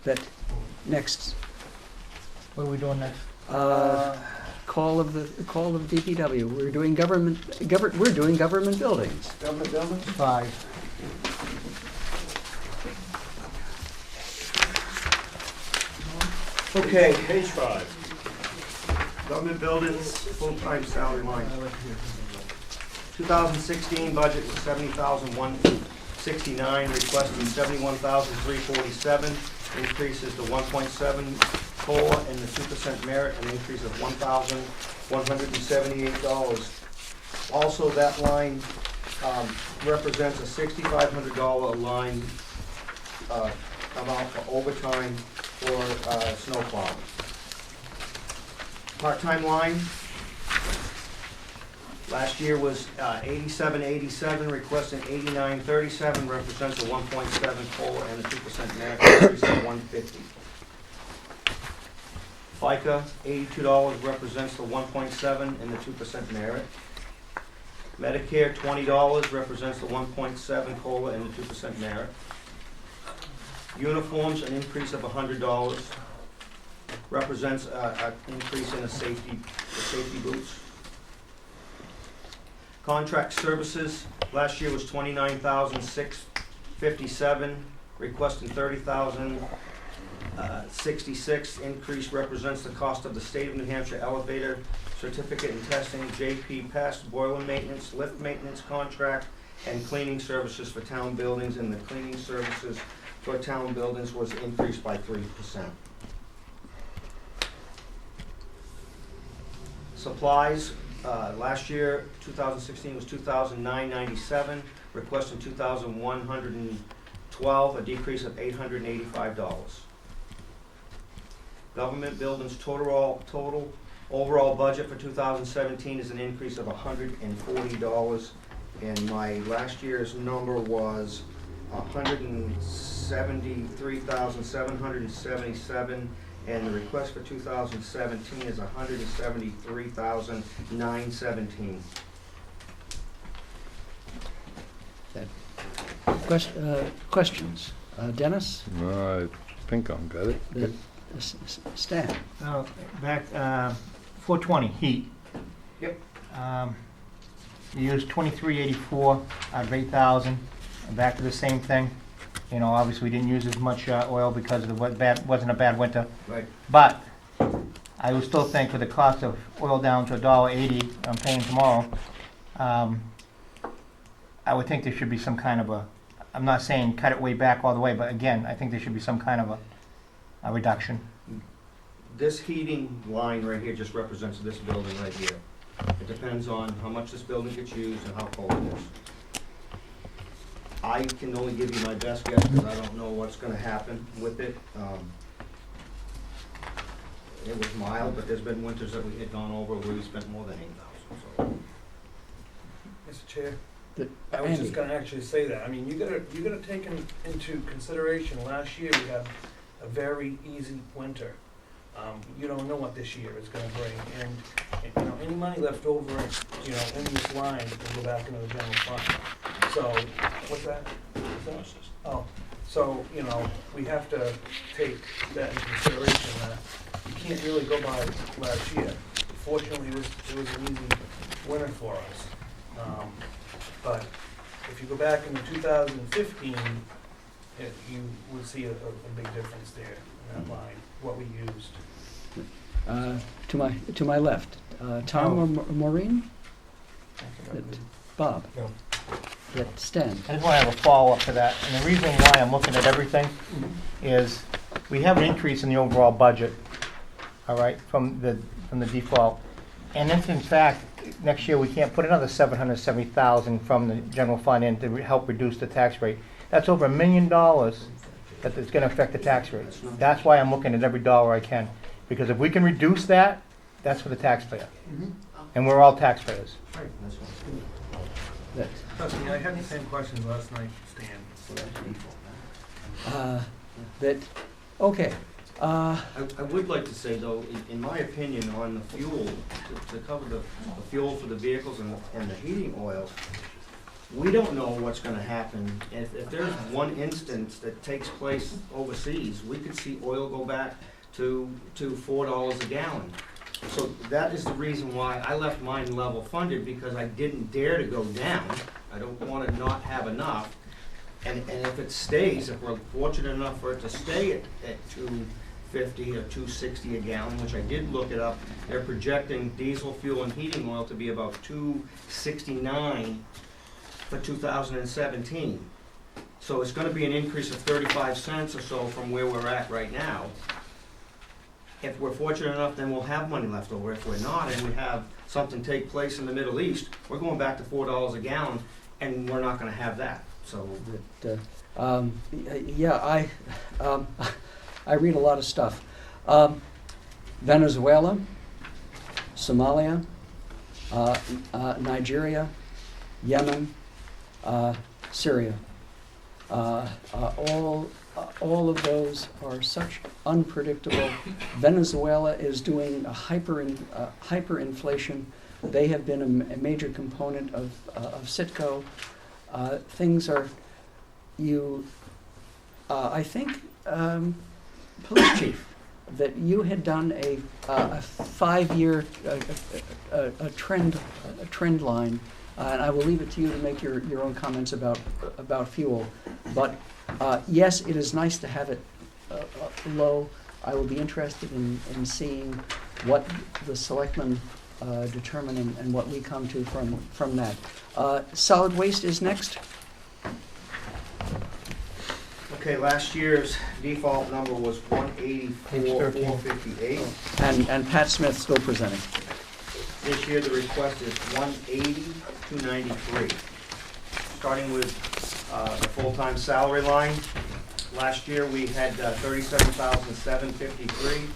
That next,
What are we doing next?
call of DPW. We're doing government buildings.
Government buildings?
5.
Okay,
Page 5.
government buildings, full-time salary line. 2016 budget was $70,169, requesting $71,347. Increases to 1.7 COLA and the 2% merit, an increase of $1,178. Also, that line represents a $6,500 line amount for overtime for snow plowing. Part-time line, last year was 8787, requesting 8937, represents a 1.7 COLA and a 2% merit, increase of 150. FICA, $82, represents the 1.7 and the 2% merit. Medicare, $20, represents the 1.7 COLA and the 2% merit. Uniforms, an increase of $100, represents an increase in the safety boots. Contract services, last year was $29,657, requesting $30,066. Increase represents the cost of the State of New Hampshire elevator certificate and testing, JP Pest, boiler maintenance, lift maintenance contract, and cleaning services for town buildings, and the cleaning services for town buildings was increased by 3%. Supplies, last year, 2016 was $2,997, requesting $2,112, a decrease of $885. Government buildings total overall budget for 2017 is an increase of $140, and my last year's number was $173,777, and the request for 2017 is $173,917.
Questions? Dennis?
No, I think I'm good.
Stan?
Back, 420, heat.
Yep.
You used 2384 out of 8,000, and back to the same thing. You know, obviously we didn't use as much oil because of the wasn't a bad winter.
Right.
But I would still think with the cost of oil down to $1.80, I'm paying tomorrow, I would think there should be some kind of a, I'm not saying cut it way back all the way, but again, I think there should be some kind of a reduction.
This heating line right here just represents this building right here. It depends on how much this building gets used and how cold it is. I can only give you my best guess because I don't know what's gonna happen with it. It was mild, but there's been winters that we had gone over where we spent more than 8,000, so.
Mr. Chair, I was just gonna actually say that. I mean, you gotta take into consideration, last year we had a very easy winter. You don't know what this year is gonna bring, and you know, any money left over, you know, in this line will go back into the general fund. So, what's that? Oh, so, you know, we have to take that into consideration, that you can't really go by last year. Fortunately, it was an easy winter for us. But if you go back into 2015, you would see a big difference there in that line, what we used.
To my left, Tom or Maureen? Bob?
No.
Stan?
I just want to have a follow-up to that, and the reason why I'm looking at everything is we have an increase in the overall budget, all right, from the default. And if in fact, next year we can't put another $770,000 from the general fund in to help reduce the tax rate. That's over $1 million that is going to affect the tax rate. That's why I'm looking at every dollar I can. Because if we can reduce that, that's for the taxpayer. And we're all taxpayers.
Right. Trust me, I had the same questions last night, Stan.
Okay.
I would like to say though, in my opinion, on the fuel, to cover the fuel for the vehicles and the heating oil, we don't know what's gonna happen. If there's one instance that takes place overseas, we could see oil go back to $4 a gallon. So that is the reason why I left mine level funded, because I didn't dare to go down. I don't wanna not have enough. And if it stays, if we're fortunate enough for it to stay at $2.50 or $2.60 a gallon, which I did look it up, they're projecting diesel fuel and heating oil to be about $2.69 for 2017. So it's gonna be an increase of 35 cents or so from where we're at right now. If we're fortunate enough, then we'll have money left over. If we're not, and we have something take place in the Middle East, we're going back to $4 a gallon, and we're not gonna have that, so.
Yeah, I read a lot of stuff. Venezuela, Somalia, Nigeria, Yemen, Syria. All of those are such unpredictable. Venezuela is doing a hyperinflation. They have been a major component of Citgo. Things are, I think, police chief, that you had done a 5-year trend line, and I will leave it to you to make your own comments about fuel. But yes, it is nice to have it low. I will be interested in seeing what the selectmen determine and what we come to from that. Solid waste is next.
Okay, last year's default number was 184,458.
And Pat Smith still presenting.
This year the request is 180,293. Starting with the full-time salary line. Last year we had 37,753.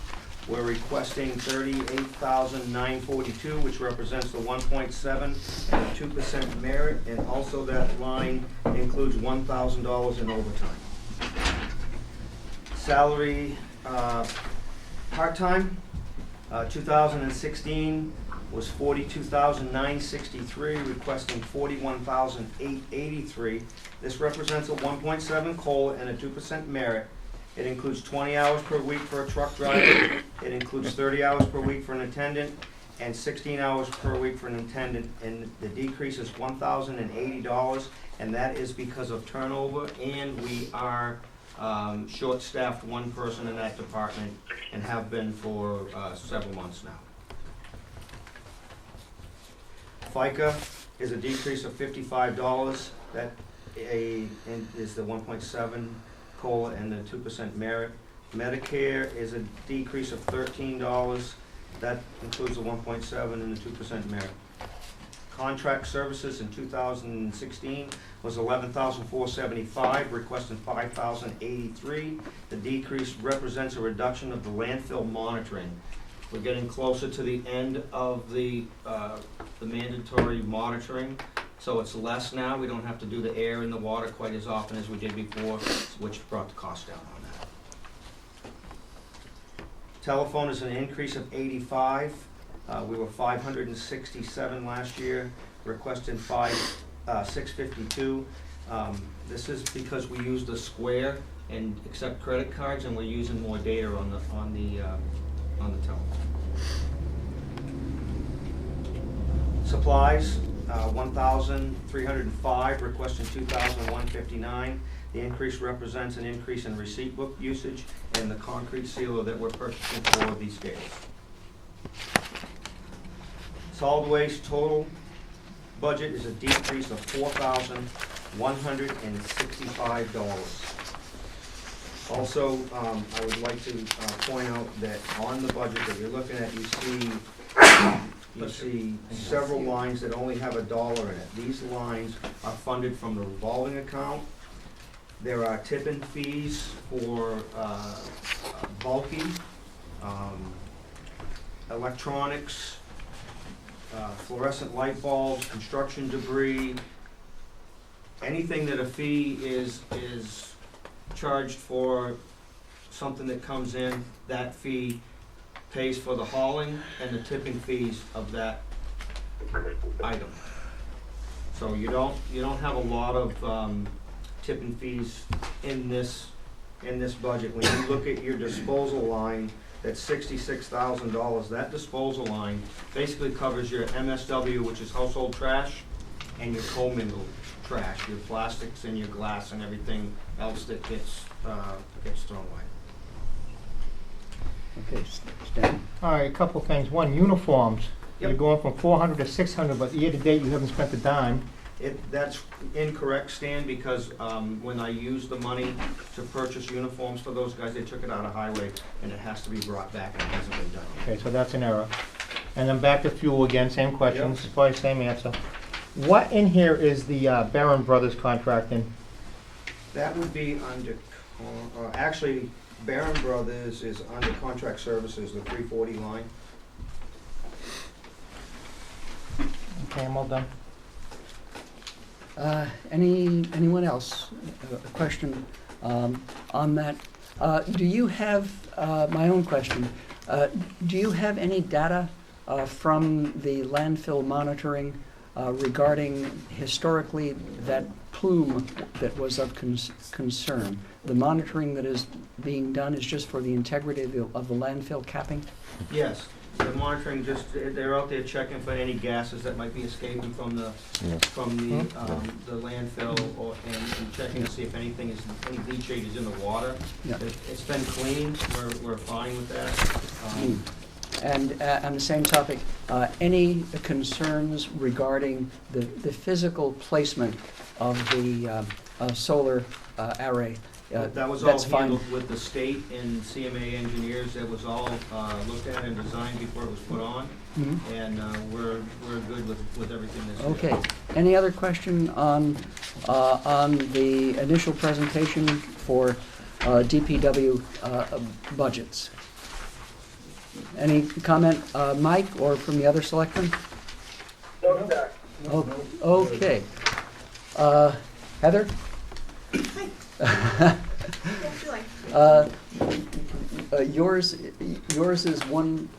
We're requesting 38,942, which represents the 1.7 and the 2% merit, and also that line includes $1,000 in overtime. Salary part-time, 2016 was 42,963, requesting 41,883. This represents a 1.7 COLA and a 2% merit. It includes 20 hours per week for a truck driver. It includes 30 hours per week for an attendant and 16 hours per week for an attendant. And the decrease is $1,080, and that is because of turnover, and we are short-staffed, one person in that department, and have been for several months now. FICA is a decrease of $55. That is the 1.7 COLA and the 2% merit. Medicare is a decrease of $13. That includes the 1.7 and the 2% merit. Contract services in 2016 was $11,475, requesting $5,083. The decrease represents a reduction of the landfill monitoring. We're getting closer to the end of the mandatory monitoring, so it's less now. We don't have to do the air and the water quite as often as we did before, which brought the cost down on that. Telephone is an increase of 85. We were 567 last year, requesting 652. This is because we use the Square and accept credit cards, and we're using more data on the telephone. Supplies, 1,305, requesting 2,159. The increase represents an increase in receipt book usage and the concrete sealer that we're purchasing for these scales. Solid waste total budget is a decrease of $4,165. Also, I would like to point out that on the budget that you're looking at, you see several lines that only have $1 in it. These lines are funded from the revolving account. There are tip-in fees for bulky, electronics, fluorescent light bulbs, construction debris, anything that a fee is charged for, something that comes in, that fee pays for the hauling and the tipping fees of that item. So you don't have a lot of tipping fees in this budget. When you look at your disposal line, that's $66,000. That disposal line basically covers your MSW, which is household trash, and your commingled trash, your plastics and your glass and everything else that gets thrown away.
Okay, Stan?
All right, a couple things. One, uniforms.
Yep.
You're going from 400 to 600, but year to date, you haven't spent a dime.
That's incorrect, Stan, because when I used the money to purchase uniforms for those guys, they took it out of highway, and it has to be brought back, and it hasn't been done.
Okay, so that's an error. And then back to fuel again, same questions, probably same answer. What in here is the Barron Brothers contract in?
That would be under, actually, Barron Brothers is under contract services, the 340 line.
Okay, I'm all done.
Anyone else? A question on that? Do you have, my own question, do you have any data from the landfill monitoring regarding historically that plume that was of concern? The monitoring that is being done is just for the integrity of the landfill capping?
Yes, the monitoring, they're out there checking for any gases that might be escaping from the landfill, and checking to see if any leachate is in the water.
Yeah.
It's been cleaned, we're fine with that.
And on the same topic, any concerns regarding the physical placement of the solar array?
That was all
That's fine.
handled with the state and CMA engineers. It was all looked at and designed before it was put on.
Mhm.
And we're good with everything that's there.
Okay. Any other question on the initial presentation for DPW budgets? Any comment, Mike, or from the other selectmen?
No, sir.
Oh, okay. Heather? Yours is one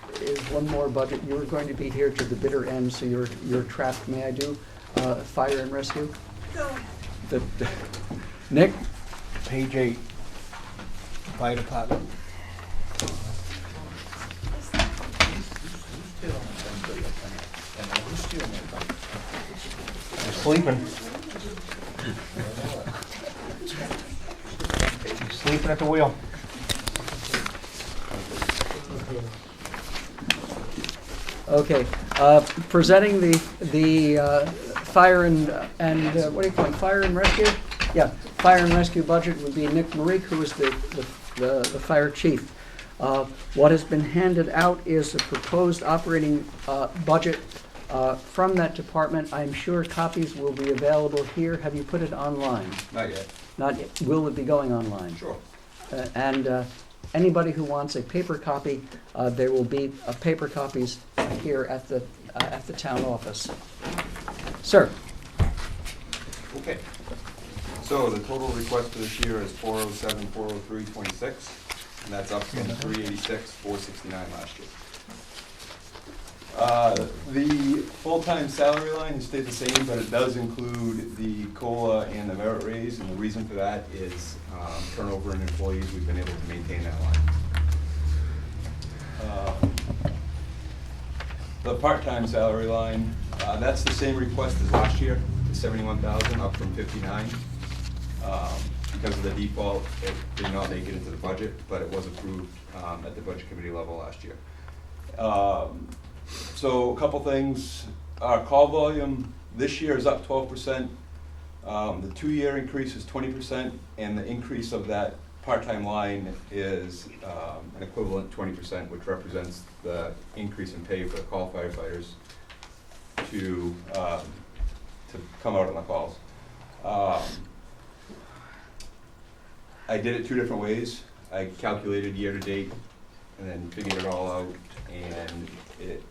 more budget. You're going to be here to the bitter end, so you're trapped. May I do fire and rescue?
Go ahead.
Nick?
Page 8, fire department.
Sleeping. Sleeping at the wheel.
Okay, presenting the fire and what do you call it, fire and rescue? Yeah, fire and rescue budget would be Nick Marique, who is the fire chief. What has been handed out is a proposed operating budget from that department. I'm sure copies will be available here. Have you put it online?
Not yet.
Not yet. Will it be going online?
Sure.
And anybody who wants a paper copy, there will be paper copies here at the town office. Sir?
Okay. So the total request for this year is 407, 403, 26, and that's up from 386, 469 last year. The full-time salary line has stayed the same, but it does include the COLA and the merit raise, and the reason for that is turnover in employees. We've been able to maintain that line. The part-time salary line, that's the same request as last year, the 71,000 up from 59. Because of the default, it did not make it into the budget, but it was approved at the budget committee level last year. So a couple things. Our call volume this year is up 12%. The 2-year increase is 20%, and the increase of that part-time line is an equivalent 20%, which represents the increase in pay for the call firefighters to come out on the calls. I did it 2 different ways. I calculated year-to-date and then figured it all out, and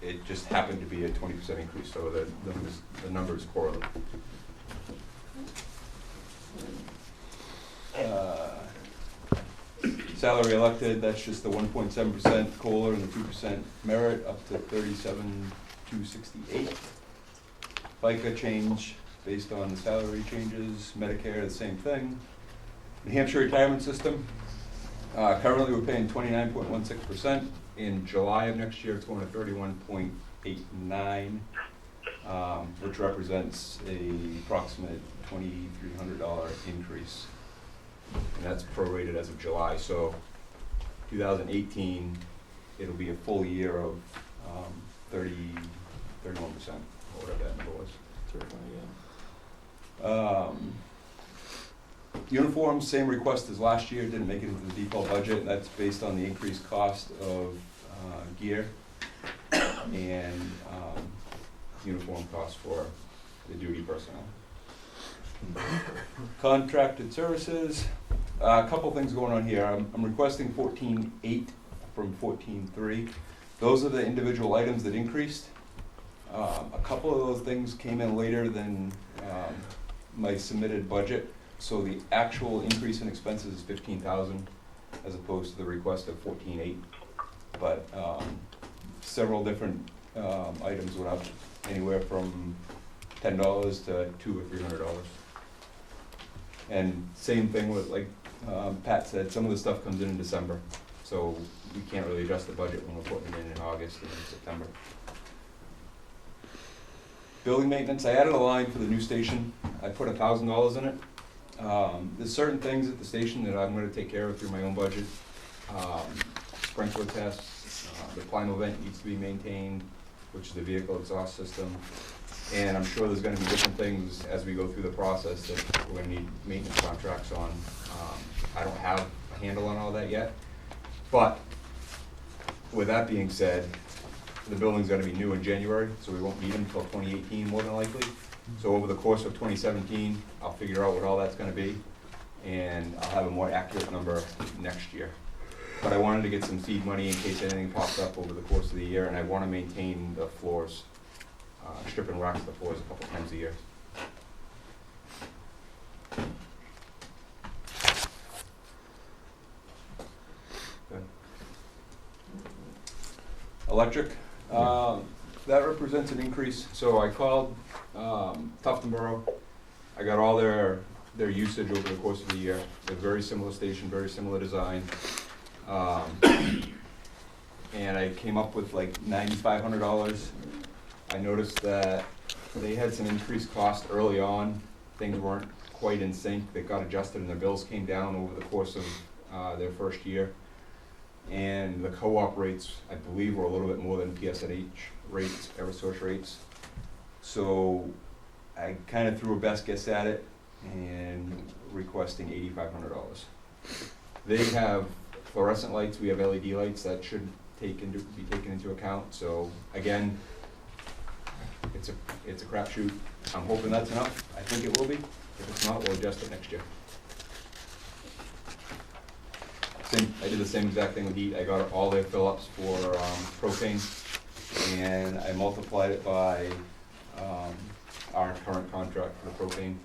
it just happened to be a 20% increase, so the numbers correlate. Salary elected, that's just the 1.7% COLA and the 2% merit, up to 37,268. FICA change, based on the salary changes. Medicare, the same thing. New Hampshire retirement system, currently we're paying 29.16%. In July of next year, it's going to 31.89, which represents a approximate $2,300 increase. And that's prorated as of July, so 2018, it'll be a full year of 31%, or whatever that number was. Uniforms, same request as last year, didn't make it into the default budget, and that's based on the increased cost of gear and uniform costs for the duty personnel. Contracted services, a couple things going on here. I'm requesting 14.8 from 14.3. Those are the individual items that increased. A couple of those things came in later than my submitted budget, so the actual increase in expenses is 15,000 as opposed to the request of 14.8. But several different items went up, anywhere from $10 to $200 or $300. And same thing with, like Pat said, some of the stuff comes in December, so we can't really adjust the budget when we're putting it in August and in September. Building maintenance, I added a line for the new station. I put $1,000 in it. There's certain things at the station that I'm going to take care of through my own budget. Sprinkler tests, the climate vent needs to be maintained, which is the vehicle exhaust system. And I'm sure there's going to be different things as we go through the process that we're going to need maintenance contracts on. I don't have a handle on all that yet. But with that being said, the building's going to be new in January, so we won't need them until 2018 more than likely. So over the course of 2017, I'll figure out what all that's going to be, and I'll have a more accurate number next year. But I wanted to get some seed money in case anything pops up over the course of the year, and I want to maintain the floors, strip and wax the floors a couple times a year. Good. Electric, that represents an increase. So I called Tufton Borough. I got all their usage over the course of the year. They're very similar station, very similar design. And I came up with like $9,500. I noticed that they had some increased cost early on. Things weren't quite in sync. They got adjusted and their bills came down over the course of their first year. And the co-op rates, I believe, were a little bit more than PSNH rates, Eversource rates. So I kind of threw a best guess at it and requesting $8,500. They have fluorescent lights, we have LED lights that should be taken into account. So again, it's a crapshoot. I'm hoping that's enough. I think it will be. If it's not, we'll adjust it next year. I did the same exact thing with heat. I got all their fill-ups for propane, and I multiplied it by our current contract for the propane.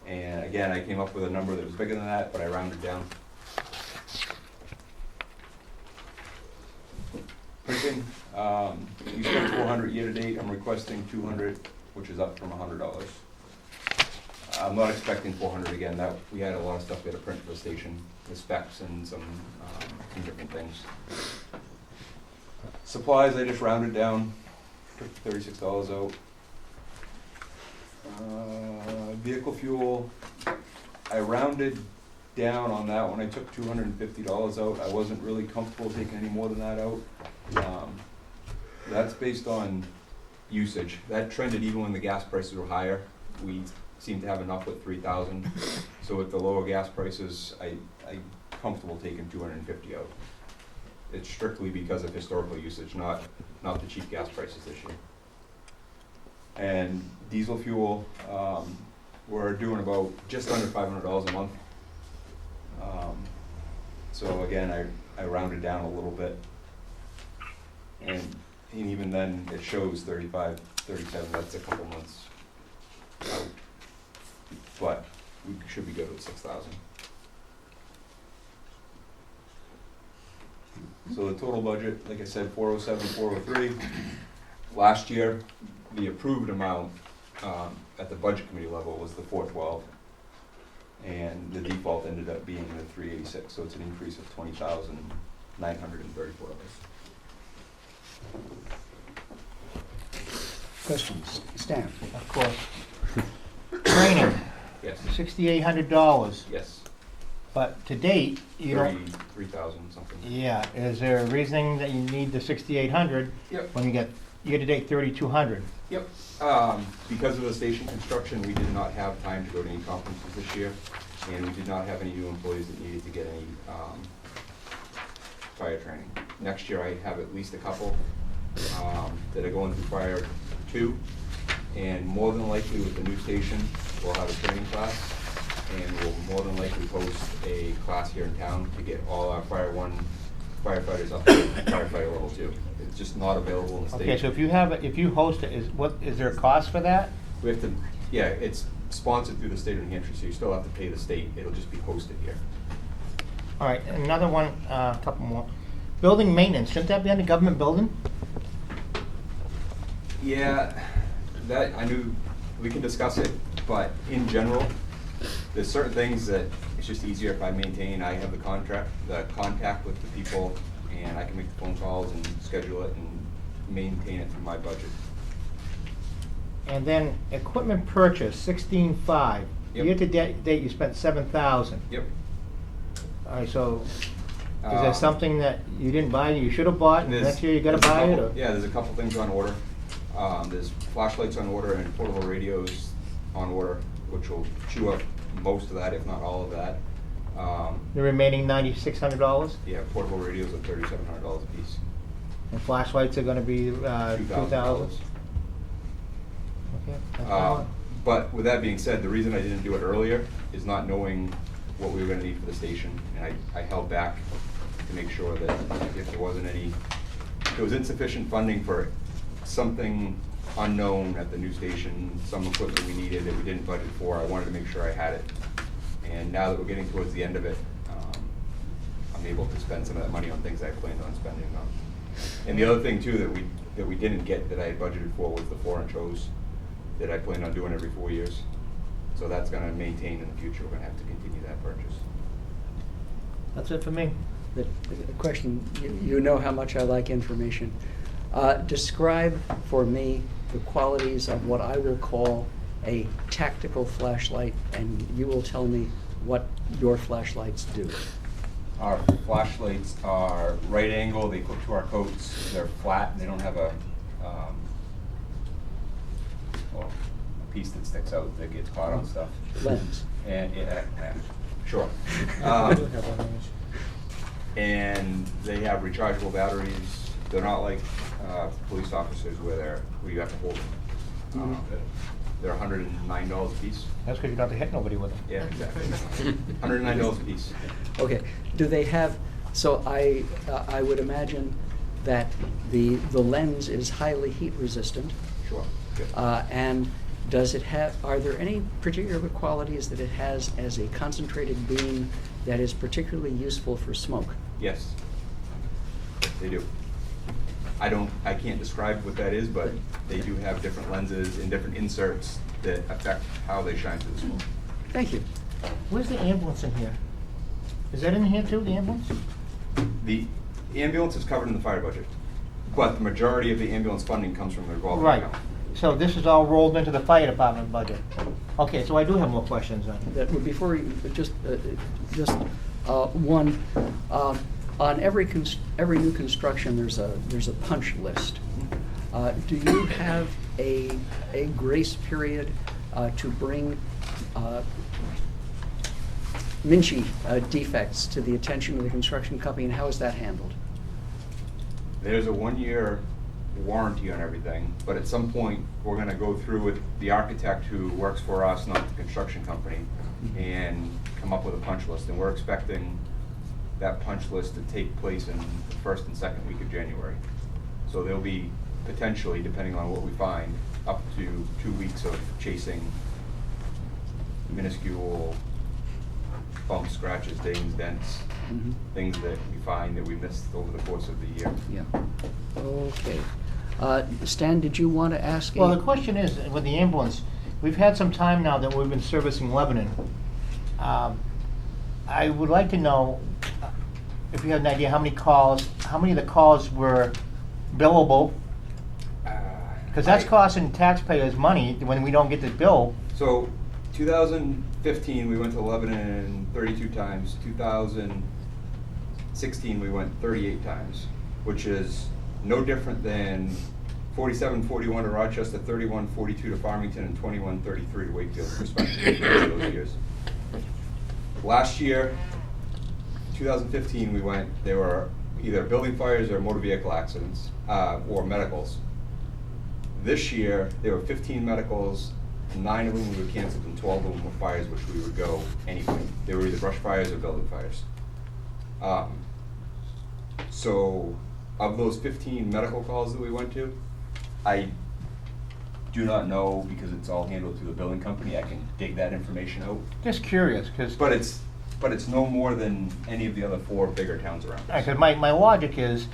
And again, I came up with a number that was bigger than that, but I rounded down. Printing, you spent $400 year to date. I'm requesting $200, which is up from $100. I'm not expecting $400 again. That we had a lot of stuff we had to print for the station, the specs and some different things. Supplies, I just rounded down, took $36 out. Vehicle fuel, I rounded down on that one. I took $250 out. I wasn't really comfortable taking any more than that out. That's based on usage. That trended even when the gas prices were higher. We seem to have enough with 3,000. So with the lower gas prices, I'm comfortable taking 250 out. It's strictly because of historical usage, not the cheap gas prices this year. And diesel fuel, we're doing about just under $500 a month. So again, I rounded down a little bit. And even then, it shows 35, 37, that's a couple months out. But we should be good with 6,000. So the total budget, like I said, 407, 403. Last year, the approved amount at the budget committee level was the 412. And the default ended up being the 386, so it's an increase of $20,934.
Questions? Stan?
Of course. Training,
Yes.
$6,800.
Yes.
But to date, you don't,
3,000 something.
yeah, is there a reasoning that you need the 6,800
Yep.
when you get year-to-date 3,200?
Yep. Because of the station construction, we did not have time to go to any conferences this year, and we did not have any new employees that needed to get any fire training. Next year, I have at least a couple that are going through Fire 2, and more than likely with the new station, we'll have a training class, and we'll more than likely host a class here in town to get all our Fire 1 firefighters up to firefighter level 2. It's just not available in the state.
Okay, so if you host it, is there a cost for that?
We have to, yeah, it's sponsored through the state of New Hampshire, so you still have to pay the state. It'll just be hosted here.
All right, another one, a couple more. Building maintenance, shouldn't that be under government building?
Yeah, that, I knew, we can discuss it, but in general, there's certain things that it's just easier if I maintain. I have the contact with the people, and I can make the phone calls and schedule it and maintain it through my budget.
And then equipment purchase, 16,500.
Yep.
Year-to-date, you spent 7,000.
Yep.
All right, so is there something that you didn't buy, you should have bought, and next year you gotta buy it, or?
Yeah, there's a couple things on order. There's flashlights on order and portable radios on order, which will chew up most of that, if not all of that.
The remaining $9,600?
Yeah, portable radios are $3,700 a piece.
And flashlights are gonna be, $2,000? Okay. that's all.
But with that being said, the reason I didn't do it earlier is not knowing what we were gonna need for the station, and I held back to make sure that if there wasn't any, if there was insufficient funding for something unknown at the new station, some equipment we needed that we didn't budget for, I wanted to make sure I had it. And now that we're getting towards the end of it, I'm able to spend some of that money on things I planned on spending on. And the other thing too that we didn't get that I had budgeted for was the 4-inch hose that I plan on doing every 4 years. So that's gonna maintain in the future. We're gonna have to continue that purchase.
That's it for me.
The question, you know how much I like information. Describe for me the qualities of what I will call a tactical flashlight, and you will tell me what your flashlights do.
Our flashlights are right angle, they hook to our coats, they're flat, they don't have a piece that sticks out that gets caught on stuff.
Lens.
And, sure. And they have rechargeable batteries. They're not like police officers where you have to hold them. They're $109 a piece.
That's because you don't have to hit nobody with them.
Yeah, exactly. $109 a piece.
Okay. Do they have? So I would imagine that the lens is highly heat resistant.
Sure. Good.
And does it have? Are there any particular qualities that it has as a concentrated beam that is particularly useful for smoke?
Yes, they do. I can't describe what that is, but they do have different lenses and different inserts that affect how they shine through the smoke.
Thank you.
Where's the ambulance in here? Is that in here too, the ambulance?
The ambulance is covered in the fire budget, but the majority of the ambulance funding comes from the revolving
Right.
account.
So this is all rolled into the fire department budget. Okay, so I do have more questions then.
That before you just one. On every new construction, there's a punch list. Do you have a grace period to bring Minchie defects to the attention of the construction company, and how is that handled?
There's a 1-year warranty on everything, but at some point, we're gonna go through with the architect who works for us, not the construction company, and come up with a punch list, and we're expecting that punch list to take place in the first and second week of January. So there'll be potentially, depending on what we find, up to 2 weeks of chasing minuscule bumps, scratches, dings, dents, things that we find that we missed over the course of the year.
Yeah. Okay. Stan, did you want to ask?
Well, the question is, with the ambulance, we've had some time now that we've been servicing Lebanon. I would like to know if you have an idea how many of the calls were billable? Because that's costing taxpayers money when we don't get the bill.
So 2015, we went to Lebanon 32 times. 2016, we went 38 times, which is no different than 47-41 to Rochester, 31-42 to Farmington, and 21-33 to Wakefield, respectively, for those years. Last year, 2015, we went, there were either building fires or motor vehicle accidents, or medicals. This year, there were 15 medicals, 9 of them were canceled, and 12 of them were fires, which we would go anyway. They were either brush fires or building fires. So, of those 15 medical calls that we went to, I do not know, because it's all handled through the billing company. I can dig that information out.
Just curious, because...
But it's no more than any of the other 4 bigger towns around us.
Because my logic is,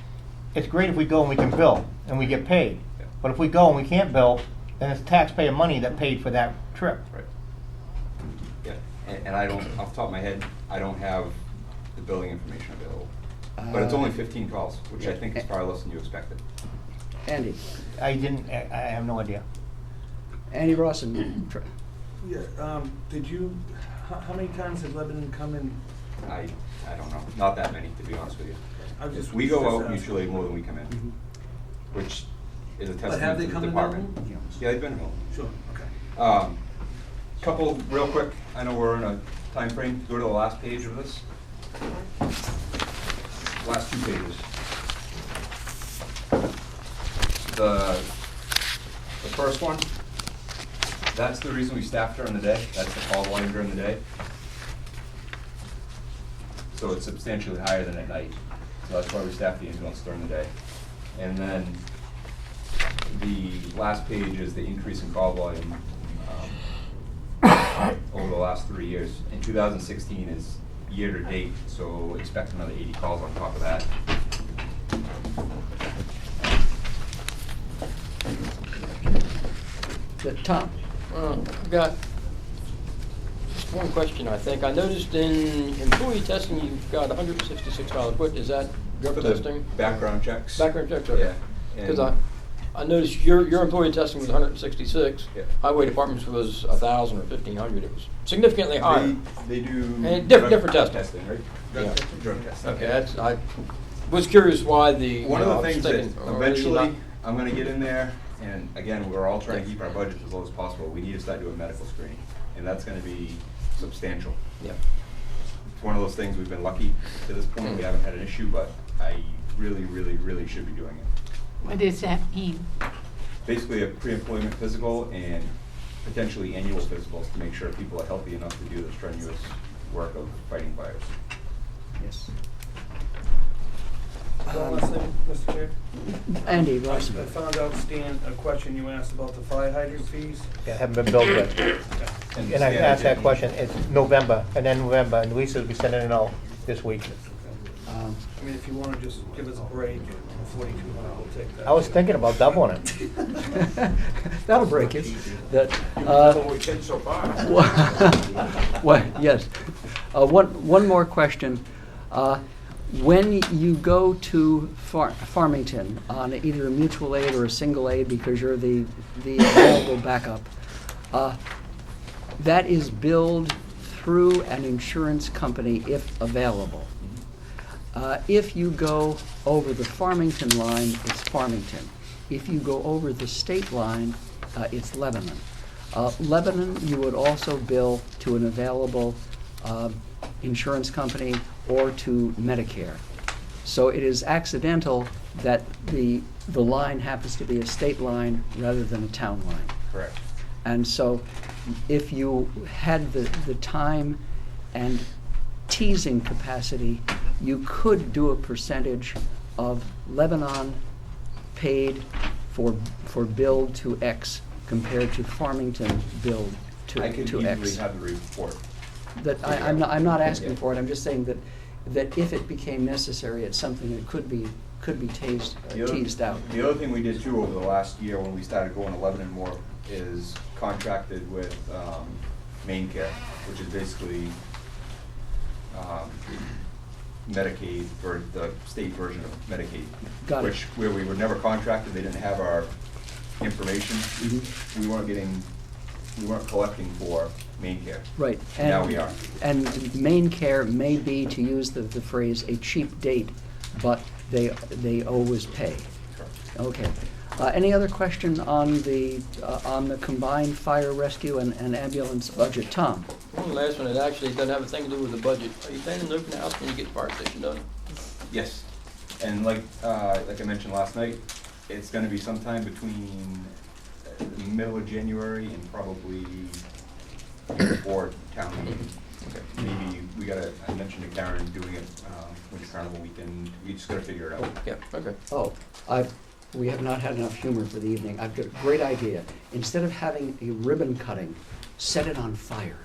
it's great if we go and we can bill, and we get paid.
Yeah.
But if we go and we can't bill, then it's taxpayer money that paid for that trip.
Right. Yeah, and I don't, off the top of my head, I don't have the billing information available. But it's only 15 calls, which I think is far less than you expected.
Andy?
I have no idea.
Andy Rawson.
Yeah, did you, how many times has Lebanon come in?
I don't know, not that many, to be honest with you. We
just
go out
asking.
usually more than we come in, which is a
But have
testament
they
to the
come in
department.
Milton?
Yeah, they've been in Milton.
Sure, okay.
Couple, real quick, I know we're in a time frame. Go to the last page of this. Last 2 pages. The first one, that's the reason we staff during the day. That's the call volume during the day. So it's substantially higher than at night. So that's why we staff the ambulance during the day. And then the last page is the increase in call volume over the last 3 years. In 2016 is year to date, so expect another 80 calls on top of that.
Tom?
I've got just one question, I think. I noticed in employee testing, you've got $166. What, is that drug
For the
testing?
background checks.
Background checks, okay.
Yeah.
Because
And-
I noticed your employee testing was 166.
Yeah.
Highway department's was 1,000 or 1,500. It was significantly higher.
They do
And
drug
different testing.
right?
Yeah.
Drug testing.
Okay, I was curious why the.
One of the things that
not-
eventually I'm gonna get in there, and again, we're all trying to keep our budget as low as possible. We need to start doing medical screening, and that's gonna be substantial.
Yeah.
It's one of those things, we've been lucky to this point. We haven't had an issue, but I really, really, really should be doing it.
What does that mean?
Basically a pre-employment physical and potentially annual physicals to make sure people are healthy enough to do the strenuous work of fighting fires.
Yes.
One last thing, Mr. Chair.
Andy
I
Rawson.
found out, Stan, a question you asked about the fire hydrant fees.
Yeah, haven't been billed yet. And I asked that question, it's November, and then November, and Lisa will be sending it out this week.
I mean, if you wanna just give us a break, 4,200, we'll take that.
I was thinking about doubling it.
That'll break it. That,
That's what we did so far.
well, yes. One more question. When you go to Farmington on either a mutual aid or a single aid because you're the available backup, that is billed through an insurance company if available. If you go over the Farmington line, it's Farmington. If you go over the state line, it's Lebanon. Lebanon, you would also bill to an available insurance company or to Medicare. So it is accidental that the line happens to be a state line rather than a town line.
Correct.
And so if you had the time and teasing capacity, you could do a percentage of Lebanon paid for billed to X compared to Farmington billed to
I could
to
easily
X.
have the report.
That I'm not asking for it. I'm just saying that if it became necessary, it's something that could be teased out.
The other thing we did too over the last year when we started going to Lebanon more is contracted with Main Care, which is basically Medicaid, or the state version of Medicaid.
Got it.
Which, where we were never contracted, they didn't have our information. We weren't collecting for Main Care.
Right.
Now we are.
And Main Care may be, to use the phrase, a cheap date, but they always pay.
Correct.
Okay. Any other question on the combined fire rescue and ambulance budget? Tom?
One last one, it actually doesn't have a thing to do with the budget. Are you planning to open the house when you get the fire station done?
Yes, and like I mentioned last night, it's gonna be sometime between the middle of January and probably before town meeting. Maybe I mentioned to Karen doing it Winter Carnival weekend, we just gotta figure it out.
Yeah, okay.
Oh, we have not had enough humor for the evening. I've got a great idea. Instead of having a ribbon cutting, set it on fire.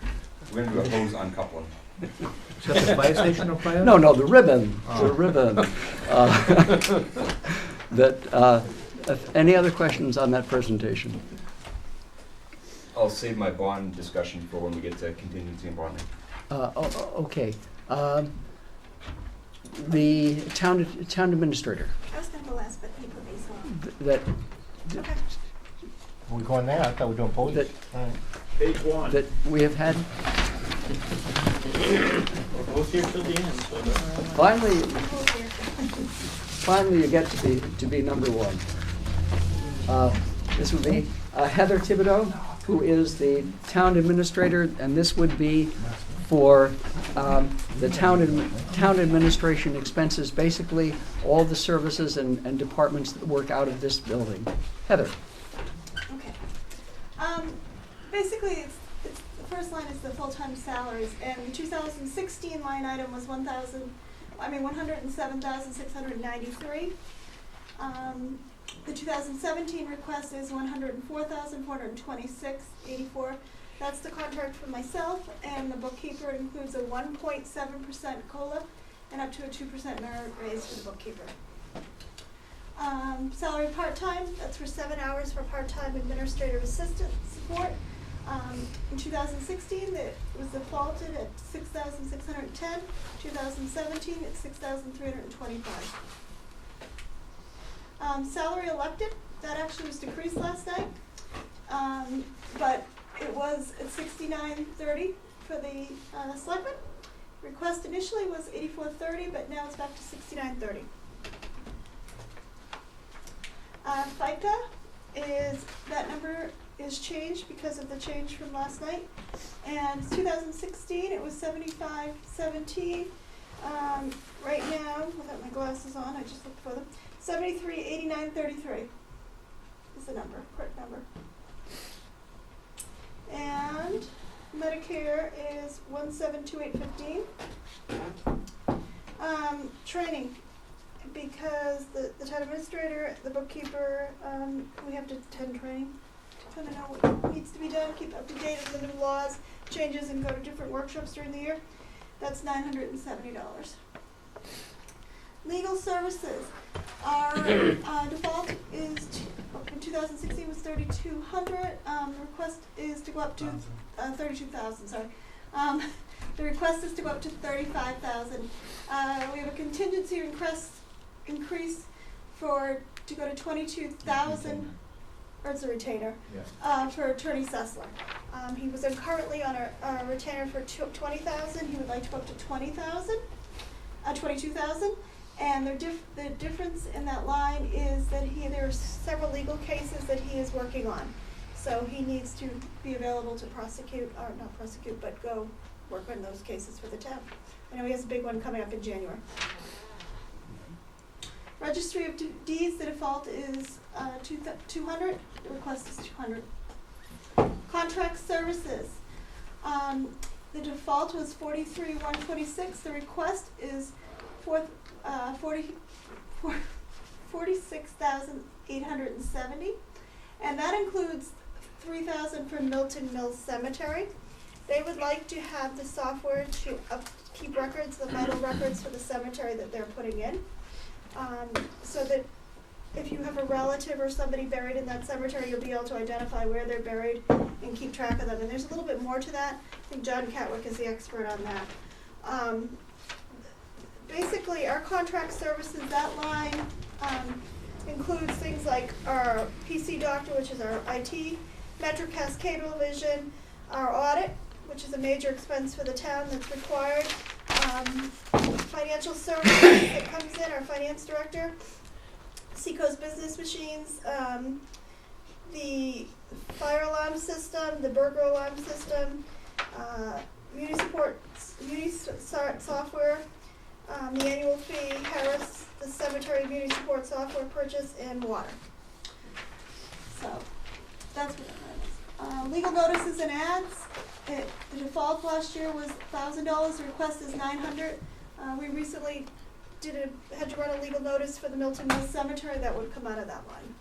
We're gonna do a hose uncoupling.
Set the fire station on fire?
No, the ribbon, the ribbon. Any other questions on that presentation?
I'll save my bond discussion for when we get to contingency and bonding.
Okay. The town administrator.
I was gonna go last, but he put these on.
That.
Okay.
Are we going there? I thought we were doing police.
That,
Page one.
that we have had.
We're both here till the end, so.
Finally, you get to be number one. This would be Heather Thibodeau, who is the town administrator, and this would be for the town administration expenses, basically all the services and departments that work out of this building. Heather.
Okay. Basically, it's the first line is the full-time salaries, and the 2016 line item was $107,693. The 2017 request is $104,426.84. That's the contract for myself, and the bookkeeper includes a 1.7% COLA and up to a 2% merit raise for the bookkeeper. Salary part-time, that's for 7 hours for part-time administrative assistant support. In 2016, it was defaulted at $6,610. 2017, it's $6,325. Salary elected, that actually was decreased last night, but it was at $69.30 for the selectmen. Request initially was $84.30, but now it's back to $69.30. FICA that number is changed because of the change from last night. And 2016, it was $75.17. Right now, without my glasses on, I just looked for them. $73.89.33 is the number, correct number. And Medicare is $172,815. Training, because the town administrator, the bookkeeper, we have to attend training to kind of know what needs to be done, keep up to date with the new laws, changes, and go to different workshops during the year. That's $970. Legal services, our default is in 2016 was $3,200. The request is to go up to $32,000. Sorry. The request is to go up to $35,000. We have a contingency increase to go to $22,000, or it's a retainer, for Attorney Sessler. He was currently on a retainer for $20,000. He would like to go up to $22,000. And the difference in that line is that there are several legal cases that he is working on. So he needs to be available to prosecute, or not prosecute, but go work on those cases for the town. I know he has a big one coming up in January. Registry of Deeds, the default is $200. The request is $200. Contract services. The default was $43,126. The request is $46,870, and that includes $3,000 for Milton Mills Cemetery. They would like to have the software to keep records, the vital records for the cemetery that they're putting in, so that if you have a relative or somebody buried in that cemetery, you'll be able to identify where they're buried and keep track of them. And there's a little bit more to that. I think John Catwick is the expert on that. Basically, our contract services, that line includes things like our PC doctor, which is our IT, MetroCast Cablevision, our audit, which is a major expense for the town that's required, financial services that comes in, our finance director, Seacoast Business Machines, the fire alarm system, the burglar alarm system, Muni software, the annual fee, Harris, the cemetery Muni support software purchase, and water. So that's what that is. Legal notices and ads. The default last year was $1,000. The request is $900. We recently had to run a legal notice for the Milton NH Cemetery. That would come out of that line.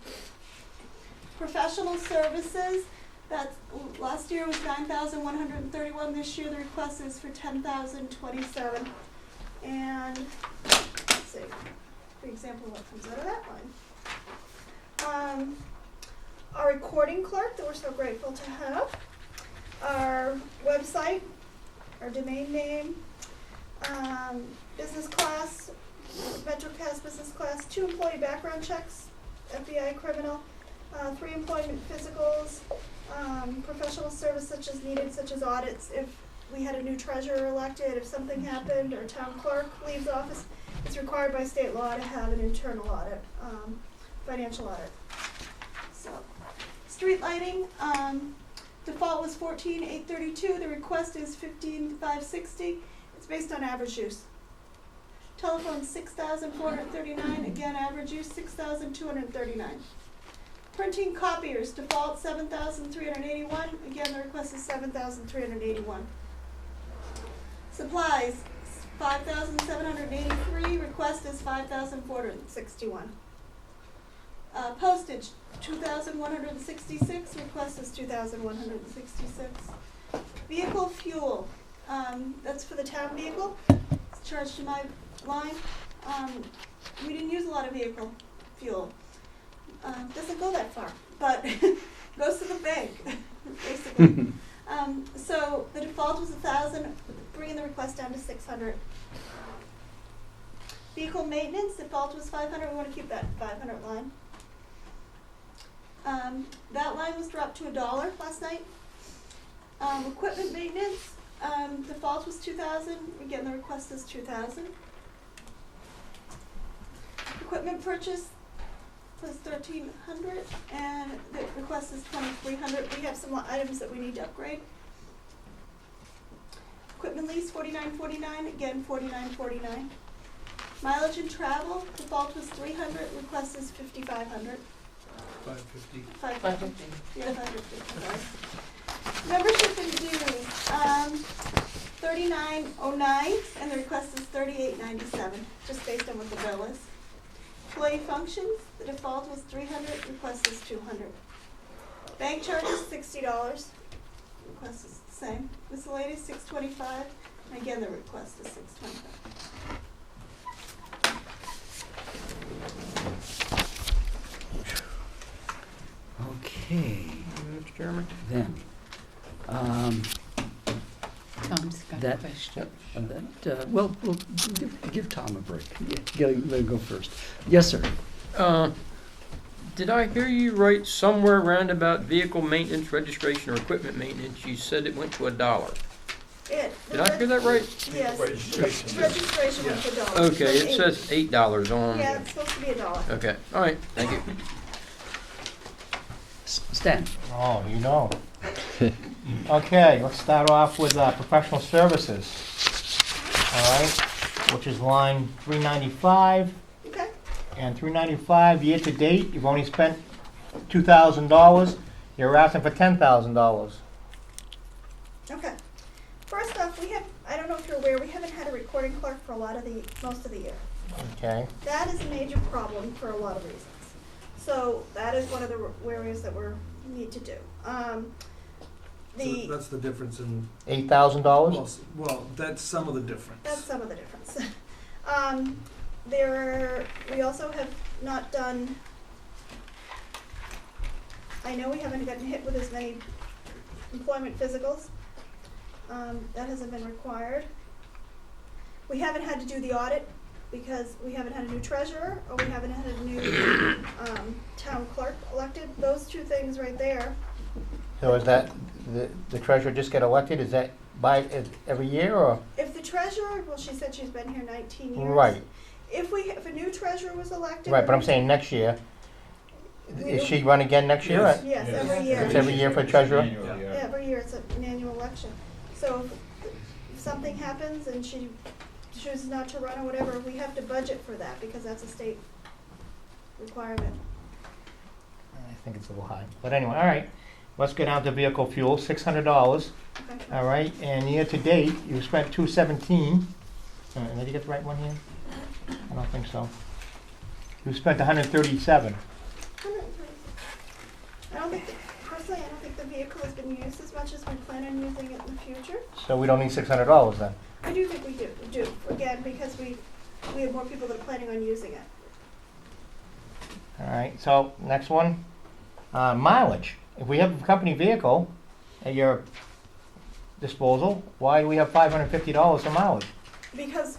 Professional services. That last year was $9,131. This year the request is for $10,027. And let's see, for example, what comes out of that line. Our recording clerk that we're so grateful to have. Our website, our domain name, business class, MetroCast business class, 2 employee background checks, FBI criminal, 3 employment physicals, professional service such as needed, such as audits. If we had a new treasurer elected, if something happened, or town clerk leaves office, it's required by state law to have an internal audit, financial audit. So, street lighting, default was $14,832. The request is $15,560. It's based on average use. Telephone, $6,439. Again, average use, $6,239. Printing copiers, default $7,381. Again, the request is $7,381. Supplies, $5,783. Request is $5,461. Postage, $2,166. Request is $2,166. Vehicle fuel, that's for the town vehicle. It's charged to my line. We didn't use a lot of vehicle fuel. Doesn't go that far, but goes to the bank, basically. So the default was $1,000, bringing the request down to $600. Vehicle maintenance, default was $500. We want to keep that $500 line. That line was dropped to $1 last night. Equipment maintenance, default was $2,000. Again, the request is $2,000. Equipment purchase was $1,300, and the request is $2,300. We have some items that we need to upgrade. Equipment lease, $49.49. Again, $49.49. Mileage and travel, default was $300. Request is $5,500. $550. Yeah, $550. Sorry. Membership and dues, $39.09, and the request is $38.97, just based on what the bill is. Employee functions, the default was $300, request is $200. Bank charges, $60, request is the same. Miscellaneous, $625, and again, the request is $625.
Okay.
Mr. Chairman?
Then,
Tom's got a
that,
question.
well, we'll give Tom a break. Yeah, let him go first. Yes, sir.
Did I hear you right somewhere around about vehicle maintenance, registration, or equipment maintenance? You said it went to $1. Did I hear that right?
Yes. Registration went to $1.
Okay, it says $8 on.
Yeah, it's supposed to be $1.
Okay, all right, thank you.
Stan.
Oh, you know. Okay, let's start off with professional services. All right, which is line 395.
Okay.
And 395 year to date, you've only spent $2,000. You're asking for $10,000.
Okay. First off, I don't know if you're aware, we haven't had a recording clerk for most of the year.
Okay.
That is a major problem for a lot of reasons. So that is one of the areas that we need to do.
So that's the difference in
$8,000.
Well, that's some of the difference.
That's some of the difference. We also have not done I know we haven't gotten hit with as many employment physicals. That hasn't been required. We haven't had to do the audit because we haven't had a new treasurer or we haven't had a new town clerk elected. Those two things right there.
So is that, the treasurer just get elected, is that by, every year, or?
If the treasurer, well, she said she's been here 19 years.
Right.
If a new treasurer was elected.
Right, but I'm saying next year, is she run again next year?
Yes, yes, every year.
It's every year for treasurer?
Yeah, every year it's an annual election. So if something happens and she chooses not to run or whatever, we have to budget for that because that's a state requirement.
I think it's a little high, but anyway, all right. Let's get down to vehicle fuel, $600.
Okay.
All right, and year to date, you spent $217. Did you get the right one here? I don't think so. You spent $137.
Personally, I don't think the vehicle has been used as much as we plan on using it in the future.
So we don't need $600 then?
I do think we do, again, because we have more people that are planning on using it.
All right, so next one, mileage. If we have a company vehicle at your disposal, why do we have $550 for mileage?
Because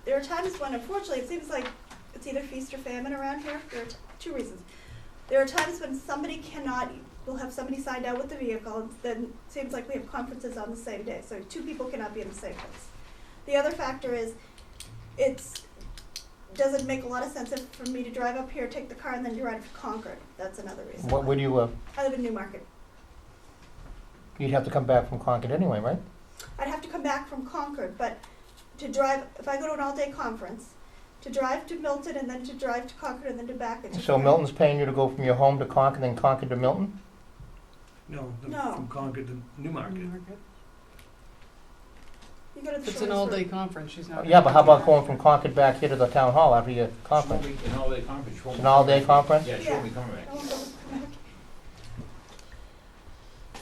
there are times when, unfortunately, it seems like it's either feast or famine around here. There are two reasons. There are times when we'll have somebody signed out with the vehicle, and then it seems like we have conferences on the same day, so two people cannot be in the same place. The other factor is, doesn't make a lot of sense for me to drive up here, take the car, and then drive to Concord. That's another reason.
Where do you live?
I live in Newmarket.
You'd have to come back from Concord anyway, right?
I'd have to come back from Concord, but to drive, if I go to an all-day conference, to drive to Milton and then to drive to Concord and then to back.
So Milton's paying you to go from your home to Concord, then Concord to Milton?
No,
No.
from Concord to Newmarket.
You go to the
If it's an
shortest
all-day
route.
conference, she's not.
Yeah, but how about going from Concord back here to the town hall after your conference?
An all-day conference.
It's an all-day conference?
Yeah, she won't be coming back.
I won't go back.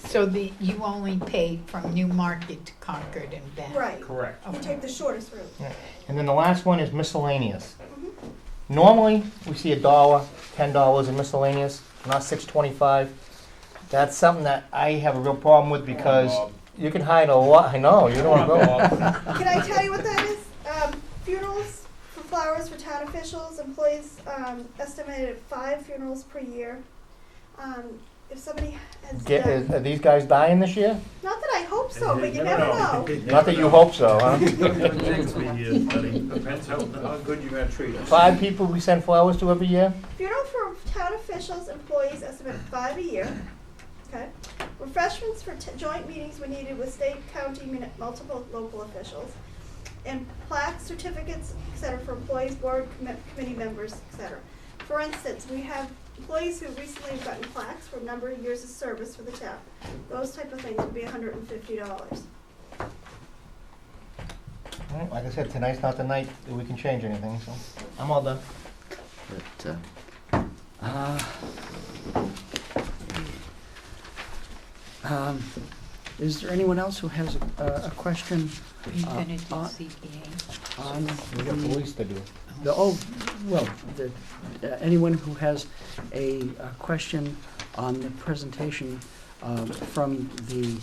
So you only pay from Newmarket to Concord and back?
Right.
Correct.
You take the shortest route.
Yeah. And then the last one is miscellaneous.
Mhm.
Normally, we see $1, $10 in miscellaneous, not $6.25. That's something that I have a real problem with because you can hide a lot. I know, you don't want to go.
Can I tell you what that is? Funerals for flowers for town officials, employees estimated at 5 funerals per year. If somebody has died,
Are these guys dying this year?
not that I hope so, but you never know.
Not that you hope so, huh?
Depends how good you're gonna treat us.
5 people we send flowers to every year?
Funeral for town officials, employees estimate 5 a year. Okay. Refreshments for joint meetings when needed with state, county, multiple local officials. And plaques, certificates, et cetera, for employees, board, committee members, et cetera. For instance, we have employees who recently have gotten plaques for a number of years of service for the town. Those type of things would be $150.
All right, like I said, tonight's not the night that we can change anything, so I'm all done.
Is there anyone else who has a question?
Are you gonna do
on-
CPA?
on
We got
the-
police to do.
Anyone who has a question on the presentation from the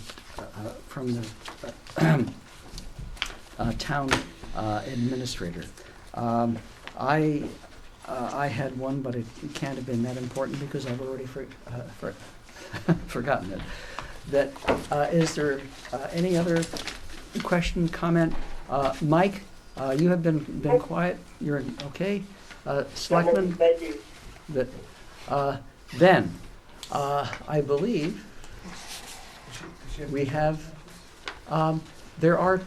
town administrator. I had one, but it can't have been that important because I've already forgotten it. Is there any other question, comment? Mike, you have been quiet. You're okay. Selectman?
Thank you.
Then, I believe we have, there are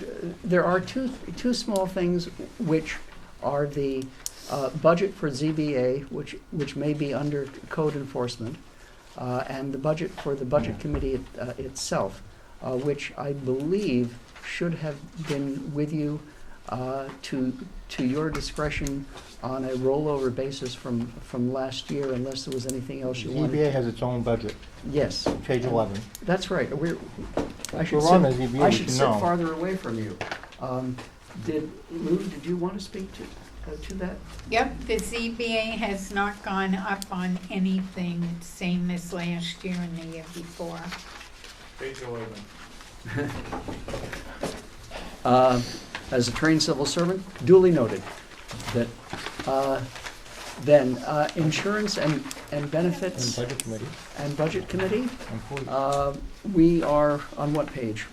two small things which are the budget for ZBA, which may be under code enforcement, and the budget for the budget committee itself, which I believe should have been with you to your discretion on a rollover basis from last year, unless there was anything else you wanted.
ZBA has its own budget.
Yes.
Page 11.
That's right. I should
We're on the ZBA,
I
we
should
should
sit
know.
farther away from you. Lou, did you want to speak to? to that?
Yep, the ZBA has not gone up on anything, it's same as last year and the year before.
Page 11.
As a trained civil servant, duly noted that then insurance and benefits
And budget committee.
and budget committee,
Employees.
we are on what page?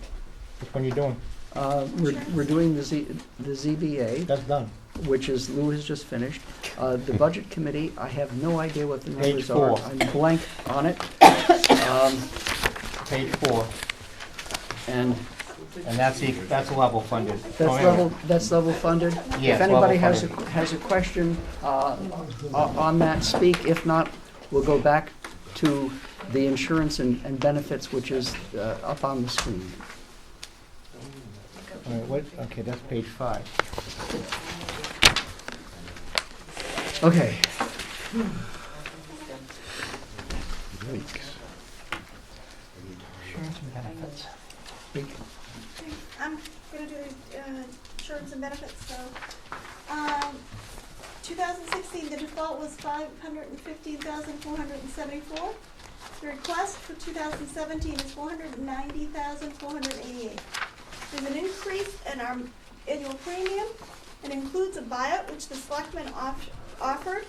Which one you doing?
We're doing the ZBA,
That's done.
which is Lou has just finished. The budget committee, I have no idea what the
Page
numbers are.
4.
I'm blank on it.
Page 4.
And
And that's level funded. Oh, anyway.
that's level funded?
Yes,
If anybody
level
has a question on that, speak. If not, we'll go back to the insurance and benefits, which is up on the screen.
All right, okay, that's page 5.
Okay.
Insurance and benefits.
I'm gonna do insurance and benefits, so, 2016, the default was 515,474. The request for 2017 is 490,488. There's an increase in our annual premium. It includes a buyout, which the selectmen offered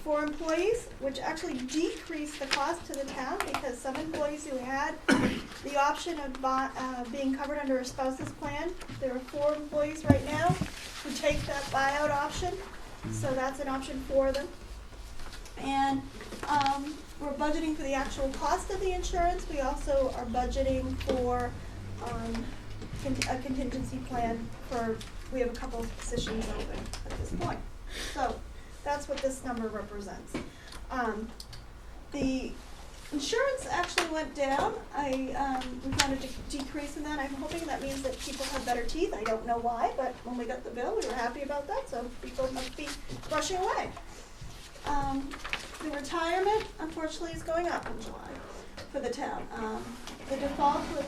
for employees, which actually decreased the cost to the town because some employees who had the option of being covered under a spouse's plan, there are 4 employees right now who take that buyout option, so that's an option for them. And we're budgeting for the actual cost of the insurance. We also are budgeting for a contingency plan for, we have a couple of positions open at this point. So that's what this number represents. The insurance actually went down. We found a decrease in that. I'm hoping that means that people have better teeth. I don't know why, but when we got the bill, we were happy about that, so people must be rushing away. The retirement, unfortunately, is going up in July for the town. The default was,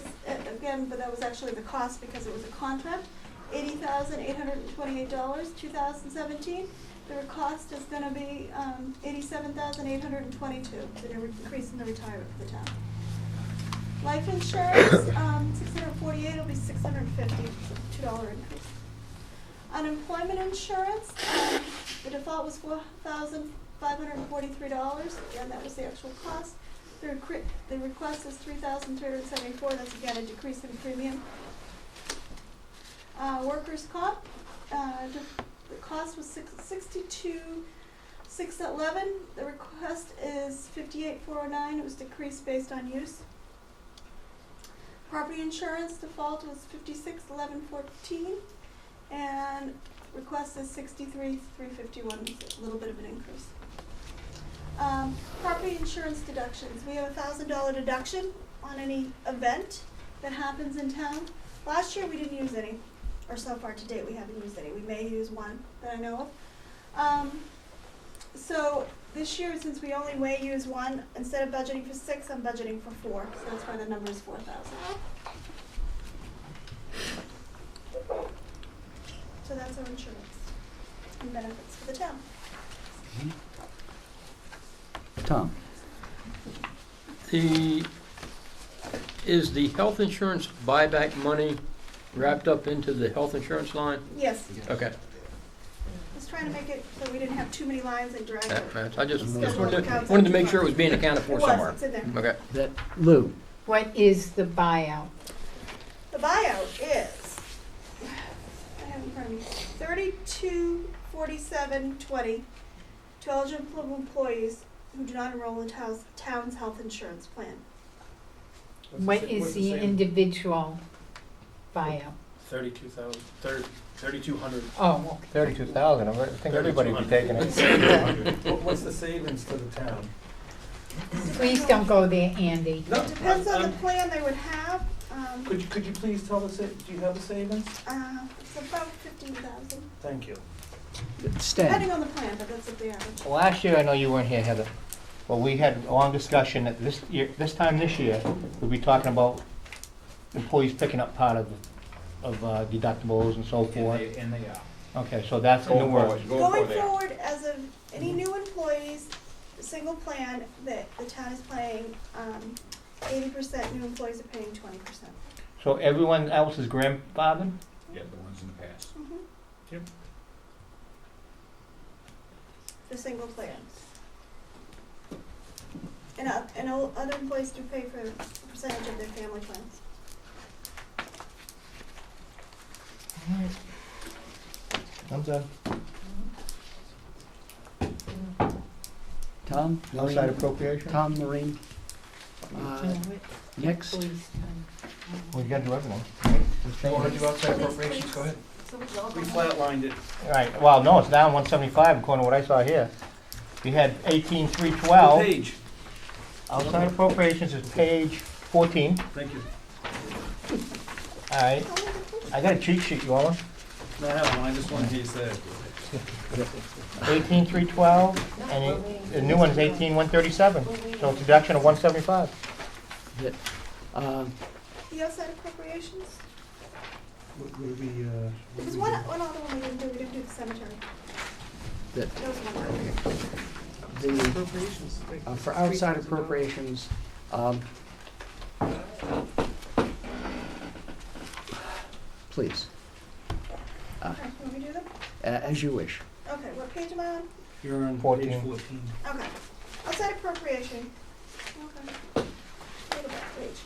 again, but that was actually the cost because it was a contract, $80,828, 2017. The cost is gonna be $87,822, the increase in the retirement for the town. Life insurance, 648 will be 650, $2 increase. Unemployment insurance, the default was $4,543, again, that was the actual cost. The request is $3,374, that's again a decrease in premium. Workers' comp, the cost was $62,611. The request is $58,409. It was decreased based on use. Property insurance default was $56,1114, and request is $63,351. A little bit of an increase. Property insurance deductions. We have a $1,000 deduction on any event that happens in town. Last year we didn't use any, or so far to date we haven't used any. We may use one that I know of. So this year, since we only may use one, instead of budgeting for 6, I'm budgeting for 4. So that's why the number is 4,000. So that's our insurance and benefits for the town.
Tom?
Is the health insurance buyback money wrapped up into the health insurance line?
Yes.
Okay.
I was trying to make it so we didn't have too many lines and drag it.
I just
Schedule accounts
wanted to make sure it was being accounted for
It was,
somewhere.
it's in there.
Okay.
Lou?
What is the buyout?
The buyout is, I have it in front of me, $3247.20 to eligible employees who do not enroll in town's health insurance plan.
What is the individual buyout?
3,200.
Oh, okay.
32,000, I think everybody would be taking it.
What's the savings to the town?
Please don't go there, Andy.
No,
It depends on the plan they would have.
Could you please tell us, do you have the savings?
It's about 15,000,
Thank you.
depending on the plan, but that's what the average.
Last year, I know you weren't here, Heather, but we had a long discussion that this time this year, we'll be talking about employees picking up part of deductibles and so forth.
And they are.
Okay, so that's in the works.
Going forward, as of any new employees, the single plan that the town is paying, 80%, new employees are paying 20%.
So everyone else is grandfathered?
Yeah, the ones in the past.
Yep.
The single plans. And other employees do pay for a percentage of their family plans.
I'm done.
Tom?
Outside
Maureen?
appropriation?
Tom, Maureen? Next?
Well, you gotta do everyone.
You wanna do outside appropriations, go ahead. We flatlined it.
All right, well, no, it's down 175 according to what I saw here. You had 18,312.
What page?
Outside appropriations is page 14.
Thank you.
All right. I got a cheat sheet, you want one?
No, I have one, I just wanted to hear you say it.
18,312, and the new one's 18,137. So it's a deduction of 175.
The outside appropriations?
Would we,
There was one other one we didn't do, we didn't do the cemetery.
That
That was one.
for outside appropriations, please,
Okay, want me to do them?
as you wish.
Okay, what page am I on?
you're on
14.
page 14.
Okay. Outside appropriation. Okay. Go to that page.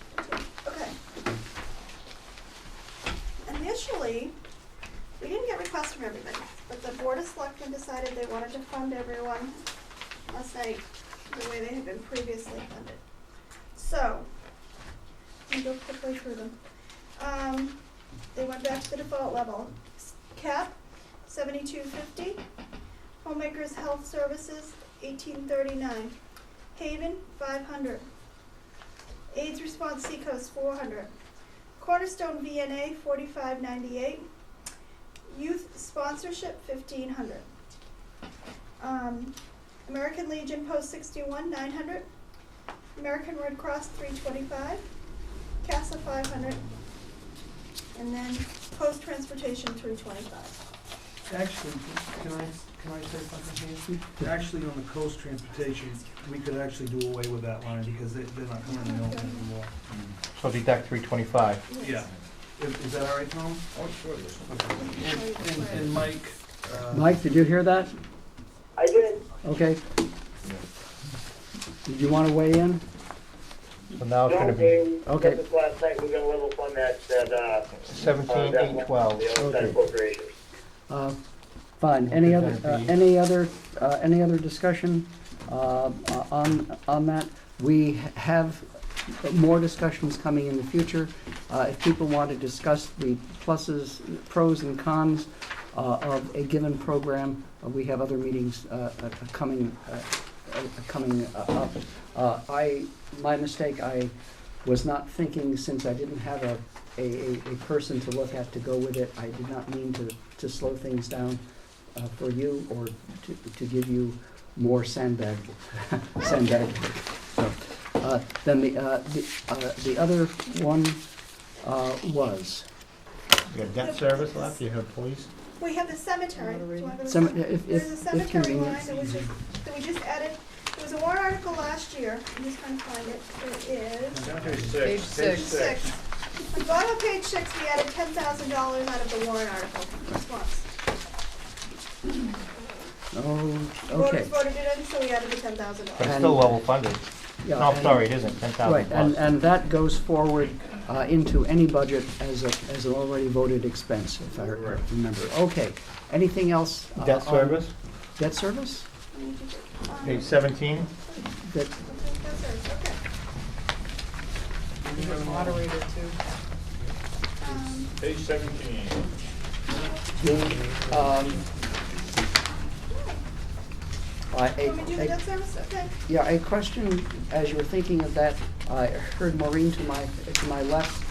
Okay. Initially, we didn't get requests from everybody, but the Board of Selectmen decided they wanted to fund everyone last night the way they had been previously funded. So, let me go quickly through them. They went back to the default level. Cap, $72.50. Homemakers Health Services, $18.39. Haven, $500. AIDS Response Seacoast, $400. Cornerstone VNA, $45.98. Youth Sponsorship, $1,500. American Legion Post 61, $900. American Red Cross, $325. CASA, $500. And then Post Transportation, $325.
Actually, can I say something here? Actually, on the coast transportation, we could actually do away with that line because they're not coming in anymore.
So deduct 325.
Yeah. Is that all right, Tom?
Oh, sure.
And Mike?
Mike, did you hear that?
I did.
Okay. Did you want to weigh in?
So now it's gonna be
Okay.
This last night, we're gonna level fund that
17,812.
the outside
Okay.
appropriations.
Fine. Any other discussion on that? We have more discussions coming in the future. If people want to discuss the pluses, pros and cons of a given program, we have other meetings coming up. My mistake, I was not thinking, since I didn't have a person to look at to go with it, I did not mean to slow things down for you or to give you more sandbag work. So, then the other one was.
You got debt service left, you have police?
We have the cemetery. Do you want to go to
If
There's a cemetery
convenient.
line that we just added. There was a warrant article last year. I'm just trying to find it. It is
Page six.
six. On bottom of page 6, we added $10,000 out of the warrant article response.
Oh, okay.
Voters voted it in, so we added the $10,000.
But it's still level funded.
Yeah,
No,
and-
sorry, it isn't, 10,000
Right,
plus.
and that goes forward into any budget as an already voted expense, if I remember. Okay, anything else?
Debt
on
service,
Debt service?
page 17.
That,
Okay.
Moderator too.
Page 17.
Want me to do the debt service? Okay.
Yeah, a question, as you were thinking of that, I heard Maureen to my left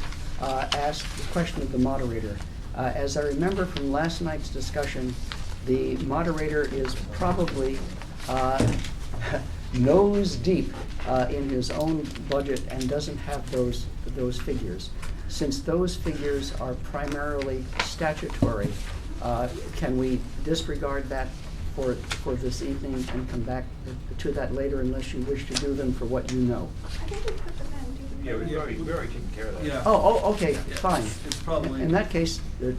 ask the question of the moderator. As I remember from last night's discussion, the moderator is probably nose deep in his own budget and doesn't have those figures. Since those figures are primarily statutory, Can we disregard that for this evening and come back to that later unless you wish to do them for what you know?
I think we put them in, didn't we?
Yeah, we already taken care of that.
Yeah.
Oh, okay, fine.
It's probably.
In that case, do it.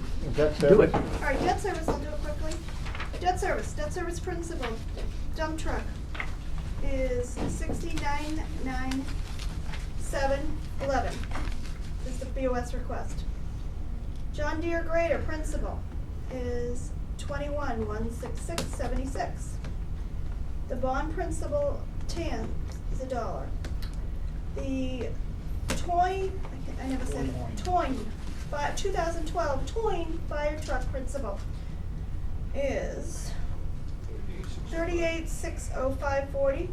All right, debt service, I'll do it quickly. Debt service principal, dump truck is 69,977.11. Is the BOS request. John Deere grader principal is 21,166.76. The bond principal tan is $1. The I never said it. Toyne, 2012 Toyne fire truck principal is 38,605.40.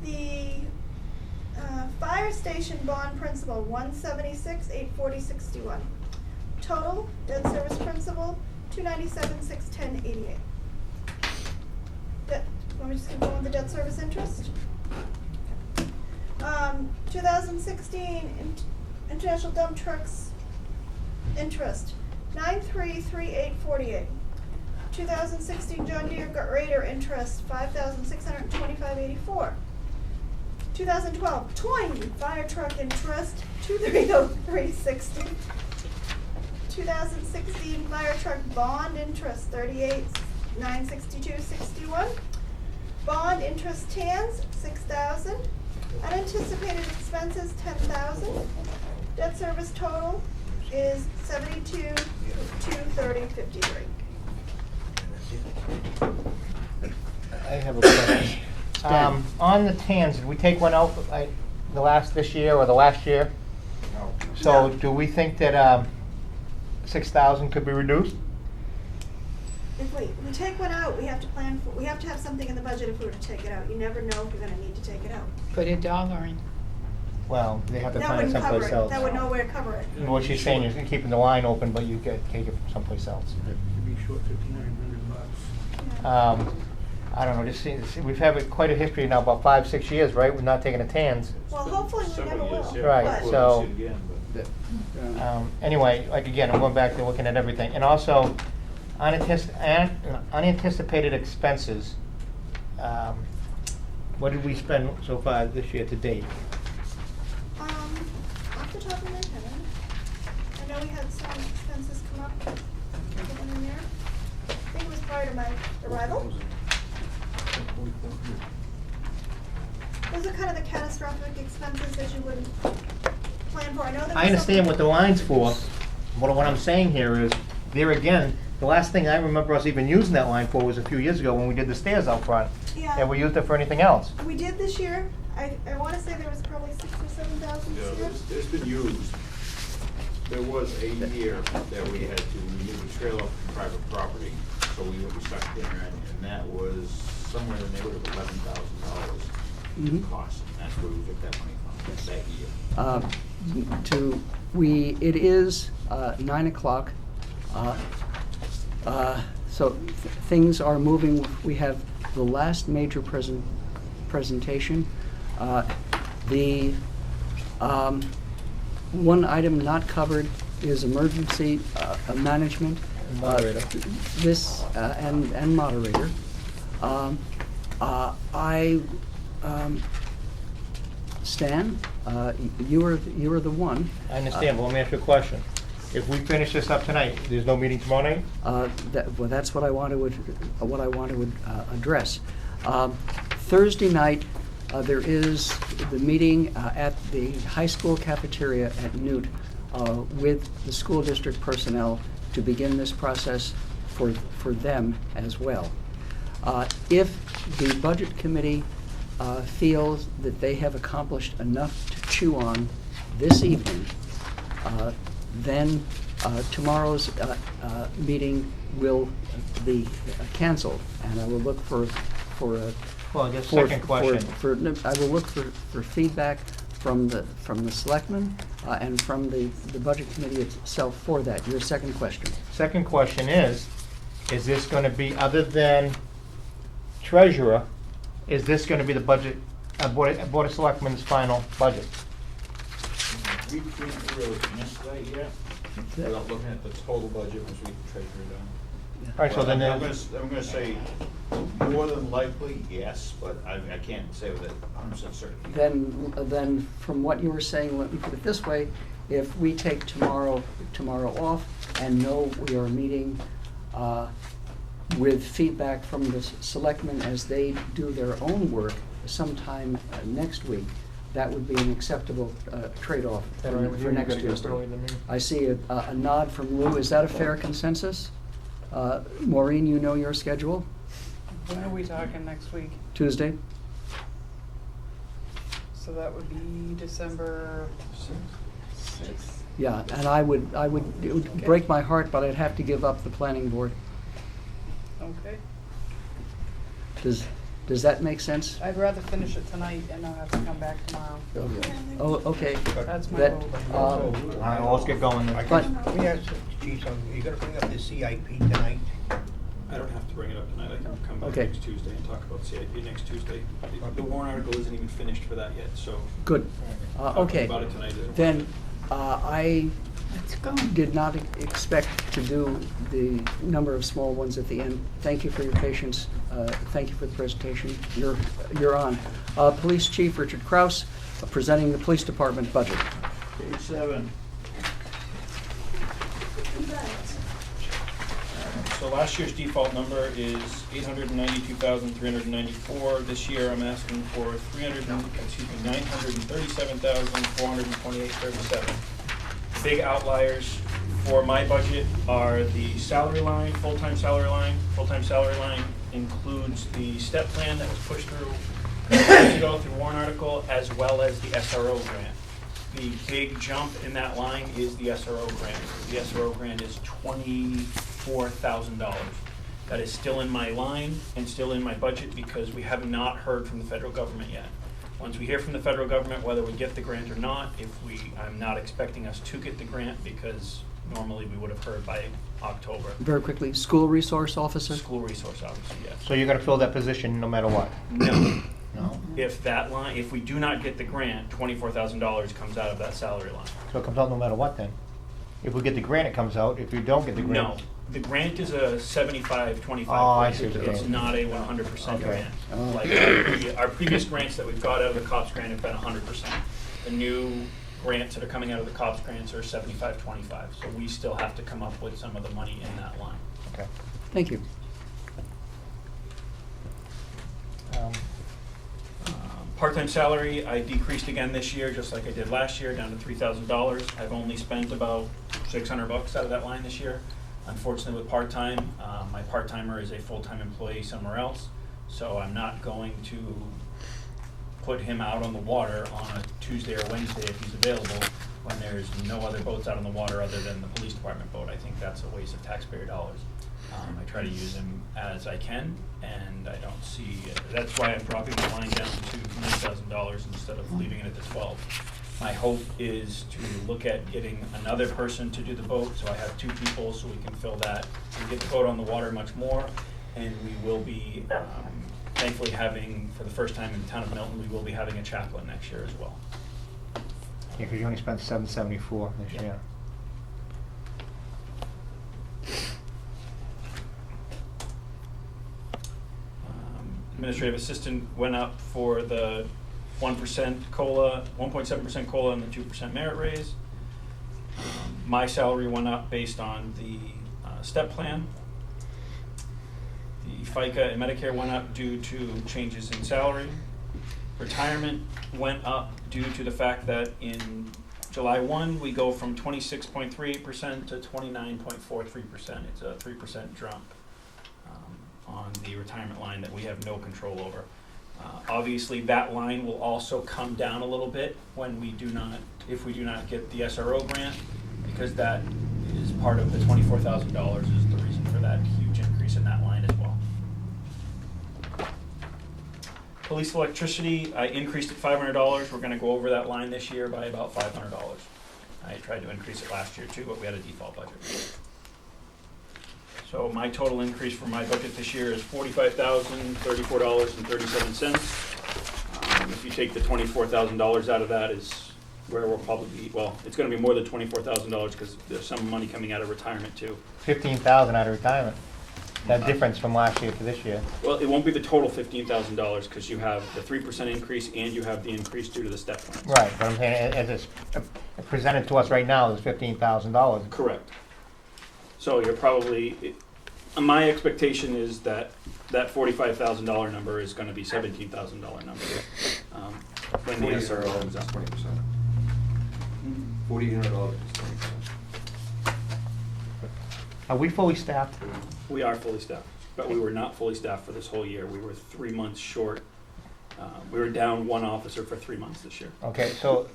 The fire station bond principal 176,840.61. Total debt service principal 297,610.88. Want me just keep going with the debt service interest? 2016 international dump trucks interest 9338.48. 2016 John Deere grader interest 5,625.84. 2012 Toyne fire truck interest 2,303.60. 2016 fire truck bond interest 38,962.61. Bond interest TANs 6,000. Unanticipated expenses 10,000. Debt service total is 72,230.53.
I have a question. On the TANs, did we take one out like this year or the last year?
No.
So do we think that 6,000 could be reduced?
If we take one out, we have to plan for, we have to have something in the budget if we were to take it out. You never know if you're gonna need to take it out.
Put $1 in.
Well, they have to
That
find it
wouldn't cover
someplace
it,
else.
that would nowhere cover it.
And what she's saying is you're keeping the line open, but you could take it from someplace else.
You'd be short $5,900.
I don't know, just see, we've had quite a history now, about 5-6 years, right? We're not taking the TANs.
Well, hopefully we never will.
Right,
but-
so,
Yeah.
anyway, like again, I'm going back to looking at everything. And also, unanticipated expenses. What did we spend so far this year to date?
Off the top of my head, I know we had some expenses come up, put them in there. I think it was prior to my arrival. Those are kind of the catastrophic expenses that you wouldn't plan for. I know that.
I understand what the line's for. What I'm saying here is, there again, the last thing I remember us even using that line for was a few years ago when we did the stairs out front.
Yeah.
And we used it for anything else.
We did this year. I want to say there was probably 6,000 or 7,000 this year.
It's been used. There was a year that we had to remove a trailer from private property, so we would be stuck there, and that was somewhere in the neighborhood of $11,000 in cost. And that's where we took that money from, that year.
It is 9 o'clock. So things are moving. We have the last major presentation. The one item not covered is emergency management.
Moderator.
This and moderator. Stan, you were the one.
I understand, but let me ask you a question. If we finish this up tonight, there's no meeting tomorrow night?
Well, that's what I want to address. Thursday night, there is the meeting at the high school cafeteria at Newt with the school district personnel to begin this process for them as well. If the budget committee feels that they have accomplished enough to chew on this evening, then tomorrow's meeting will be canceled, and I will look for
Well, just second question.
I will look for feedback from the selectmen and from the budget committee itself for that. Your second question.
Second question is this going to be, other than treasurer, is this going to be the budget, Board of Selectmen's final budget?
We can't really miss that yet, without looking at the total budget once we treasure it down.
All right, so then,
I'm gonna say more than likely, yes, but I can't say with 100% certainty.
Then from what you were saying, let me put it this way, if we take tomorrow off and know we are meeting with feedback from the selectmen as they do their own work sometime next week, that would be an acceptable trade-off for next Tuesday. I see a nod from Lou. Is that a fair consensus? Maureen, you know your schedule?
When are we talking next week?
Tuesday?
So that would be December 6th.
Yeah, and it would break my heart, but I'd have to give up the planning board.
Okay.
Does that make sense?
I'd rather finish it tonight and not have to come back tomorrow.
Oh, okay.
That's my
That,
vote.
all right, well, let's get going then.
Let me ask you, Chief, so you're gonna bring up the CIP tonight?
I don't have to bring it up tonight, I can come back
Okay.
next Tuesday and talk about CIP next Tuesday. The warrant article isn't even finished for that yet, so.
Good.
talking
Okay.
about it tonight isn't
Then,
worth
I did not expect to do the number of small ones at the end. Thank you for your patience. Thank you for the presentation. You're on. Police Chief Richard Kraus, presenting the police department budget.
Page 7.
So last year's default number is $892,394. This year, I'm asking for $937,428.37. Big outliers for my budget are the salary line, full-time salary line. Full-time salary line includes the step plan that was pushed through years ago through warrant article, as well as the SRO grant. The big jump in that line is the SRO grant. The SRO grant is $24,000. That is still in my line and still in my budget because we have not heard from the federal government yet. Once we hear from the federal government whether we get the grant or not, I'm not expecting us to get the grant because normally we would have heard by October.
Very quickly, school resource officer?
School resource officer, yes.
So you're gonna fill that position no matter what?
No.
No?
If we do not get the grant, $24,000 comes out of that salary line.
So it comes out no matter what then? If we get the grant, it comes out. If you don't get the grant?
No, the grant is a 75-25.
Oh, I see what you're
It's
saying.
not a 100%
Okay.
grant. Like our previous grants that we've got out of the COPS grant have been 100%. The new grants that are coming out of the COPS grants are 75-25. So we still have to come up with some of the money in that line.
Okay.
Thank you.
Part-time salary, I decreased again this year, just like I did last year, down to $3,000. I've only spent about $600 out of that line this year. Unfortunately, with part-time, my part-timer is a full-time employee somewhere else, so I'm not going to put him out on the water on a Tuesday or Wednesday if he's available, when there's no other boats out on the water other than the police department boat. I think that's a waste of taxpayer dollars. I try to use him as I can, and I don't see, that's why I'm dropping the line down to $9,000 instead of leaving it at the 12. My hope is to look at getting another person to do the boat, so I have 2 people so we can fill that and get the boat on the water much more. And we will be thankfully having, for the first time in the town of Milton, we will be having a chaplain next year as well.
Yeah, because you only spent $774 this year.
Administrative assistant went up for the 1% COLA, 1.7% COLA and the 2% merit raise. My salary went up based on the step plan. The FICA and Medicare went up due to changes in salary. Retirement went up due to the fact that in July 1, we go from 26.38% to 29.43%. It's a 3% jump on the retirement line that we have no control over. Obviously, that line will also come down a little bit when we do not, if we do not get the SRO grant, because that is part of the $24,000 is the reason for that huge increase in that line as well. Police electricity, I increased it $500. We're going to go over that line this year by about $500. I tried to increase it last year too, but we had a default budget. So my total increase for my budget this year is $45,034.37. If you take the $24,000 out of that is where we'll probably be, well, it's going to be more than $24,000 because there's some money coming out of retirement too.
$15,000 out of retirement. that difference from last year to this year.
Well, it won't be the total $15,000 because you have the 3% increase and you have the increase due to the step plans.
Right, but I'm saying, as it's presented to us right now, is $15,000.
Correct. So you're probably, my expectation is that that $45,000 number is going to be $17,000 number. When the SRO comes out.
20%. $4,800 is 20%.
Are we fully staffed?
We are fully staffed, but we were not fully staffed for this whole year. We were 3 months short. We were down 1 officer for 3 months this year.
Okay, so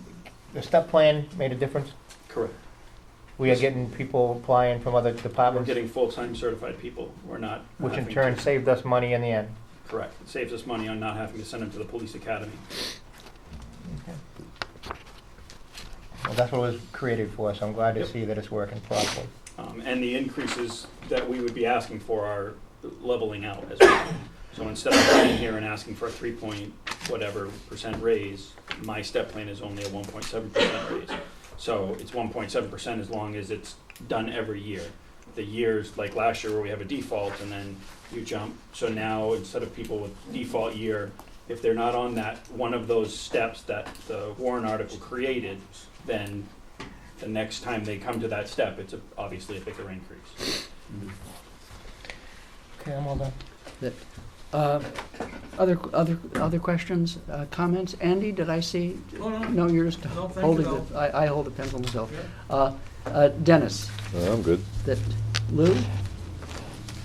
the step plan made a difference?
Correct.
We are getting people applying from other
We're
departments,
getting full-time certified people. We're not.
which in
having
turn
to-
saved us money in the end.
Correct. It saves us money on not having to send them to the police academy.
Well, that's what it was created for, so I'm glad to
Yep.
see that it's working properly.
And the increases that we would be asking for are leveling out as well. So instead of coming here and asking for a 3% raise, my step plan is only a 1.7% raise. So it's 1.7% as long as it's done every year. The years, like last year where we have a default and then you jump, so now instead of people with default year, if they're not on that, one of those steps that the Warren article created, then the next time they come to that step, it's obviously a bigger increase.
Okay, I'm all done.
Other questions, comments? Andy, did I see? No, you're just
No, thank
holding
you,
it. I hold the pencil myself. Dennis?
I'm good.
That Lou?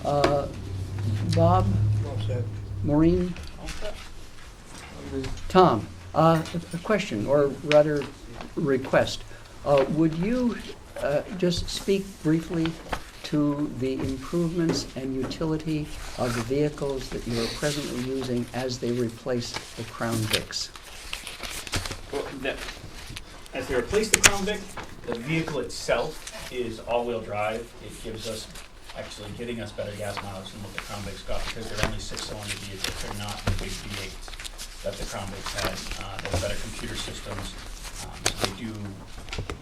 Bob?
Well said.
Maureen? Tom? A question, or rather request. Would you just speak briefly to the improvements and utility of the vehicles that you're presently using as they replace the Crown Vics?
Well, as they replace the Crown Vic, the vehicle itself is all-wheel drive. It gives us, actually getting us better gas mileage than what the Crown Vic's got because they're only 6-cylinder vehicles. They're not the big V8s that the Crown Vic's had. They have better computer systems. So they do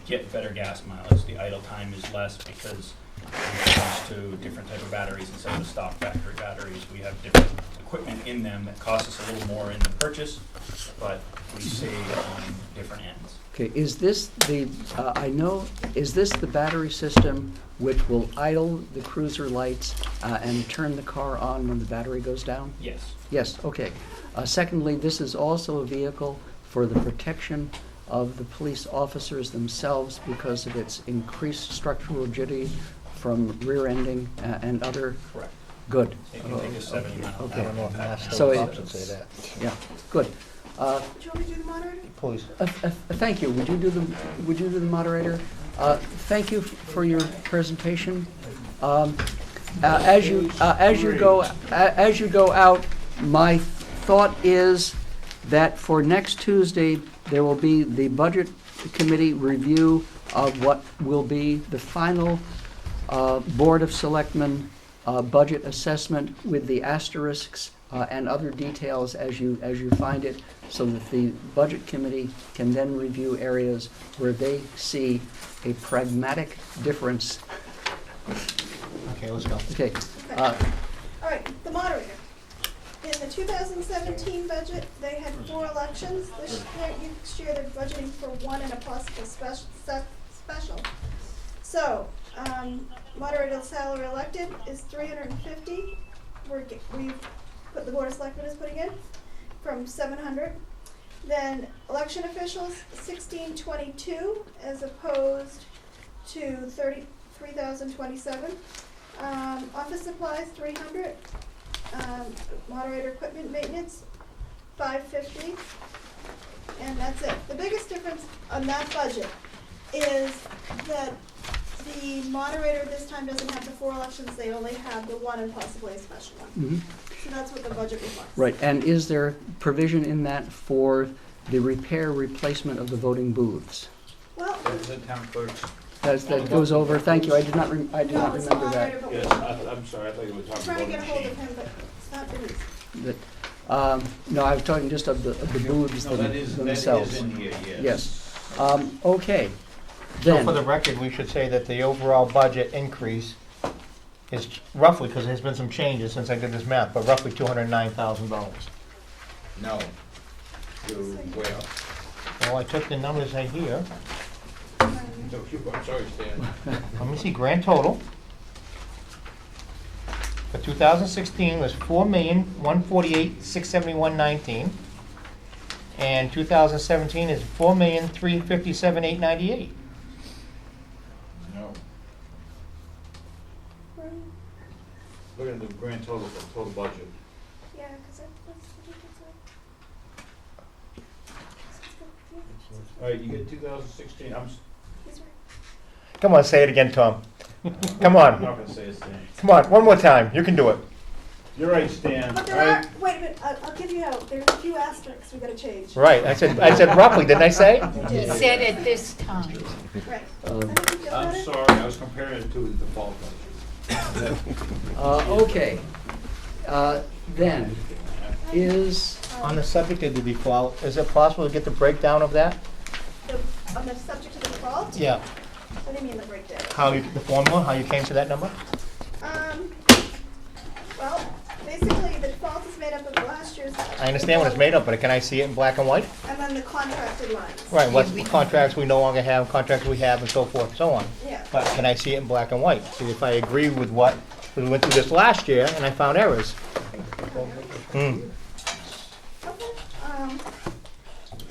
get better gas mileage. The idle time is less because when it comes to different type of batteries instead of the stock factory batteries, we have different equipment in them that costs us a little more in the purchase, but we save on different ends.
Okay, is this the, is this the battery system which will idle the cruiser lights and turn the car on when the battery goes down?
Yes.
Yes, okay. Secondly, this is also a vehicle for the protection of the police officers themselves because of its increased structural rigidity from rear-ending and other?
Correct.
Good.
It can take us 70 miles.
Okay.
I don't know if Mass
So
Hill
it-
Cops would say that.
Yeah, good.
Do you want me to do the moderator?
Please.
Thank you. Would you do the moderator? Thank you for your presentation. As you go out, my thought is that for next Tuesday there will be the budget committee review of what will be the final Board of Selectmen budget assessment with the asterisks and other details as you find it, so that the budget committee can then review areas where they see a pragmatic difference.
Okay, let's go.
Okay.
All right, the moderator. In the 2017 budget, they had 4 elections. This year they're budgeting for 1 and a possible special. So, moderator salary elected is $350. We've put the Board of Selectmen is putting in from $700. Then election officials, $1,622 as opposed to $3,027. Office supplies, $300. Moderator equipment maintenance, $550. And that's it. The biggest difference on that budget is that the moderator this time doesn't have the 4 elections, they only have the 1 and possibly a special one.
Mhm.
So that's what the budget reflects.
Right, and is there provision in that for the repair replacement of the voting booths?
Well,
That's the town clerk's.
That goes over. Thank you. I did not remember that.
Yes, I'm sorry, I thought you were talking
Trying to
about
get a
the
hold of
machine.
him, but it's not Denise.
No, I was talking just of the booths
No, that is
themselves.
in here, yes.
Yes. Okay.
So
Then,
for the record, we should say that the overall budget increase is roughly, because there's been some changes since I did this math, but roughly $209,000.
No. You're way up.
Well, I took the numbers right here.
I'm sorry, Stan.
Let me see, grand total for 2016 was 4,148,671.19, and 2017 is 4,357,898.
No. Look at the grand total, the total budget.
Yeah, because let's do
All right, you get 2016,
He's right.
Come on, say it again, Tom. Come
I'm
on,
not gonna say it, Stan.
come on, one more time. You can do it.
You're right, Stan.
But there
All
are,
right.
wait a minute, I'll give you help. There's a few asterisks we gotta change.
Right. I said roughly, didn't I say?
You said at this time.
Right.
I'm sorry, I was comparing it to the default budget.
Okay. Then, is,
On the subject of the default, is it possible to get the breakdown of that?
On the subject of the default?
Yeah.
What do you mean the breakdown?
How you, the formula, how you came to that number?
Well, basically the default is made up of last year's.
I understand what it's made of, but can I see it in black and white?
And then the contracted lines.
Right, what contracts we no longer have, contracts we have, and so forth and so on.
Yeah.
But can I see it in black and white? See if I agree with what, we went through this last year and I found errors. Hmm.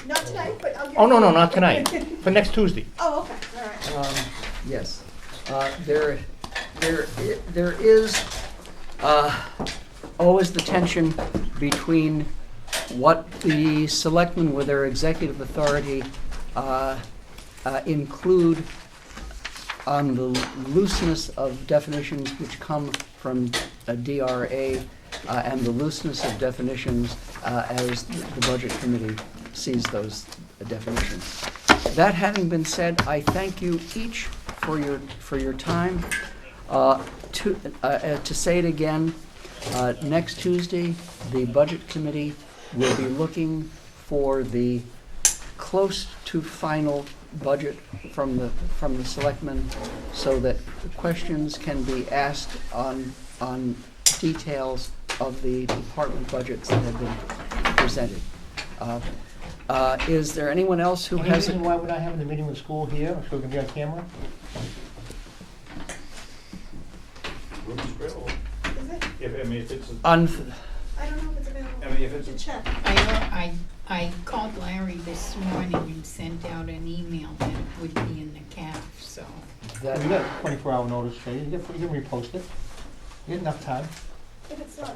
Not tonight, but I'll give
Oh,
you.
no, not tonight. For next Tuesday.
Oh, okay, all right.
yes. There is always the tension between what the selectmen with their executive authority include on the looseness of definitions which come from a DRA and the looseness of definitions as the Budget Committee sees those definitions. That having been said, I thank you each for your time. To say it again, next Tuesday, the Budget Committee will be looking for the close to final budget from the selectmen, so that questions can be asked on details of the department budgets that have been presented. Is there anyone else who
Any
has?
reason why we're not having the meeting with school here, so we can be on camera?
Room is available.
Is it?
If it's,
I don't know if it's available.
I mean, if it's
To check.
I called Larry this morning and sent out an email that it would be in the CAF, so.
You got 24-hour notice, Jay. You can repost it. You got enough time.
If it's not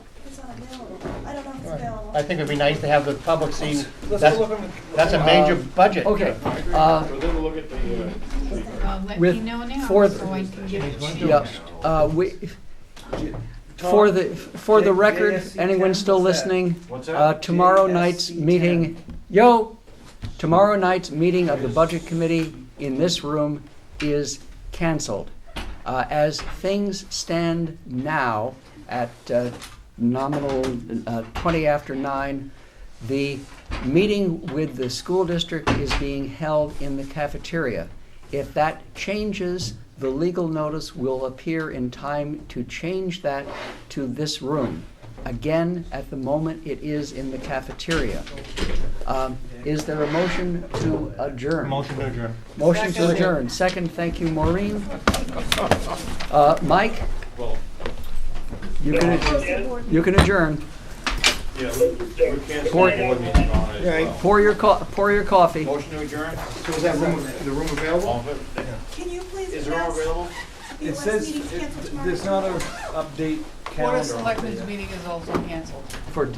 available, I don't know if it's available.
I think it'd be nice to have the public see,
Let's
that's,
go look on
that's a major budget.
Okay.
so then we'll look at the,
Let
With-
me know now
for
so I can give it to you.
Yeah, for the record,
JSC
anyone still
what's that?
listening?
what's that?
Tomorrow night's
JSC
meeting, tomorrow night's meeting of the Budget Committee in this room is canceled. As things stand now at nominal 20 after 9, the meeting with the school district is being held in the cafeteria. If that changes, the legal notice will appear in time to change that to this room. Again, at the moment, it is in the cafeteria. Is there a motion to adjourn?
Motion to adjourn.
Motion to adjourn. Second, thank you, Maureen. Mike? You can adjourn.
Yeah, we can't board meeting on it as well.
Pour your coffee.
Motion to adjourn?
So is that room, the room available?
All of it?
Can you please
Is the room
ask
available?
the
It
US
says,
meeting's canceled tomorrow?
there's not an update
Board
calendar.
of Selectmen's meeting is also canceled.
For